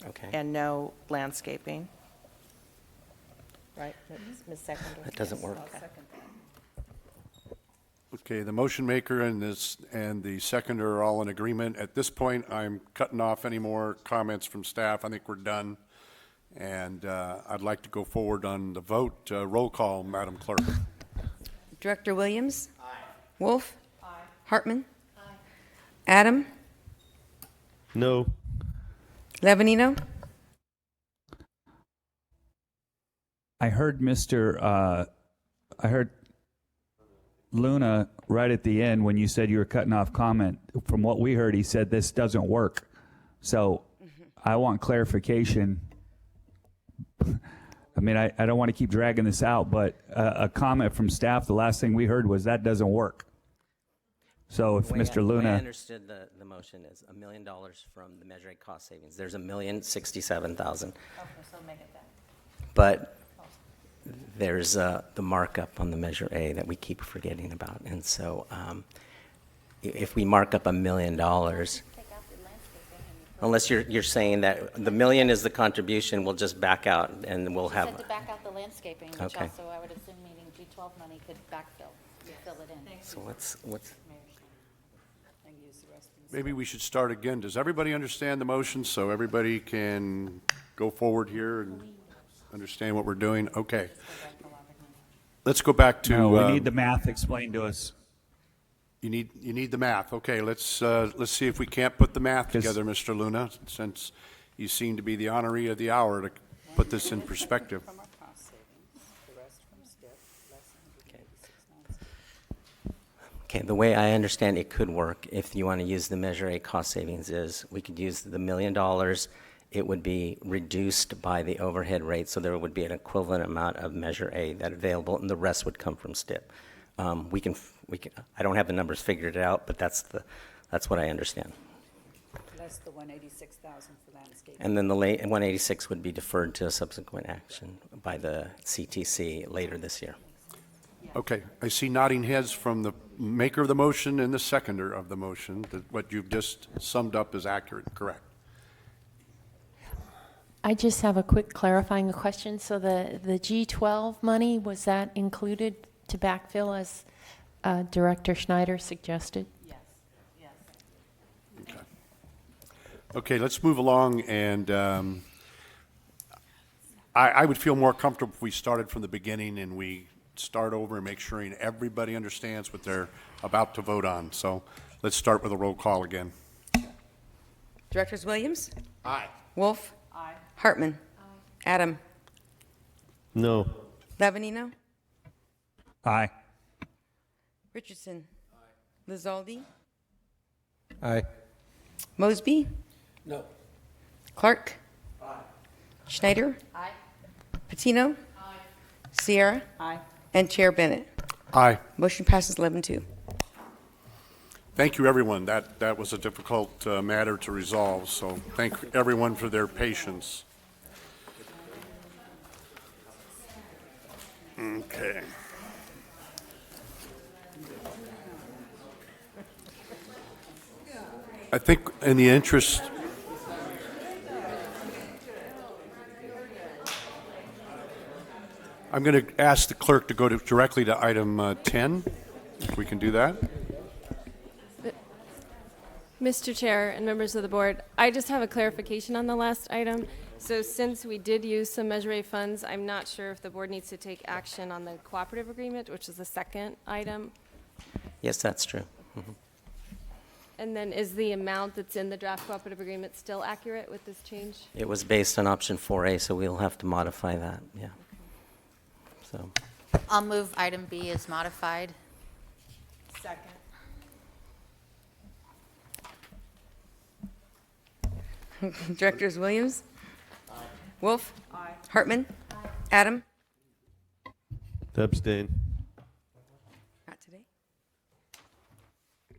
Okay. And no landscaping. Right, Ms. Seconder? That doesn't work. Okay, the motion maker and the seconder are all in agreement. At this point, I'm cutting off any more comments from staff. I think we're done. And I'd like to go forward on the vote. Roll call, Madam Clerk. Director Williams? Aye. Wolf? Aye. Hartman? Aye. Adam? No. Levanino? I heard Luna right at the end when you said you were cutting off comment. From what we heard, he said this doesn't work. So I want clarification. I mean, I don't want to keep dragging this out, but a comment from staff, the last thing we heard was that doesn't work. So if Mr. The way Luna... I understood the motion is $1 million from the Measure A cost savings. There's $1,067,000. Okay, so make it that. But there's the markup on the Measure A that we keep forgetting about. And so if we mark up $1 million, unless you're saying that the $1 million is the contribution, we'll just back out and we'll have... Said to back out the landscaping, which Okay. also I would assume meaning G12 money could backfill, fill it in. So what's Maybe we should start again. Does everybody understand the motion so everybody can go forward here and understand what we're doing? Okay. Let's go back to... No, we need the math explained to us. You need the math. Okay, let's see if we can't put the math together, Mr. Luna, since you seem to be the honoree of the hour to put this in perspective. Okay, the way I understand it could work, if you want to use the Measure A cost savings, is we could use the $1 million. It would be reduced by the overhead rate, so there would be an equivalent amount of Measure A that available, and the rest would come from STIP. We can. I don't have the numbers figured out, but that's what I understand. Less the $186,000 for landscaping. And then the 186 would be deferred to a subsequent action by the CTC later this year. Okay, I see nodding heads from the maker of the motion and the seconder of the motion that what you've just summed up is accurate and correct. I just have a quick clarifying question. So the G12 money, was that included to backfill as Director Schneider suggested? Yes, yes. Okay. Okay, let's move along, and I would feel more comfortable if we started from the beginning and we start over and make sure everybody understands what they're about to vote on. So let's start with a roll call again. Directors Williams? Aye. Wolf? Aye. Hartman? Aye. Adam? No. Lavanino? Aye. Richardson? Aye. Lizaldi? Aye. Mosby? No. Clark? Aye. Schneider? Aye. Patino? Aye. Sierra? Aye. And Chair Bennett. Aye. Motion passes 11-2. Thank you, everyone. That was a difficult matter to resolve, so thank everyone for their patience. Okay. I think in the interest... I'm going to ask the clerk to go directly to item 10, if we can do that. Mr. Chair and members of the board, I just have a clarification on the last item. So since we did use some Measure A funds, I'm not sure if the board needs to take action on the cooperative agreement, which is the second item. Yes, that's true. Mhm. And then is the amount that's in the draft cooperative agreement still accurate with this change? It was based on option 4A, so we'll have to modify that, yeah. So, I'll move item B as modified. Second. Directors Williams? Aye. Wolf? Aye. Hartman? Aye. Adam? Abstain. Not today.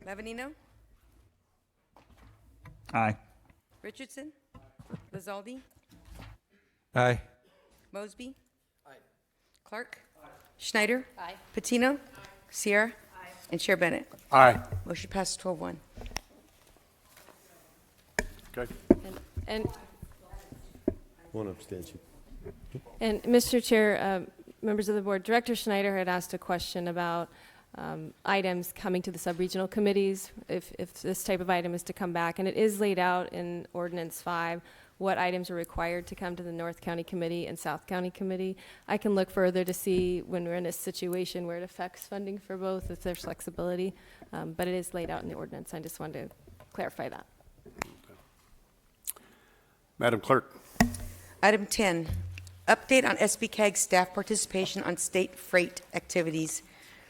Lavanino? Aye. Richardson? Lizaldi? Aye. Mosby? Aye. Clark? Aye. Schneider? Aye. Patino? Aye. Sierra? Aye. And Chair Bennett. Aye. Motion passes 12-1. Okay. And One abstention. And Mr. Chair, members of the board, Director Schneider had asked a question about items coming to the sub-regional committees, if this type of item is to come back. And it is laid out in Ordinance 5 what items are required to come to the North County Committee and South County Committee. I can look further to see when we're in a situation where it affects funding for both, if there's flexibility. But it is laid out in the ordinance. I just wanted to clarify that. Madam Clerk. Item 10, update on SBCAG staff participation on state freight activities.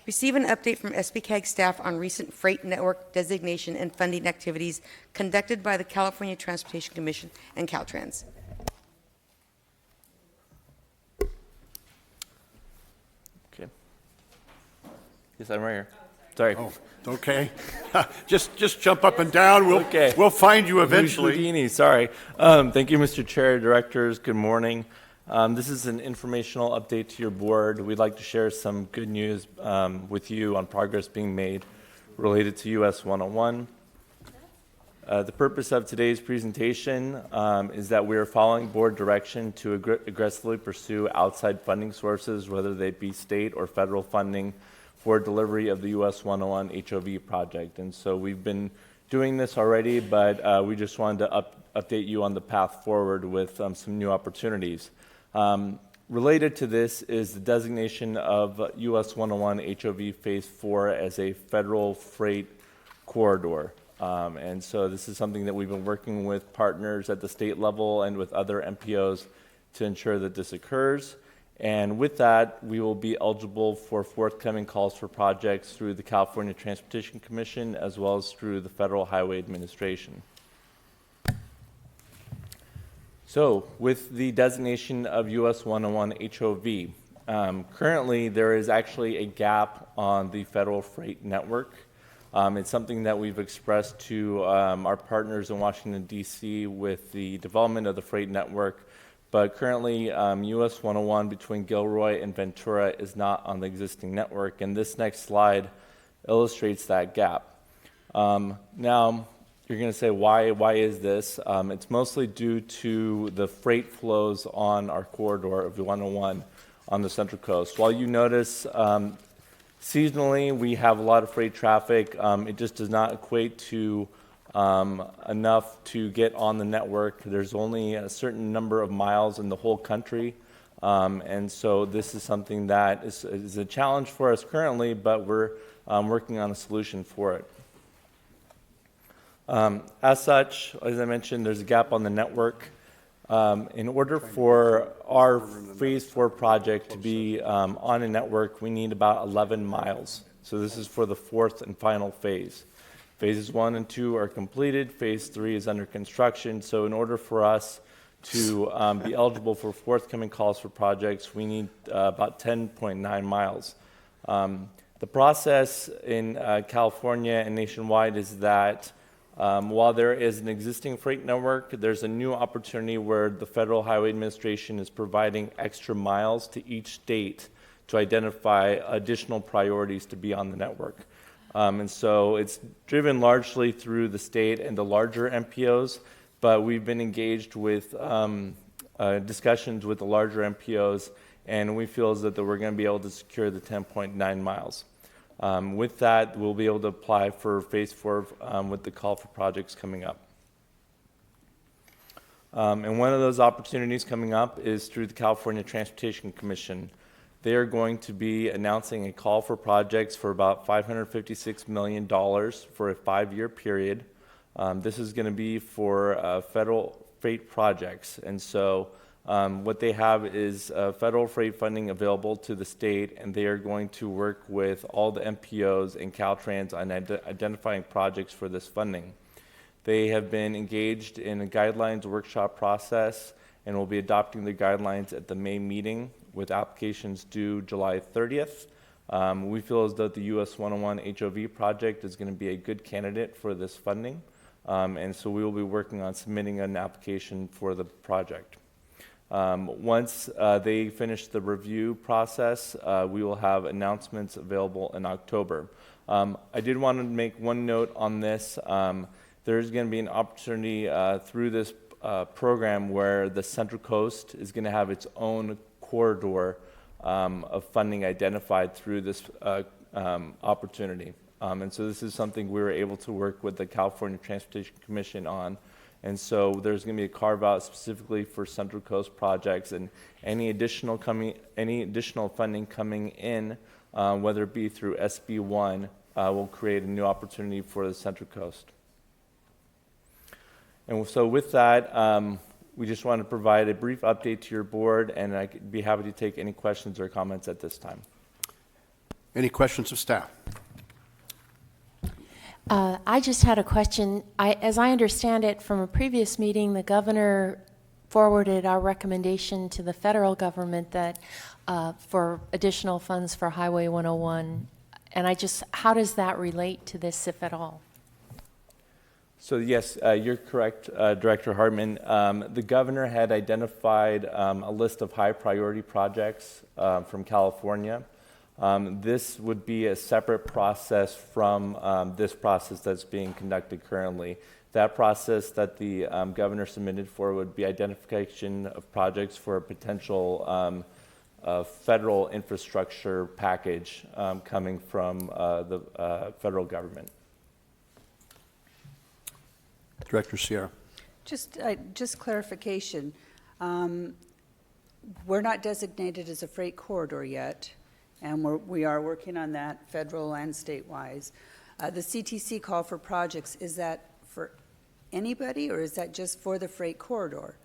Receive an update from SBCAG staff on recent freight network designation and funding activities conducted by the California Transportation Commission and Caltrans. Okay. Yes, I'm right here. Sorry. Oh, okay. just jump up and down. We'll find you eventually. Houdini, sorry. Thank you, Mr. Chair, directors. Good morning. This is an informational update to your board. We'd like to share some good news with you on progress being made related to US 101. The purpose of today's presentation is that we are following board direction to aggressively pursue outside funding sources, whether they be state or federal funding, for delivery of the US 101 HOV project. And so we've been doing this already, but we just wanted to update you on the path forward with some new opportunities. Related to this is the designation of US 101 HOV Phase 4 as a federal freight corridor. And so this is something that we've been working with partners at the state level and with other MPOs to ensure that this occurs. And with that, we will be eligible for forthcoming calls for projects through the California Transportation Commission as well as through the Federal Highway Administration. So, with the designation of US 101 HOV, currently there is actually a gap on the federal freight network. It's something that we've expressed to our partners in Washington, D.C. with the development of the freight network. But currently, US 101 between Gilroy and Ventura is not on the existing network, and this next slide illustrates that gap. Now, you're going to say, why is this? It's mostly due to the freight flows on our corridor of the 101 on the Central Coast. While you notice seasonally we have a lot of freight traffic, it just does not equate to enough to get on the network. There's only a certain number of miles in the whole country And so this is something that is a challenge for us currently, but we're working on a solution for it. As such, as I mentioned, there's a gap on the network. In order for our Phase 4 project to be on a network, we need about 11 miles. So this is for the fourth and final phase. Phases 1 and 2 are completed. Phase 3 is under construction. So in order for us to be eligible for forthcoming calls for projects, we need about 10.9 miles. The process in California and nationwide is that while there is an existing freight network, there's a new opportunity where the Federal Highway Administration is providing extra miles to each state to identify additional priorities to be on the network. And so it's driven largely through the state and the larger MPOs, but we've been engaged with discussions with the larger MPOs, and we feel as that we're going to be able to secure the 10.9 miles. With that, we'll be able to apply for Phase 4 with the call for projects coming up. And one of those opportunities coming up is through the California Transportation Commission. They are going to be announcing a call for projects for about $556 million for a 5-year period. This is going to be for federal freight projects. And so what they have is federal freight funding available to the state, and they are going to work with all the MPOs and Caltrans on identifying projects for this funding. They have been engaged in a guidelines workshop process and will be adopting the guidelines at the May meeting with applications due July 30th. We feel as though the US 101 HOV project is going to be a good candidate for this funding, and so we will be working on submitting an application for the project. Once they finish the review process, we will have announcements available in October. I did want to make one note on this. There's going to be an opportunity through this program where the Central Coast is going to have its own corridor of funding identified through this opportunity. And so this is something we were able to work with the California Transportation Commission on. And so there's going to be a carve out specifically for Central Coast projects, and any additional funding coming in, whether it be through SB1, will create a new opportunity for the Central Coast. And so with that, we just want to provide a brief update to your board, and I'd be happy to take any questions or comments at this time. Any questions of staff? I just had a question. As I understand it from a previous meeting, the governor forwarded our recommendation to the federal government that for additional funds for Highway 101. And how does that relate to this, if at all? So yes, you're correct, Director Hartman. The governor had identified a list of high priority projects from California. This would be a separate process from this process that's being conducted currently. That process that the governor submitted for would be identification of projects for a potential federal infrastructure package coming from the federal government. Director Sierra. Just clarification. We're not designated as a freight corridor yet, and we are working on that federal and statewide. The CTC call for projects, is that for anybody, or is that just for the freight corridor?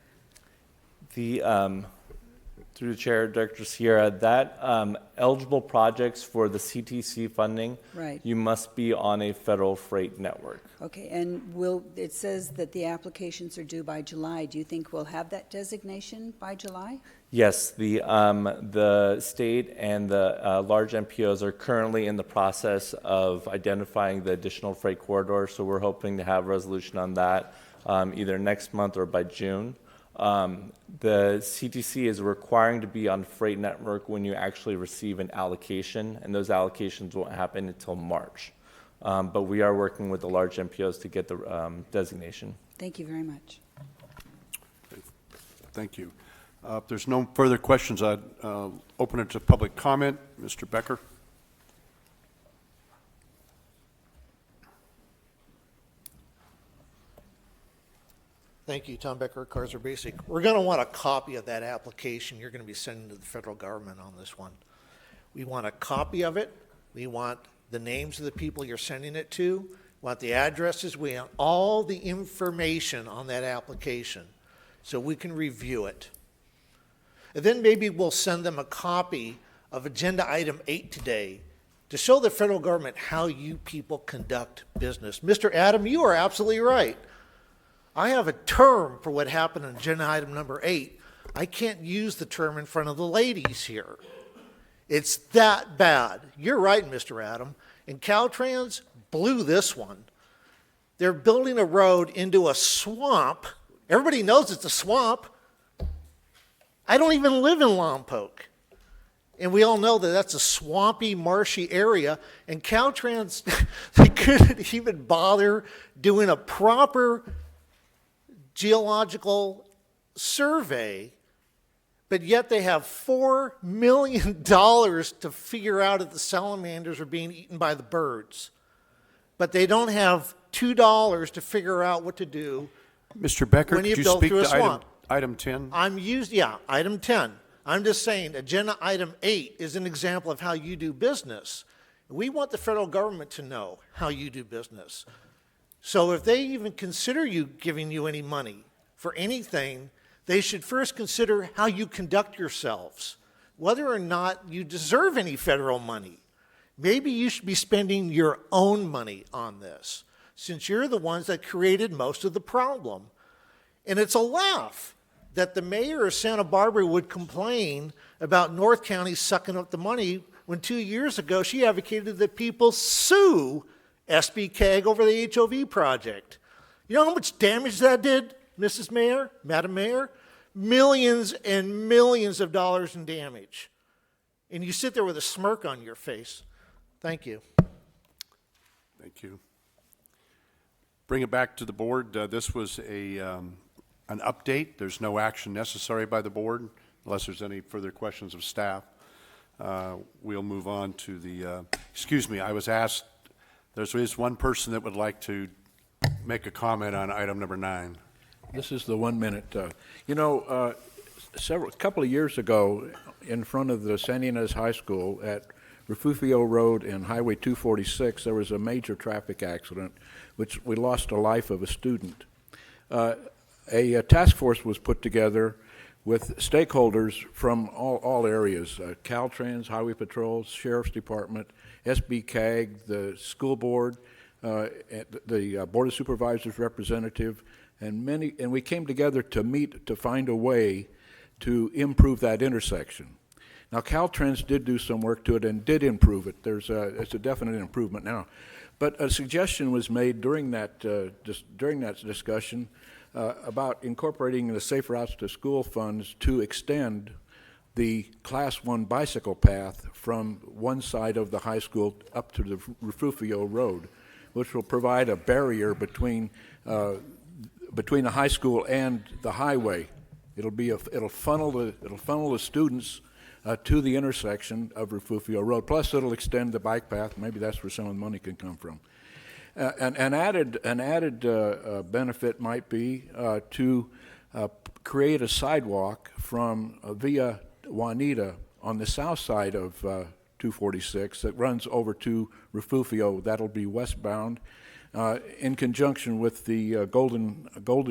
Through the chair, Director Sierra, that eligible projects for the CTC funding, right, you must be on a federal freight network. Okay, and it says that the applications are due by July. Do you think we'll have that designation by July? Yes, the state and the large MPOs are currently in the process of identifying the additional freight corridor, so we're hoping to have a resolution on that either next month or by June. The CTC is requiring to be on freight network when you actually receive an allocation, and those allocations won't happen until March. But we are working with the large MPOs to get the designation. Thank you very much. Thank you. If there's no further questions, I'd open it to public comment. Mr. Becker. Thank you, Tom Becker, Cars Are Basic. We're going to want a copy of that application you're going to be sending to the federal government on this one. We want a copy of it. We want the names of the people you're sending it to. We want the addresses. We want all the information on that application so we can review it. And then maybe we'll send them a copy of Agenda Item 8 today to show the federal government how you people conduct business. Mr. Adam, you are absolutely right. I have a term for what happened on Agenda Item number 8. I can't use the term in front of the ladies here. It's that bad. You're right, Mr. Adam. And Caltrans blew this one. They're building a road into a swamp. Everybody knows it's a swamp. I don't even live in Lompoc. And we all know that that's a swampy, marshy area. And Caltrans, they couldn't even bother doing a proper geological survey, but yet they have $4 million to figure out if the salamanders are being eaten by the birds. But they don't have $2 to figure out what to do. Mr. Becker, when could you you build speak through a to swamp. item 10? Item 10. I'm just saying, Agenda Item 8 is an example of how you do business. We want the federal government to know how you do business. So if they even consider you giving you any money for anything, they should first consider how you conduct yourselves, whether or not you deserve any federal money. Maybe you should be spending your own money on this, since you're the ones that created most of the problem. And it's a laugh that the mayor of Santa Barbara would complain about North County sucking up the money when 2 years ago she advocated that people sue SBCAG over the HOV project. You know how much damage that did, Mrs. Mayor, Madam Mayor? Millions and millions of dollars in damage. And you sit there with a smirk on your face. Thank you. Thank you. Bring it back to the board. This was an update. There's no action necessary by the board unless there's any further questions of staff. We'll move on to the, excuse me, I was asked, there is one person that would like to make a comment on item number 9. This is the 1 minute. A couple of years ago, in front of the Santa Ynez High School at Refugio Road and Highway 246, there was a major traffic accident, which we lost the life of a student. A task force was put together with stakeholders from all areas, Caltrans, Highway Patrol, Sheriff's Department, SBCAG, the school board, the Board of Supervisors representative, and we came together to meet to find a way to improve that intersection. Now, Caltrans did do some work to it and did improve it. It's a definite improvement now. But a suggestion was made during that discussion about incorporating the Safe Routes to School funds to extend the Class 1 bicycle path from one side of the high school up to the Refugio Road, which will provide a barrier between the high school and the highway. It'll funnel the students to the intersection of Refugio Road. Plus, it'll extend the bike path. Maybe that's where some of the money can come from. An added benefit might be to create a sidewalk from via Juanita on the south side of 246 that runs over to Refugio. That'll be westbound. In conjunction with the Golden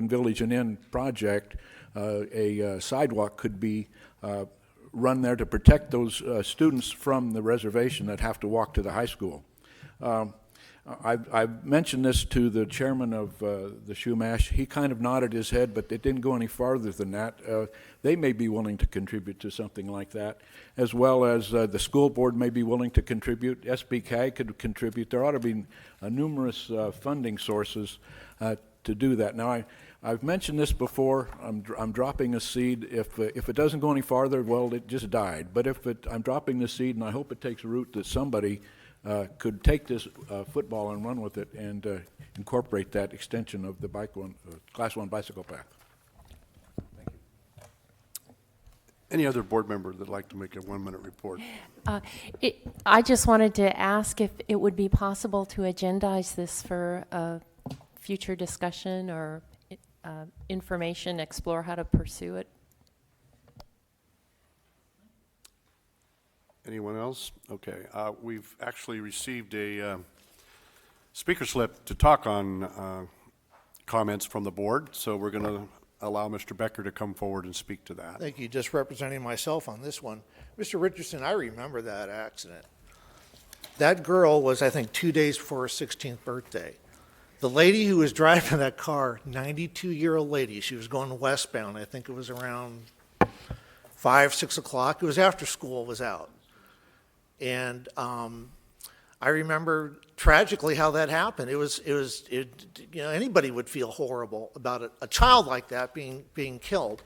Village and Inn project, a sidewalk could be run there to protect those students from the reservation that have to walk to the high school. I've mentioned this to the chairman of the Shumash. He kind of nodded his head, but it didn't go any farther than that. They may be willing to contribute to something like that, as well as the school board may be willing to contribute. SBCAG could contribute. There ought to be numerous funding sources to do that. Now, I've mentioned this before. I'm dropping a seed. If it doesn't go any farther, well, it just died. But I'm dropping the seed, and I hope it takes root that somebody could take this football and run with it and incorporate that extension of the Class 1 bicycle path. Thank you. Any other board member that'd like to make a 1-minute report? I just wanted to ask if it would be possible to agendize this for a future discussion or information, explore how to pursue it. Anyone else? Okay. We've actually received a speaker slip to talk on comments from the board, so we're going to allow Mr. Becker to come forward and speak to that. Thank you. Just representing myself on this one. Mr. Richardson, I remember that accident. That girl was, I think, 2 days before her 16th birthday. The lady who was driving that car, 92-year-old lady, she was going westbound. I think it was around 5, 6 o'clock. It was after school was out. And I remember tragically how that happened. Anybody would feel horrible about a child like that being killed.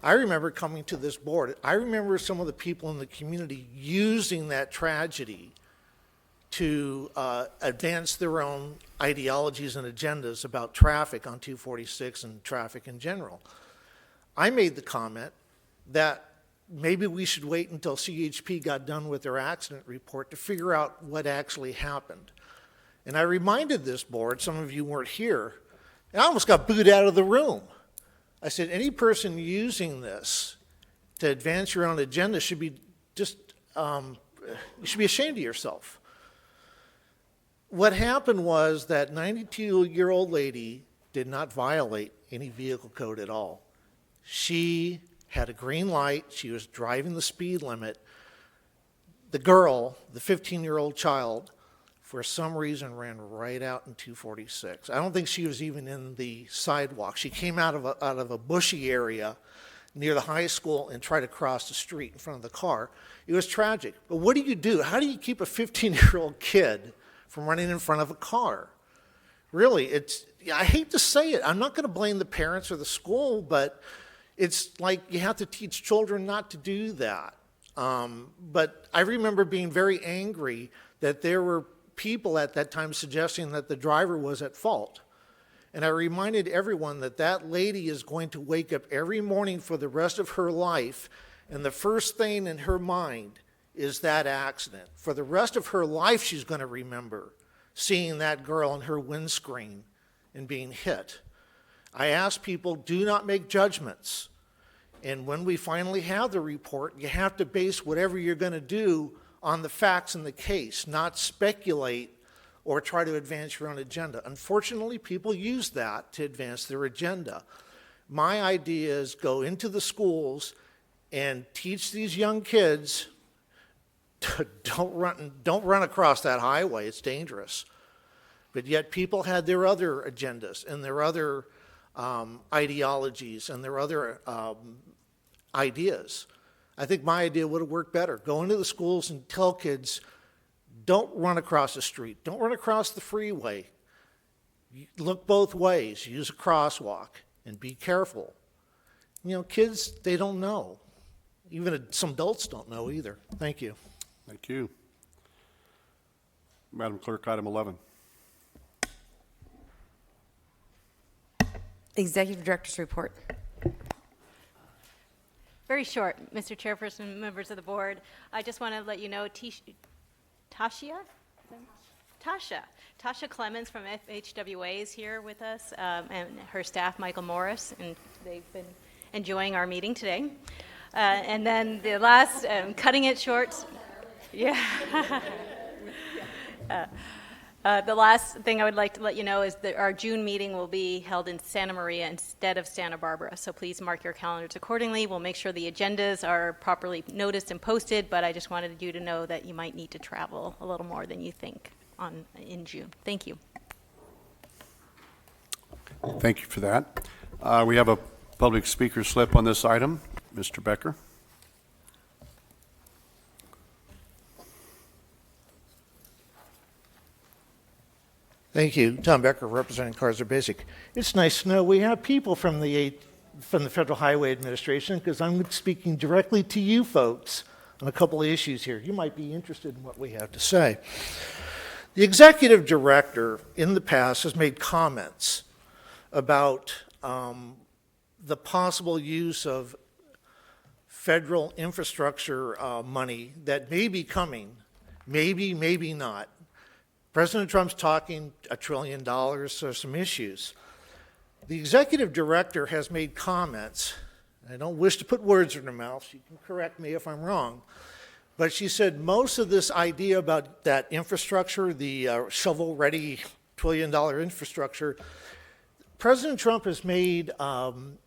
I remember coming to this board. I remember some of the people in the community using that tragedy to advance their own ideologies and agendas about traffic on 246 and traffic in general. I made the comment that maybe we should wait until CHP got done with their accident report to figure out what actually happened. And I reminded this board, some of you weren't here, and I almost got booed out of the room. I said, any person using this to advance your own agenda should be just, you should be ashamed of yourself. What happened was that 92-year-old lady did not violate any vehicle code at all. She had a green light. She was driving the speed limit. The girl, the 15-year-old child, for some reason ran right out in 246. I don't think she was even in the sidewalk. She came out of a bushy area near the high school and tried to cross the street in front of the car. It was tragic. But what do you do? How do you keep a 15-year-old kid from running in front of a car? Really, I hate to say it. I'm not going to blame the parents or the school, but it's like you have to teach children not to do that. But I remember being very angry that there were people at that time suggesting that the driver was at fault. And I reminded everyone that that lady is going to wake up every morning for the rest of her life, and the first thing in her mind is that accident. For the rest of her life, she's going to remember seeing that girl in her windscreen and being hit. I ask people, do not make judgments. And when we finally have the report, you have to base whatever you're going to do on the facts in the case, not speculate or try to advance your own agenda. Unfortunately, people use that to advance their agenda. My idea is go into the schools and teach these young kids to don't run across that highway. It's dangerous. But yet people had their other agendas and their other ideologies and their other ideas. I think my idea would have worked better. Go into the schools and tell kids, don't run across the street. Don't run across the freeway. Look both ways. Use a crosswalk and be careful. You know, kids, they don't know. Even some adults don't know either. Thank you. Thank you. Madam Clerk, item 11. Executive Director's Report. Very short, Mr. Chairperson, members of the board. I just want to let you know Tasha Clemens from FHWA is here with us, and her staff, Michael Morris, and they've been enjoying our meeting today. And then the last, cutting it short, yeah. The last thing I would like to let you know is that our June meeting will be held in Santa Maria instead of Santa Barbara, so please mark your calendars accordingly. We'll make sure the agendas are properly noticed and posted, but I just wanted you to know that you might need to travel a little more than you think in June. Thank you. Thank you for that. We have a public speaker slip on this item. Mr. Becker. Thank you. Tom Becker, representing Cars Are Basic. It's nice to know we have people from the Federal Highway Administration, because I'm speaking directly to you folks on a couple of issues here. You might be interested in what we have to say. The executive director in the past has made comments about the possible use of federal infrastructure money that may be coming, maybe not. President Trump's talking $1 trillion, so some issues. The executive director has made comments. I don't wish to put words in her mouth. She can correct me if I'm wrong. But she said most of this idea about that infrastructure, the shovel-ready $1 trillion infrastructure, President Trump has made an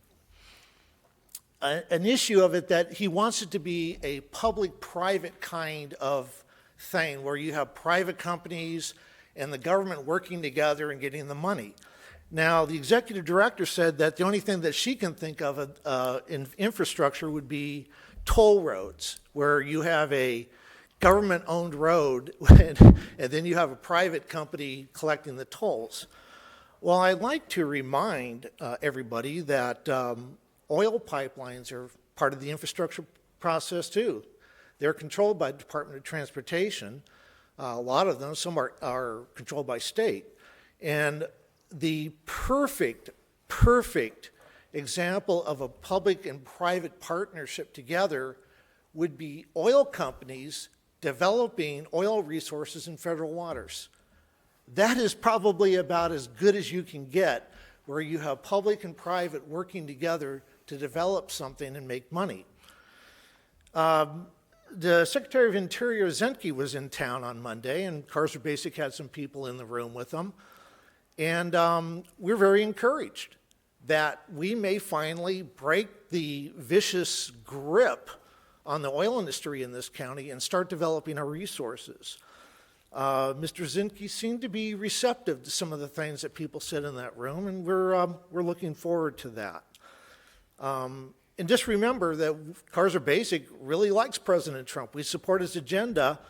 issue of it that he wants it to be a public-private kind of thing where you have private companies and the government working together and getting the money. Now, the executive director said that the only thing that she can think of in infrastructure would be toll roads, where you have a government-owned road and then you have a private company collecting the tolls. Well, I'd like to remind everybody that oil pipelines are part of the infrastructure process too. They're controlled by the Department of Transportation. A lot of them, some are controlled by state. And the perfect example of a public and private partnership together would be oil companies developing oil resources in federal waters. That is probably about as good as you can get, where you have public and private working together to develop something and make money. The Secretary of Interior, Zenke, was in town on Monday, and Carson Basic had some people in the room with them. And we're very encouraged that we may finally break the vicious grip on the oil industry in this county and start developing our resources. Mr. Zinke seemed to be receptive to some of the things that people said in that room, and we're looking forward to that. And just remember that Carson Basic really likes President Trump. We support his agenda.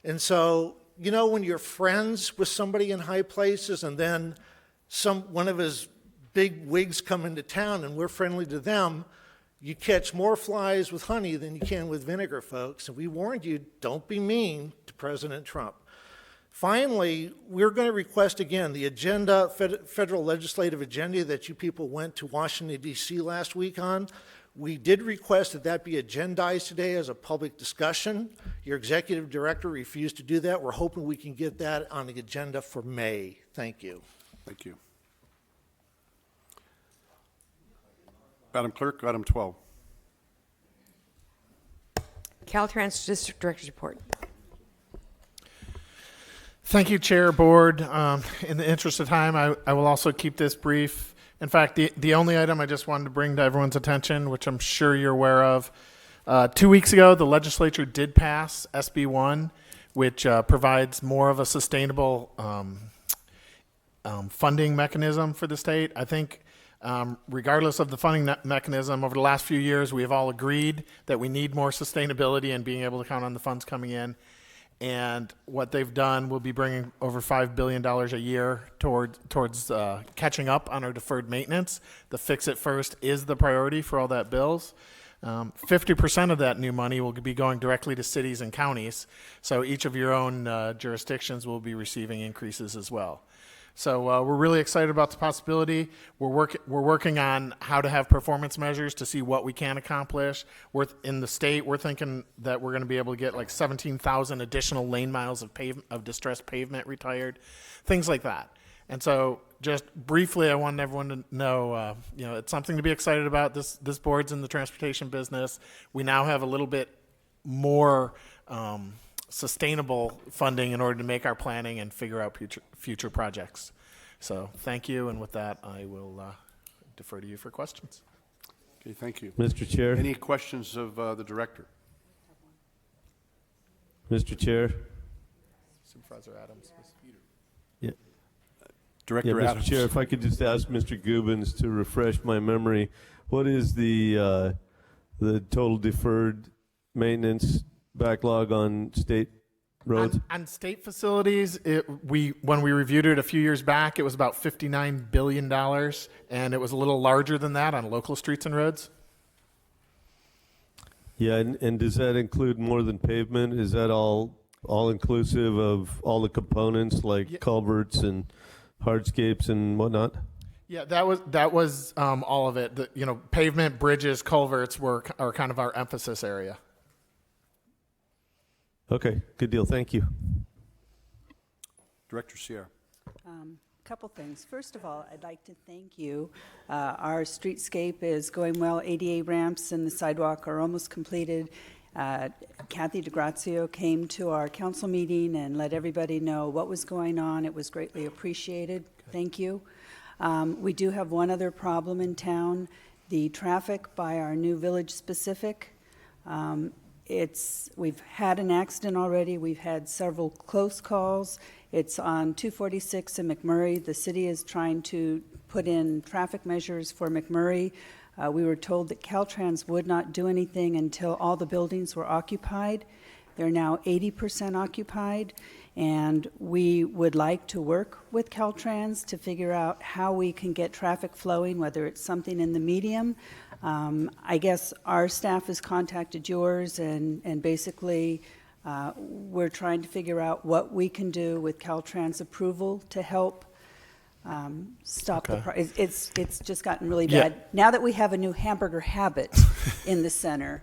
And so, you know, when you're friends with somebody in high places and then one of his big wigs come into town and we're friendly to them, you catch more flies with honey than you can with vinegar, folks. And we warned you, don't be mean to President Trump. Finally, we're going to request again the agenda, federal legislative agenda that you people went to Washington, D.C. last week on. We did request that that be agendized today as a public discussion. Your executive director refused to do that. We're hoping we can get that on the agenda for May. Thank you. Thank you. Madam Clerk, item 12. Caltrans District Director's Report. Thank you, Chair, Board. In the interest of time, I will also keep this brief. In fact, the only item I just wanted to bring to everyone's attention, which I'm sure you're aware of, 2 weeks ago, the legislature did pass SB 1, which provides more of a sustainable funding mechanism for the state. I think regardless of the funding mechanism, over the last few years, we have all agreed that we need more sustainability and being able to count on the funds coming in. And what they've done will be bringing over $5 billion a year towards catching up on our deferred maintenance. The Fix It First is the priority for all that bills. 50% of that new money will be going directly to cities and counties. So each of your own jurisdictions will be receiving increases as well. So we're really excited about the possibility. We're working on how to have performance measures to see what we can accomplish. In the state, we're thinking that we're going to be able to get like 17,000 additional lane miles of distressed pavement retired, things like that. And so just briefly, I wanted everyone to know, it's something to be excited about. This board's in the transportation business. We now have a little bit more sustainable funding in order to make our planning and figure out future projects. So thank you, and with that, I will defer to you for questions. Okay, thank you. Mr. Chair. Any questions of the director? Mr. Chair. Supervisor Adams. Yeah. Director Mr. Adams. Chair, if I could just ask Mr. Gubens to refresh my memory, what is the total deferred maintenance backlog on state roads? On state facilities, when we reviewed it a few years back, it was about $59 billion, and it was a little larger than that on local streets and roads. Yeah, and does that include more than pavement? Is that all inclusive of all the components like culverts and hardscapes and whatnot? Yeah, that was all of it. Pavement, bridges, culverts are kind of our emphasis area. Okay, good deal. Thank you. Director Sierra. Couple things. First of all, I'd like to thank you. Our streetscape is going well. ADA ramps and the sidewalk are almost completed. Kathy DeGrazio came to our council meeting and let everybody know what was going on. It was greatly appreciated. Thank you. We do have one other problem in town, the traffic by our new village specific. We've had an accident already. We've had several close calls. It's on 246 in McMurray. The city is trying to put in traffic measures for McMurray. We were told that Caltrans would not do anything until all the buildings were occupied. They're now 80% occupied, and we would like to work with Caltrans to figure out how we can get traffic flowing, whether it's something in the medium. I guess our staff has contacted yours, and basically we're trying to figure out what we can do with Caltrans approval to help stop the it's just gotten really bad. Yeah. Now that we have a new hamburger habit in the center.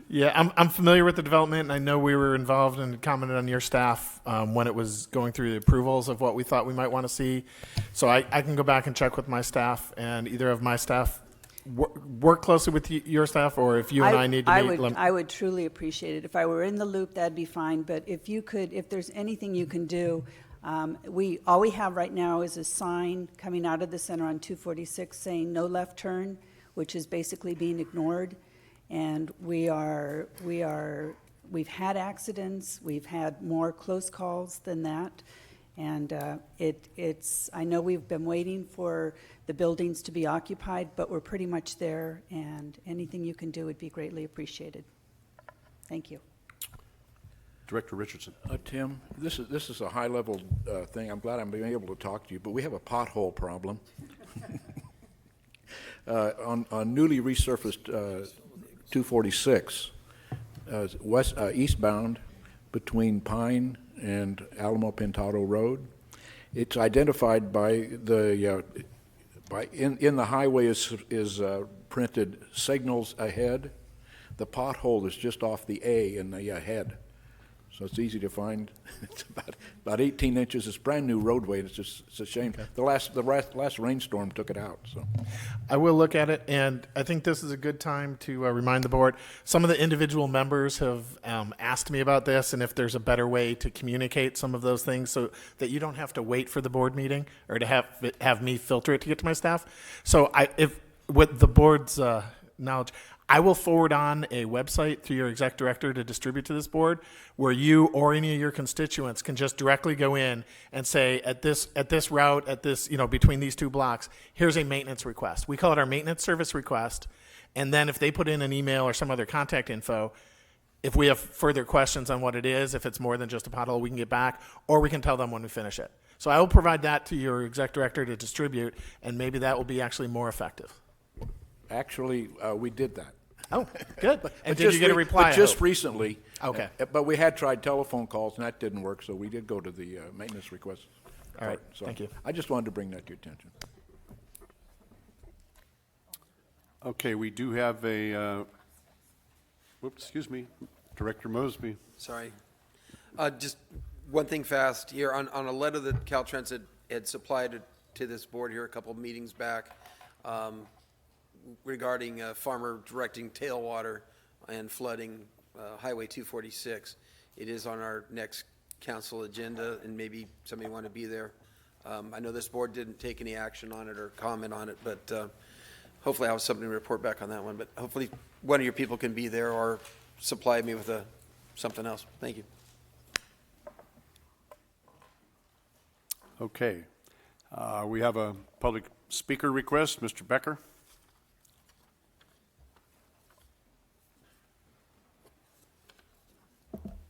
Yeah, I'm familiar with the development, and I know we were involved and commented on your staff when it was going through the approvals of what we thought we might want to see. So I can go back and check with my staff, and either of my staff work closely with your staff, or if you and I need to meet. I would truly appreciate it. If I were in the loop, that'd be fine. But if you could, if there's anything you can do, all we have right now is a sign coming out of the center on 246 saying no left turn, which is basically being ignored. And we've had accidents, we've had more close calls than that. And I know we've been waiting for the buildings to be occupied, but we're pretty much there, and anything you can do would be greatly appreciated. Thank you. Director Richardson. Tim, this is a high-level thing. I'm glad I'm being able to talk to you, but we have a pothole problem. On newly resurfaced 246, eastbound between Pine and Alamo Pintado Road. It's identified by the in the highway is printed signals ahead. The pothole is just off the A in the ahead, so it's easy to find. It's about 18 inches. It's brand new roadway. It's a shame. The last rainstorm took it out. So I will look at it, and I think this is a good time to remind the board. Some of the individual members have asked me about this, and if there's a better way to communicate some of those things so that you don't have to wait for the board meeting or to have me filter it to get to my staff. So if with the board's knowledge, I will forward on a website through your exec director to distribute to this board where you or any of your constituents can just directly go in and say, at this route, between these two blocks, here's a maintenance request. We call it our maintenance service request. And then if they put in an email or some other contact info, if we have further questions on what it is, if it's more than just a pothole, we can get back, or we can tell them when we finish it. So I will provide that to your exec director to distribute, and maybe that will be actually more effective. actually, we did that. Oh, good. And did just you get a reply? But just recently. Okay. But we had tried telephone calls, and that didn't work, so we did go to the maintenance request. All right, So thank you. I just wanted to bring that to your attention. Okay, we do have a, excuse me, Director Mosby. Sorry. Just one thing fast here, on a letter that Caltrans had supplied to this board here a couple of meetings back, regarding a farmer directing tailwater and flooding Highway 246. It is on our next council agenda, and maybe somebody want to be there. I know this board didn't take any action on it or comment on it, but hopefully I'll have something to report back on that one. But hopefully one of your people can be there or supply me with something else. Thank you. Okay. We have a public speaker request. Mr. Becker.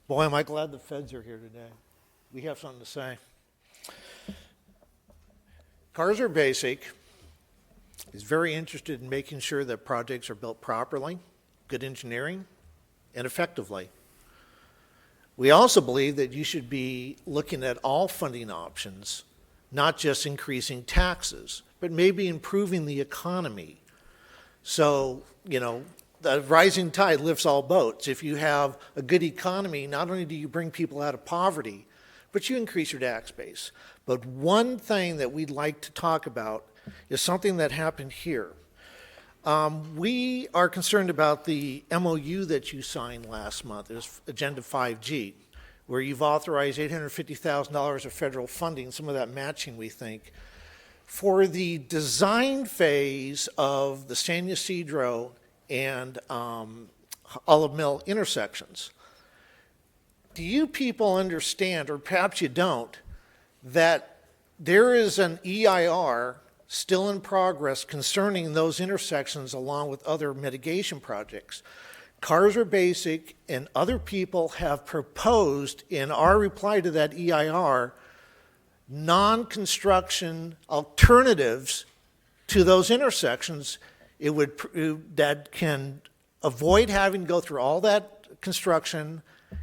Boy, am I glad the feds are here today. We have something to say. Cars Are Basic is very interested in making sure that projects are built properly, good engineering, and effectively. We also believe that you should be looking at all funding options, not just increasing taxes, but maybe improving the economy. So, the rising tide lifts all boats. If you have a good economy, not only do you bring people out of poverty, but you increase your tax base. But one thing that we'd like to talk about is something that happened here. We are concerned about the MOU that you signed last month. It was Agenda 5G, where you've authorized $850,000 of federal funding, some of that matching, we think, for the design phase of the San Ysidro and Olive Mill intersections. Do you people understand, or perhaps you don't, that there is an EIR still in progress concerning those intersections along with other mitigation projects? Cars are Basic and other people have proposed in our reply to that EIR non-construction alternatives to those intersections. That can avoid having to go through all that construction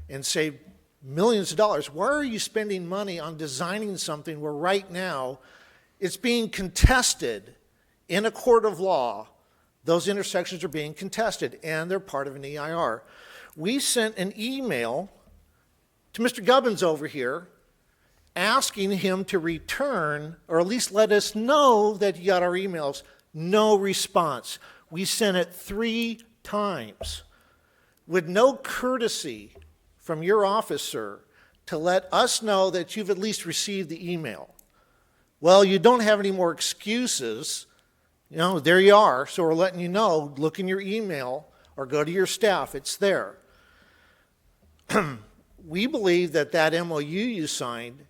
and save millions of dollars. Why are you spending money on designing something where right now it's being contested in a court of law? Those intersections are being contested and they're part of an EIR. We sent an email to Mr. Gubbins over here asking him to return, or at least let us know that he got our emails. No response. We sent it 3 times with no courtesy from your office, sir, to let us know that you've at least received the email. Well, you don't have any more excuses. You know, there you are. So we're letting you know, look in your email or go to your staff. It's there. We believe that that MOU you signed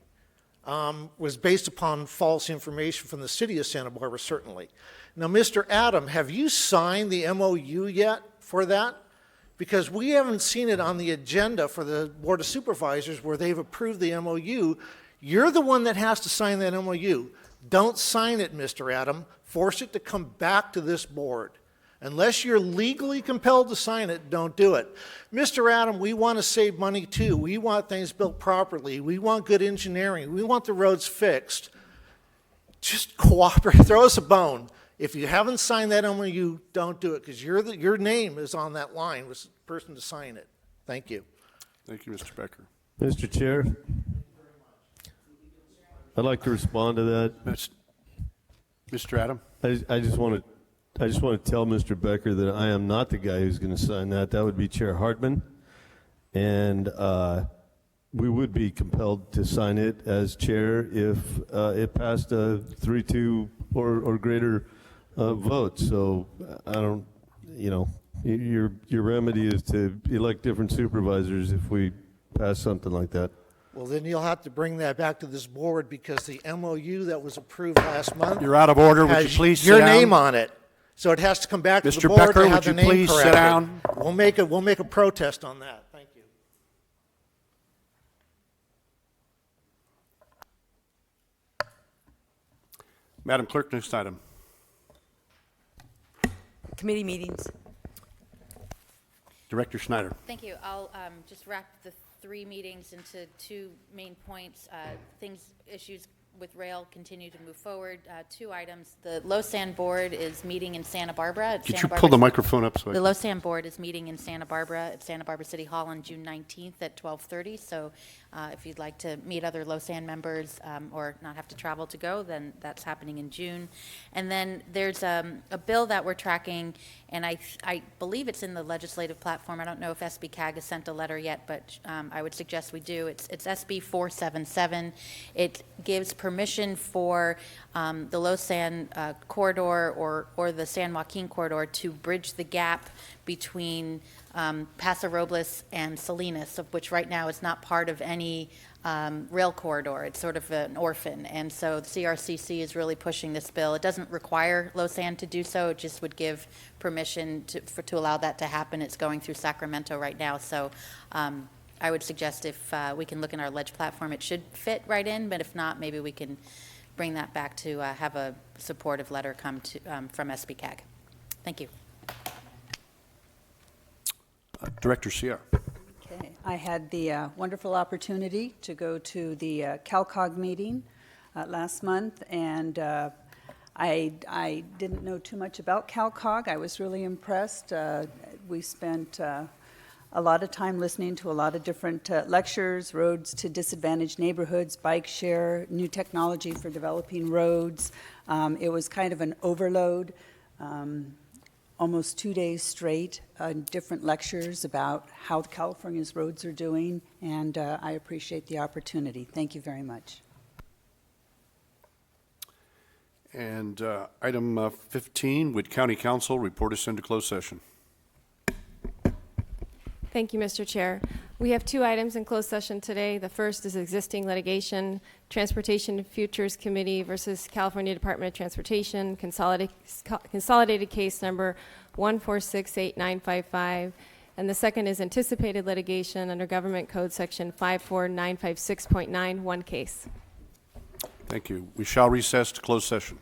was based upon false information from the city of Santa Barbara, certainly. Now, Mr. Adam, have you signed the MOU yet for that? Because we haven't seen it on the agenda for the Board of Supervisors where they've approved the MOU. You're the one that has to sign that MOU. Don't sign it, Mr. Adam. Force it to come back to this board. Unless you're legally compelled to sign it, don't do it. Mr. Adam, we want to save money too. We want things built properly. We want good engineering. We want the roads fixed. Just cooperate. Throw us a bone. If you haven't signed that MOU, don't do it, because your name is on that line with the person to sign it. Thank you. Thank you, Mr. Becker. Mr. Chair, I'd like to respond to that. Mr. Adam? I just want to tell Mr. Becker that I am not the guy who's going to sign that. That would be Chair Hartman. And we would be compelled to sign it as chair if it passed a 3-2 or greater vote. So I don't, your remedy is to elect different supervisors if we pass something like that. Well, then you'll have to bring that back to this board because the MOU that was approved last month. You're out of order. Would you please sit your down? name on it? So it has to come back to the Mr. board Becker, to have would the you name please sit corrected. down? We'll make a protest on that. Thank you. Madam Clerk, next item. Committee meetings. Director Schneider. Thank you. I'll just wrap the 3 meetings into 2 main points. Issues with rail continue to move forward. 2 items. The LoSAN board is meeting in Santa Barbara. Could you pull the microphone up? The LoSAN board is meeting in Santa Barbara at Santa Barbara City Hall on June 19th at 12:30. So if you'd like to meet other LoSAN members or not have to travel to go, then that's happening in June. And then there's a bill that we're tracking, and I believe it's in the legislative platform. I don't know if SBCAG has sent a letter yet, but I would suggest we do. It's SB 477. It gives permission for the LoSAN corridor or the San Joaquin corridor to bridge the gap between Paso Robles and Salinas, of which right now is not part of any rail corridor. It's sort of an orphan. And so the CRCC is really pushing this bill. It doesn't require LoSAN to do so. It just would give permission to allow that to happen. It's going through Sacramento right now. So I would suggest if we can look in our ledge platform, it should fit right in. But if not, maybe we can bring that back to have a supportive letter come to, from SBCAG. Thank you. Director Sierra. Okay. I had the wonderful opportunity to go to the CalCog meeting last month, and I didn't know too much about CalCog. I was really impressed. We spent a lot of time listening to a lot of different lectures, roads to disadvantaged neighborhoods, bike share, new technology for developing roads. It was kind of an overload, almost 2 days straight, different lectures about how California's roads are doing, and I appreciate the opportunity. Thank you very much. And item 15, would County Council report us into closed session? Thank you, Mr. Chair. We have 2 items in closed session today. The first is existing litigation, Transportation Futures Committee versus California Department of Transportation, consolidated case number 1468955. And the second is anticipated litigation under Government Code Section 54956.9, one case. Thank you. We shall recess to closed session.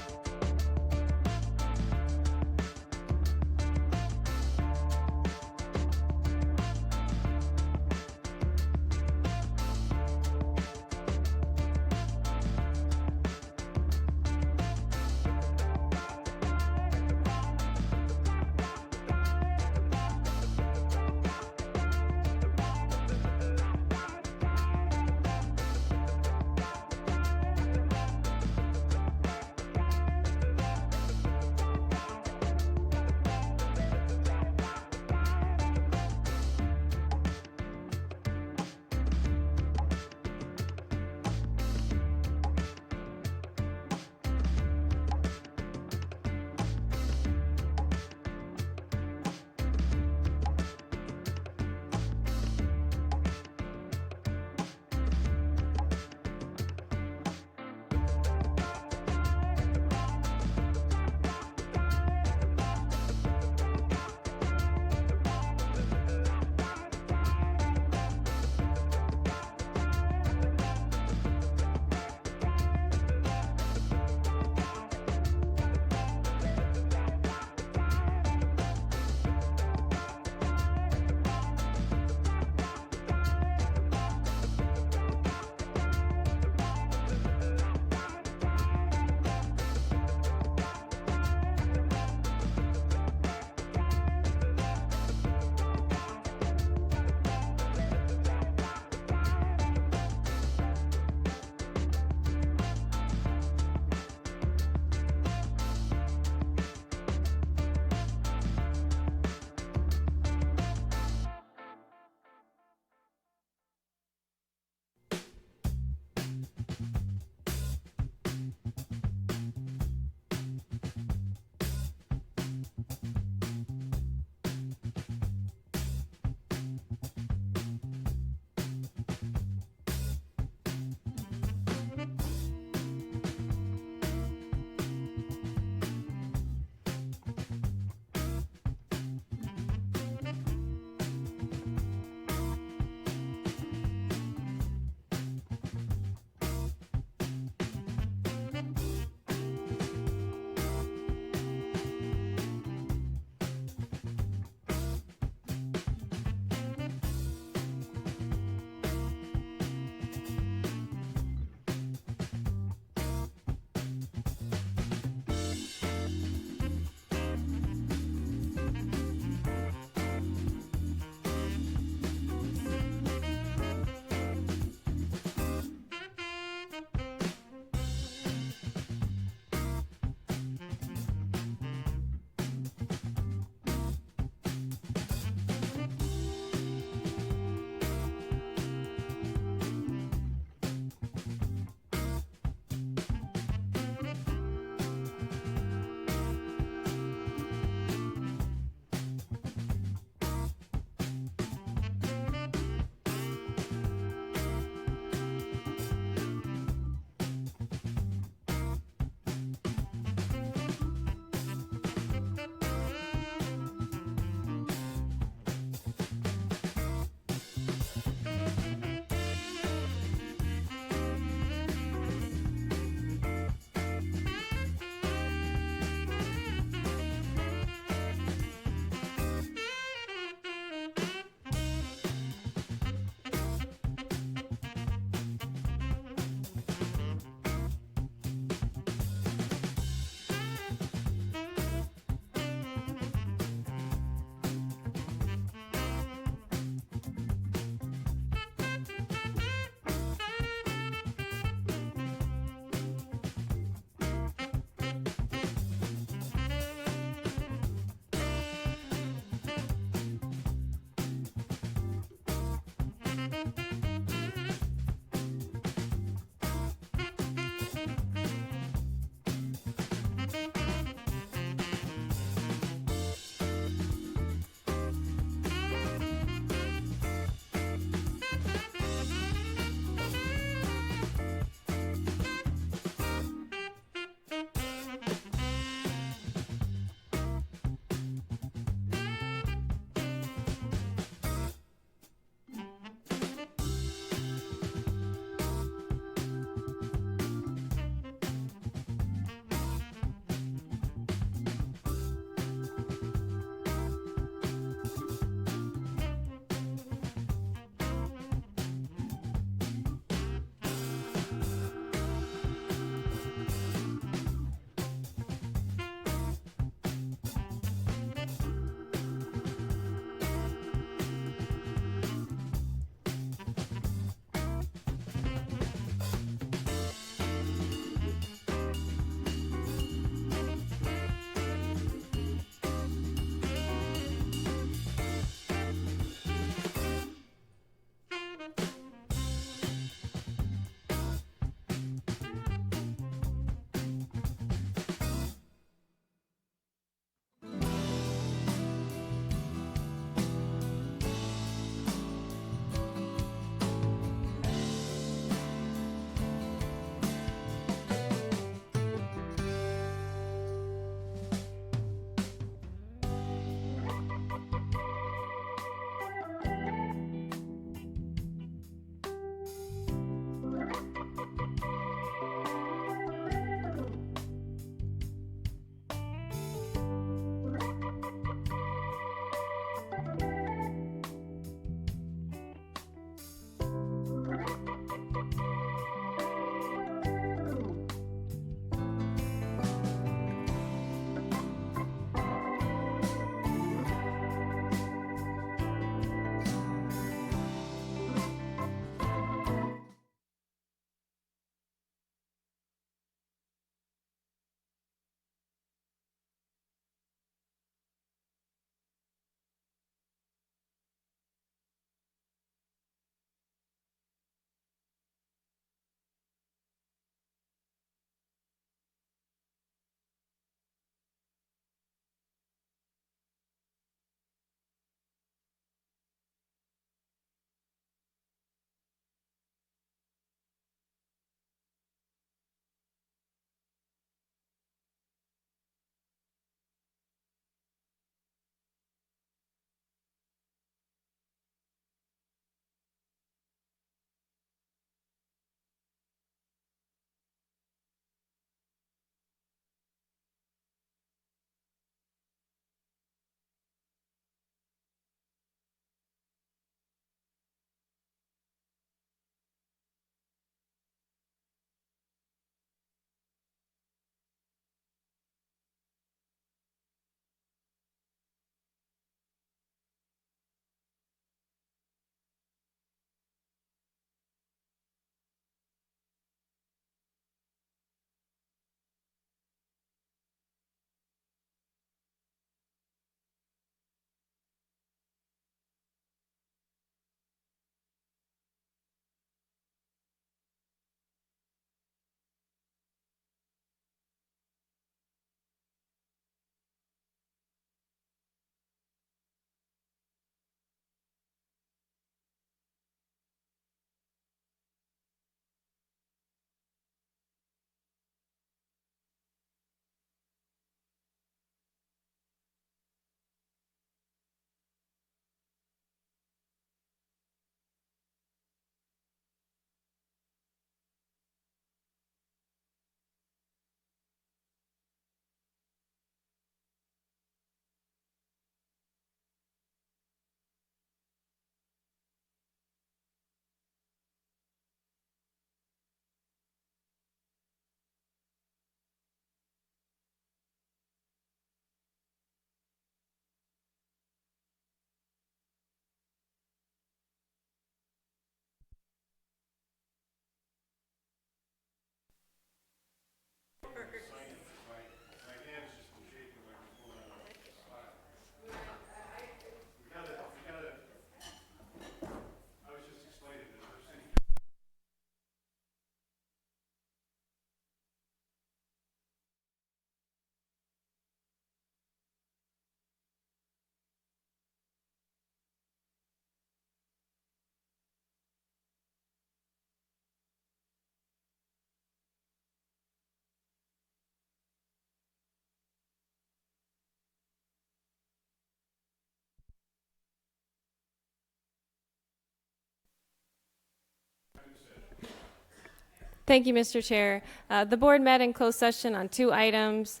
Thank you, Mr. Chair. The board met in closed session on 2 items,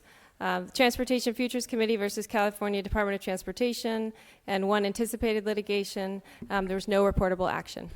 Transportation Futures Committee versus California Department of Transportation, and 1 anticipated litigation. There was no reportable action.